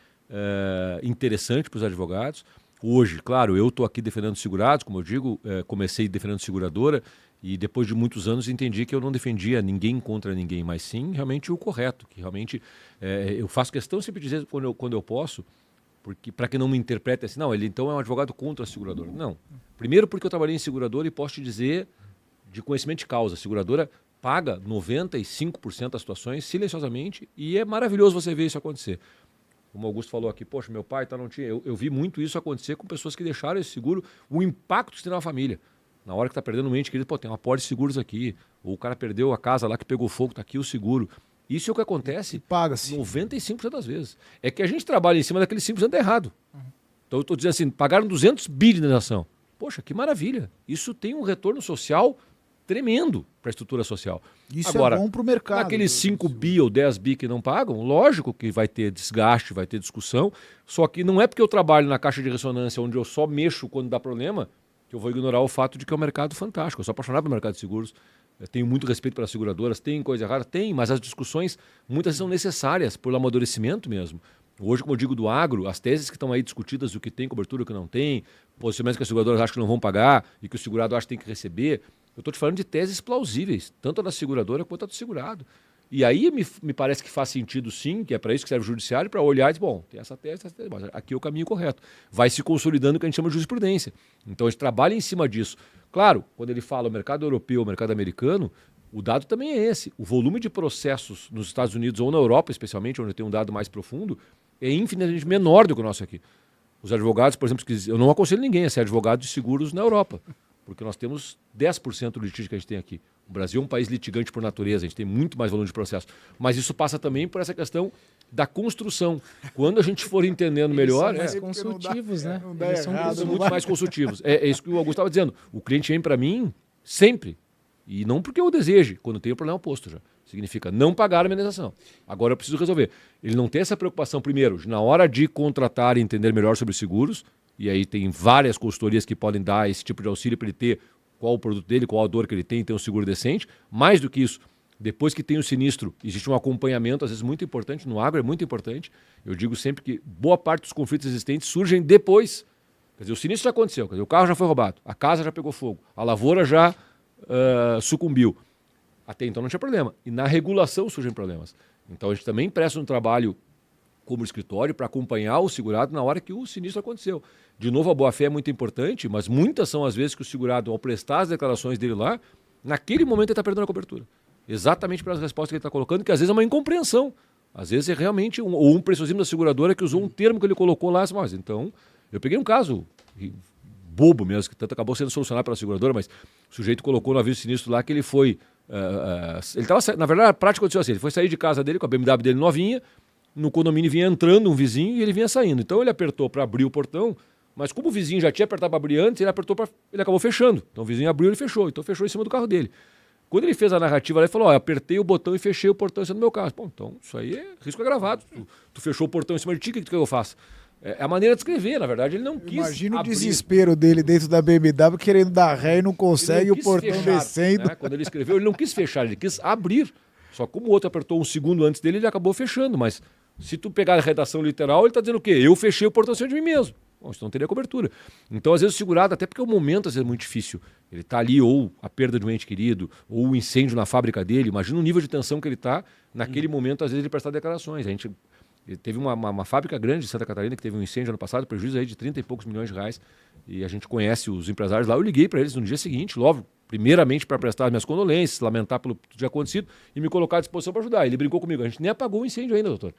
interessante para os advogados. Hoje, claro, eu estou aqui defendendo segurados, como eu digo, comecei defendendo seguradora, E depois de muitos anos entendi que eu não defendia ninguém contra ninguém, mas sim realmente o correto, que realmente eu faço questão sempre de dizer quando eu posso, porque para que não me interprete assim, não, ele então é um advogado contra a seguradora. Não. Primeiro porque eu trabalhei em seguradora e posso te dizer de conhecimento de causa, a seguradora paga 95% das situações silenciosamente e é maravilhoso você ver isso acontecer. Como o Augusto falou aqui, poxa, meu pai não tinha. Eu vi muito isso acontecer com pessoas que deixaram esse seguro, o impacto que isso tem na família. Na hora que está perdendo um ente querido, pô, tem uma pólice de seguros aqui. Ou o cara perdeu a casa lá que pegou fogo, está aqui o seguro. Isso é o que acontece Paga-se 95% das vezes. É que a gente trabalha em cima daquele 5% errado. Então eu estou dizendo assim, pagaram 200 bi de indenização. Poxa, que maravilha. Isso tem um retorno social tremendo para a estrutura social. Isso agora, é bom para o mercado. Aqueles 5 bi ou 10 bi que não pagam, lógico que vai ter desgaste, vai ter discussão, só que não é porque eu trabalho na caixa de ressonância onde eu só mexo quando dá problema que eu vou ignorar o fato de que é um mercado fantástico. Eu sou apaixonado pelo mercado de seguros, eu tenho muito respeito pelas seguradoras, tem coisa errada? Tem, mas as discussões muitas são necessárias por amadurecimento mesmo. Hoje, como eu digo do agro, as teses que estão aí discutidas, o que tem cobertura, o que não tem, posicionamentos que as seguradoras acham que não vão pagar e que o segurado acha que tem que receber, eu estou te falando de teses plausíveis, tanto a da seguradora quanto a do segurado. E aí me parece que faz sentido sim, que é para isso que serve o judiciário, para olhar e dizer, bom, tem essa tese, mas aqui é o caminho correto. Vai se consolidando o que a gente chama de jurisprudência. Então a gente trabalha em cima disso. Claro, quando ele fala o mercado europeu, o mercado americano, o dado também é esse. O volume de processos nos Estados Unidos ou na Europa, especialmente, onde tem um dado mais profundo, é infinitamente menor do que o nosso aqui. Os advogados, por exemplo, eu não aconselho ninguém a ser advogado de seguros na Europa, porque nós temos 10% do litígio que a gente tem aqui. O Brasil é um país litigante por natureza, a gente tem muito mais volume de processo. Mas isso passa também por essa questão da construção. Quando a gente for entendendo melhor... Eles são mais consultivos, né? Eles são muito mais consultivos. É isso que o Augusto estava dizendo. O cliente vem para mim sempre. E não porque eu deseje, quando tem o problema oposto já. Significa não pagar a indenização. Agora eu preciso resolver. Ele não tem essa preocupação, primeiro, na hora de contratar e entender melhor sobre seguros, e aí tem várias consultorias que podem dar esse tipo de auxílio para ele ter qual o produto dele, qual a dor que ele tem, ter um seguro decente. Mais do que isso, depois que tem o sinistro, existe um acompanhamento, às vezes muito importante, no agro é muito importante. Eu digo sempre que boa parte dos conflitos existentes surgem depois. Quer dizer, o sinistro já aconteceu, quer dizer, o carro já foi roubado, a casa já pegou fogo, a lavoura já sucumbiu. Até então não tinha problema. E na regulação surgem problemas. Então a gente também presta um trabalho como escritório para acompanhar o segurado na hora que o sinistro aconteceu. De novo, a boa-fé é muito importante, mas muitas são as vezes que o segurado, ao prestar as declarações dele lá, naquele momento ele está perdendo a cobertura. Exatamente pelas respostas que ele está colocando, que às vezes é uma incompreensão. Às vezes é realmente um preciosismo da seguradora que usou um termo que ele colocou lá. Mas então, eu peguei um caso bobo mesmo, que tanto acabou sendo solucionado pela seguradora, mas o sujeito colocou no aviso sinistro lá que ele foi... ele tava, na verdade, a prática aconteceu assim, ele foi sair de casa dele com a BMW dele novinha, no condomínio vinha entrando um vizinho e ele vinha saindo. Então ele apertou para abrir o portão, mas como o vizinho já tinha apertado para abrir antes, ele acabou fechando. Então o vizinho abriu e ele fechou. Então fechou em cima do carro dele. Quando ele fez a narrativa, ele falou, eu apertei o botão e fechei o portão em cima do meu carro. Bom, então isso aí é risco agravado. Tu fechou o portão em cima de ti, o que eu faço? É a maneira de escrever, na verdade, ele não quis Imagina abrir. o desespero dele dentro da BMW querendo dar ré e não consegue, o portão fechar, descendo. né? Quando ele escreveu, ele não quis fechar, ele quis abrir. Só como o outro apertou um segundo antes dele, ele acabou fechando. Mas se tu pegar a redação literal, ele está dizendo o quê? Eu fechei o portão em cima de mim mesmo. Bom, isso não teria cobertura. Então, às vezes, o segurado, até porque o momento às vezes é muito difícil. Ele está ali, ou a perda de um ente querido, ou o incêndio na fábrica dele. Imagina o nível de tensão que ele está. Naquele momento, às vezes, ele prestar declarações. A gente teve uma fábrica grande de Santa Catarina que teve um incêndio ano passado, prejuízo aí de 30 e poucos milhões de reais. E a gente conhece os empresários lá. Eu liguei para eles no dia seguinte, logo, primeiramente para prestar minhas condolências, lamentar pelo que tinha acontecido e me colocar à disposição para ajudar. Ele brincou comigo. A gente nem apagou o incêndio ainda, doutor.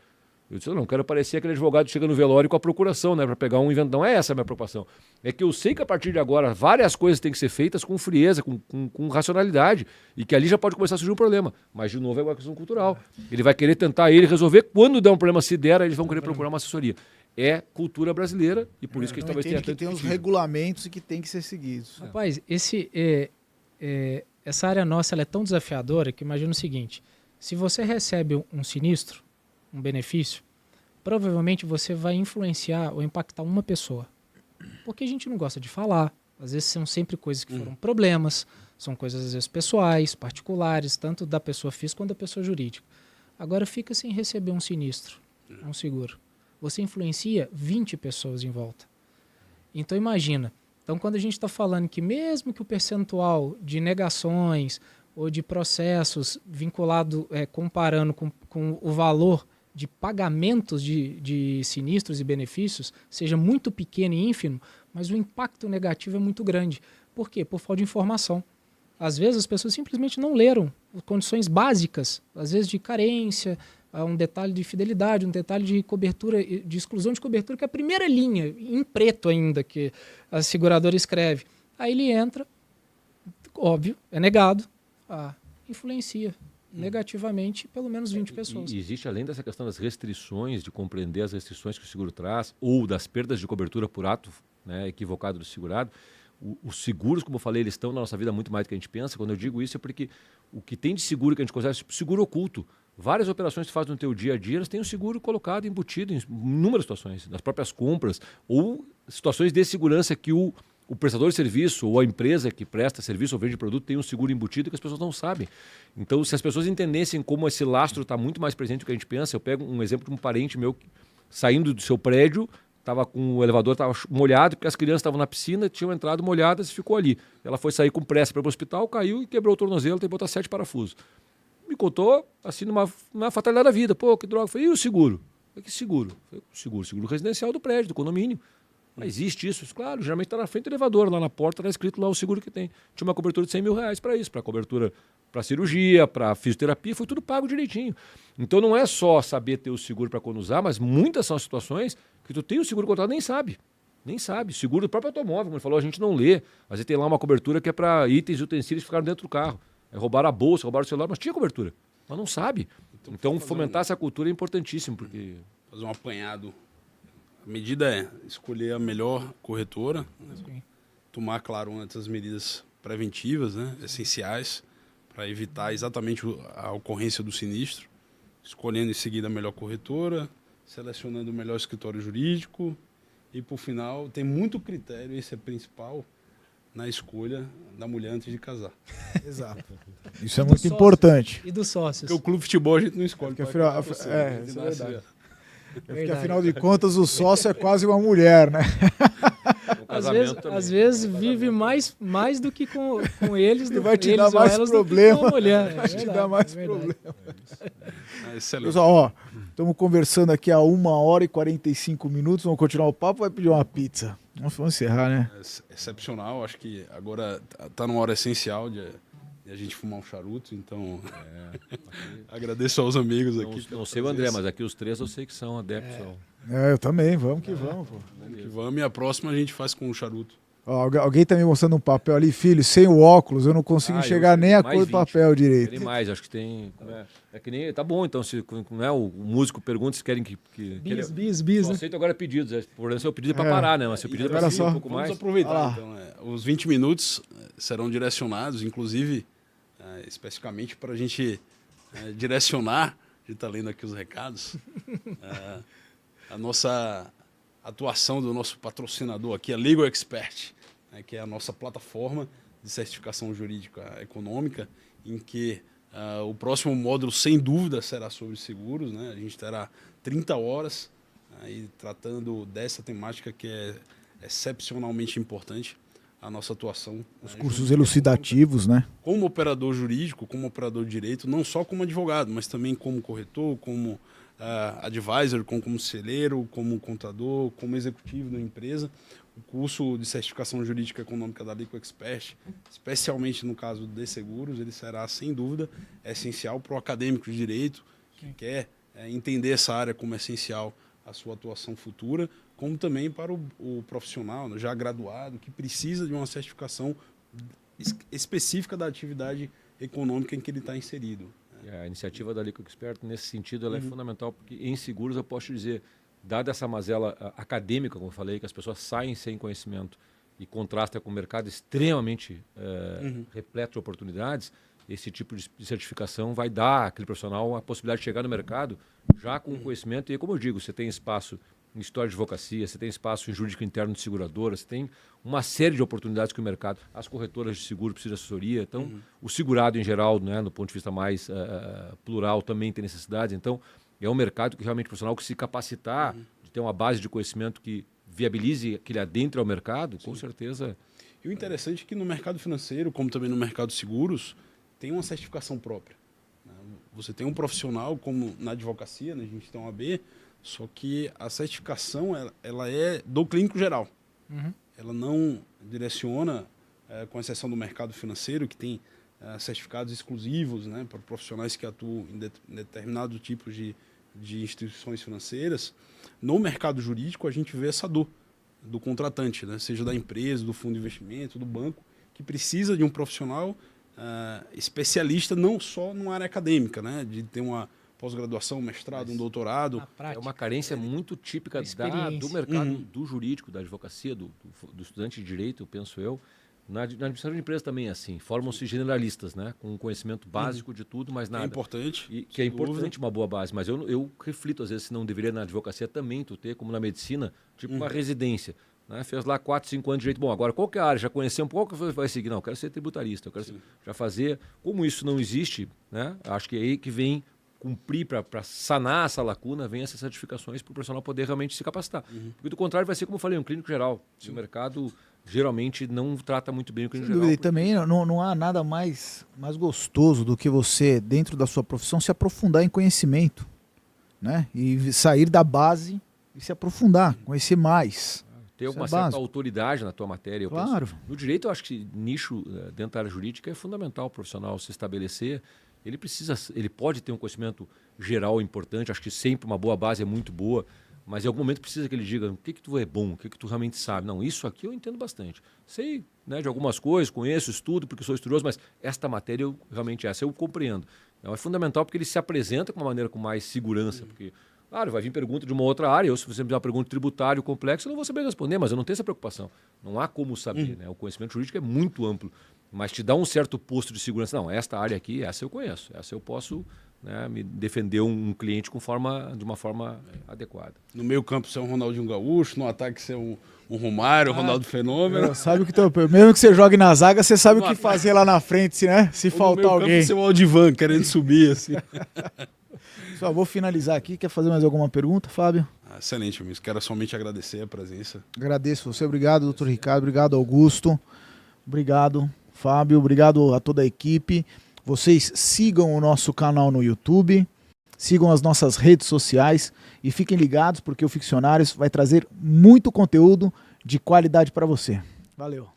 Eu disse, eu não quero parecer aquele advogado que chega no velório com a procuração, né, para pegar um invento. Não é essa a minha preocupação. É que eu sei que a partir de agora várias coisas têm que ser feitas com frieza, com racionalidade, e que ali já pode começar a surgir um problema. Mas, de novo, é uma questão cultural. Ele vai querer tentar resolver. Quando der um problema, se der, eles vão querer procurar uma assessoria. É cultura brasileira e por isso que a gente talvez tenha tanto tem os regulamentos e que tem que ser seguidos. Rapaz, essa área nossa ela é tão desafiadora que imagina o seguinte, se você recebe um sinistro, um benefício, provavelmente você vai influenciar ou impactar uma pessoa. Porque a gente não gosta de falar, às vezes são sempre coisas que foram problemas, são coisas às vezes pessoais, particulares, tanto da pessoa física quanto da pessoa jurídica. Agora fica sem receber um sinistro, um seguro. Você influencia 20 pessoas em volta. Então imagina, Então, quando a gente está falando que mesmo que o percentual de negações ou de processos vinculado, comparando com o valor de pagamentos de sinistros e benefícios, seja muito pequeno e ínfimo, mas o impacto negativo é muito grande. Por quê? Por falta de informação. Às vezes as pessoas simplesmente não leram condições básicas, às vezes de carência, um detalhe de fidelidade, um detalhe de cobertura, de exclusão de cobertura, que é a primeira linha, em preto ainda, que a seguradora escreve. Aí ele entra, óbvio, é negado, influencia negativamente pelo menos 20 pessoas. E existe, além dessa questão das restrições, de compreender as restrições que o seguro traz, ou das perdas de cobertura por ato, né, equivocado do segurado, os seguros, como eu falei, eles estão na nossa vida muito mais do que a gente pensa. Quando eu digo isso é porque o que tem de seguro que a gente considera seguro oculto, várias operações que fazem no teu dia a dia, elas têm o seguro colocado, embutido em inúmeras situações, nas próprias compras, ou situações de segurança que o prestador de serviço ou a empresa que presta serviço ou vende produto tem um seguro embutido que as pessoas não sabem. Então, se as pessoas entendessem como esse lastro está muito mais presente do que a gente pensa, eu pego um exemplo de um parente meu saindo do seu prédio, o elevador estava molhado, porque as crianças estavam na piscina, tinham entrado molhadas e ficou ali. Ela foi sair com pressa para o hospital, caiu e quebrou o tornozelo, tem que botar 7 parafusos. Me contou, assim, numa fatalidade da vida. Pô, que droga. Eu falei, e o seguro? Eu falei, que seguro? Eu falei, seguro residencial do prédio, do condomínio. Mas existe isso? Claro, geralmente está na frente do elevador, lá na porta está escrito lá o seguro que tem. Tinha uma cobertura de R$100 mil para isso, para cobertura, para cirurgia, para fisioterapia, foi tudo pago direitinho. Então não é só saber ter o seguro para quando usar, mas muitas são as situações que tu tem o seguro contratado e nem sabe. Nem sabe. Seguro do próprio automóvel, como ele falou, a gente não lê. Às vezes tem lá uma cobertura que é para itens e utensílios que ficaram dentro do carro. Roubaram a bolsa, roubaram o celular, mas tinha cobertura. Mas não sabe. Então fomentar essa cultura é importantíssimo. Porque... Fazer um apanhado. A medida é escolher a melhor corretora, né? Tomar, claro, antes as medidas preventivas, né? Essenciais, para evitar exatamente a ocorrência do sinistro, escolhendo em seguida a melhor corretora, selecionando o melhor escritório jurídico e, por final, tem muito critério, esse é principal, na escolha da mulher antes de casar. Exato. Isso é muito importante. E dos sócios. Porque o clube de futebol a gente não escolhe. Isso é verdade. Porque, afinal de contas, o sócio é quase uma mulher, né? Às vezes vive mais do que com eles. E vai te dar mais problema. Vai te dar mais problema. Excelente. Pessoal, estamos conversando aqui há 1h45. Vamos continuar o papo ou vai pedir uma pizza? Vamos encerrar, né? Excepcional. Acho que agora está numa hora essencial de a gente fumar um charuto, então agradeço aos amigos aqui. Não sei o André, mas aqui os três eu sei que são adeptos. Eu também, vamos que vamos, pô. Vamos que vamos, e a próxima a gente faz com um charuto. Alguém tá me mostrando um papel ali, filho, sem o óculos, eu não consigo enxergar nem a cor do papel direito. Tem mais, acho que tem... É que nem... Tá bom, então, se o músico pergunta se querem que bis, só né? aceito agora pedidos. Por exemplo, o pedido é para parar, né? Mas se o pedido é para seguir um pouco mais... Vamos aproveitar, então. Os 20 minutos serão direcionados, inclusive, especificamente para a gente direcionar, a gente está lendo aqui os recados, a nossa atuação do nosso patrocinador aqui, a Legal Expert, né, que é a nossa plataforma de certificação jurídica econômica, em que o próximo módulo, sem dúvida, será sobre seguros, né? A gente terá 30 horas aí tratando dessa temática que é excepcionalmente importante, a nossa atuação. Os cursos elucidativos, né? Como operador jurídico, como operador de direito, não só como advogado, mas também como corretor, como advisor, como conselheiro, como contador, como executivo da empresa. O curso de certificação jurídica econômica da Legal Expert, especialmente no caso de seguros, ele será, sem dúvida, essencial para o acadêmico de direito, que quer entender essa área como essencial à sua atuação futura, como também para o profissional já graduado, que precisa de uma certificação específica da atividade econômica em que ele está inserido. A iniciativa da Legal Expert, nesse sentido, ela é fundamental, porque em seguros eu posso te dizer, dada essa mazela acadêmica, como eu falei, que as pessoas saem sem conhecimento e contrasta com o mercado extremamente repleto de oportunidades, esse tipo de certificação vai dar àquele profissional a possibilidade de chegar no mercado já com conhecimento. E como eu digo, você tem espaço em história de advocacia, você tem espaço em jurídico interno de seguradora, você tem uma série de oportunidades que o mercado, as corretoras de seguro precisam de assessoria, então o segurado em geral, né, do ponto de vista mais plural, também tem necessidades. Então é um mercado que realmente profissional que se capacitar, de ter uma base de conhecimento que viabilize que ele adentre ao mercado, com certeza. E o interessante é que no mercado financeiro, como também no mercado de seguros, tem uma certificação própria. Você tem um profissional, como na advocacia, né, a gente tem uma AB, só que a certificação ela é do clínico geral. Ela não direciona, com exceção do mercado financeiro, que tem certificados exclusivos, né, para profissionais que atuam em determinados tipos de instituições financeiras. No mercado jurídico, a gente vê essa dor do contratante, né, seja da empresa, do fundo de investimento, do banco, que precisa de um profissional especialista não só numa área acadêmica, né, de ter uma pós-graduação, mestrado, um doutorado. É uma carência muito típica do mercado do jurídico, da advocacia, do estudante de direito, penso eu. Na administração de empresas também é assim. Formam-se generalistas, né? Com um conhecimento básico de tudo, mas nada. É importante. Que é importante uma boa base. Mas eu reflito, às vezes, se não deveria na advocacia também tu ter, como na medicina, tipo uma residência. Né? Fez lá 4, 5 anos de direito. Bom, agora qual que é a área? Já conheceu um pouco, vai seguir? Não, eu quero ser tributarista. Eu quero já fazer. Como isso não existe, né? Acho que é aí que vem cumprir para sanar essa lacuna, vem essas certificações para o profissional poder realmente se capacitar. Porque do contrário vai ser, como eu falei, um clínico geral. Se o mercado geralmente não trata muito bem o clínico geral. E também não há nada mais gostoso do que você, dentro da sua profissão, se aprofundar em conhecimento, né? E sair da base e se aprofundar, conhecer mais. Ter uma certa autoridade na tua matéria. Claro. No direito, eu acho que nicho dentro da área jurídica é fundamental o profissional se estabelecer. Ele pode ter um conhecimento geral importante, acho que sempre uma boa base é muito boa, mas em algum momento precisa que ele diga o que tu é bom, o que tu realmente sabe. Não, isso aqui eu entendo bastante. Sei, né, de algumas coisas, conheço, estudo porque sou estudioso, mas esta matéria essa eu compreendo. Então é fundamental porque ele se apresenta com uma maneira com mais segurança, porque claro, vai vir pergunta de uma outra área, ou se você me fizer uma pergunta tributária complexa, eu não vou saber responder, mas eu não tenho essa preocupação. Não há como saber, né? O conhecimento jurídico é muito amplo, mas te dá um certo posto de segurança. Não, esta área aqui, essa eu conheço, essa eu posso, né, me defender um cliente de uma forma adequada. No meio campo você é um Ronaldinho Gaúcho, no ataque você é um Romário, Ronaldo Fenômeno. Sabe o que mesmo que você jogue na zaga, você sabe o que fazer lá na frente, né? Se faltar alguém. No meio campo você é um Aldivan querendo subir assim. Só vou finalizar aqui. Quer fazer mais alguma pergunta, Fábio? Excelente, amigo. Quero somente agradecer a presença. Agradeço você. Obrigado, doutor Ricardo. Obrigado, Augusto. Obrigado, Fábio. Obrigado a toda a equipe. Vocês sigam o nosso canal no YouTube, sigam as nossas redes sociais e fiquem ligados porque o Ficcionários vai trazer muito conteúdo de qualidade para você. Valeu.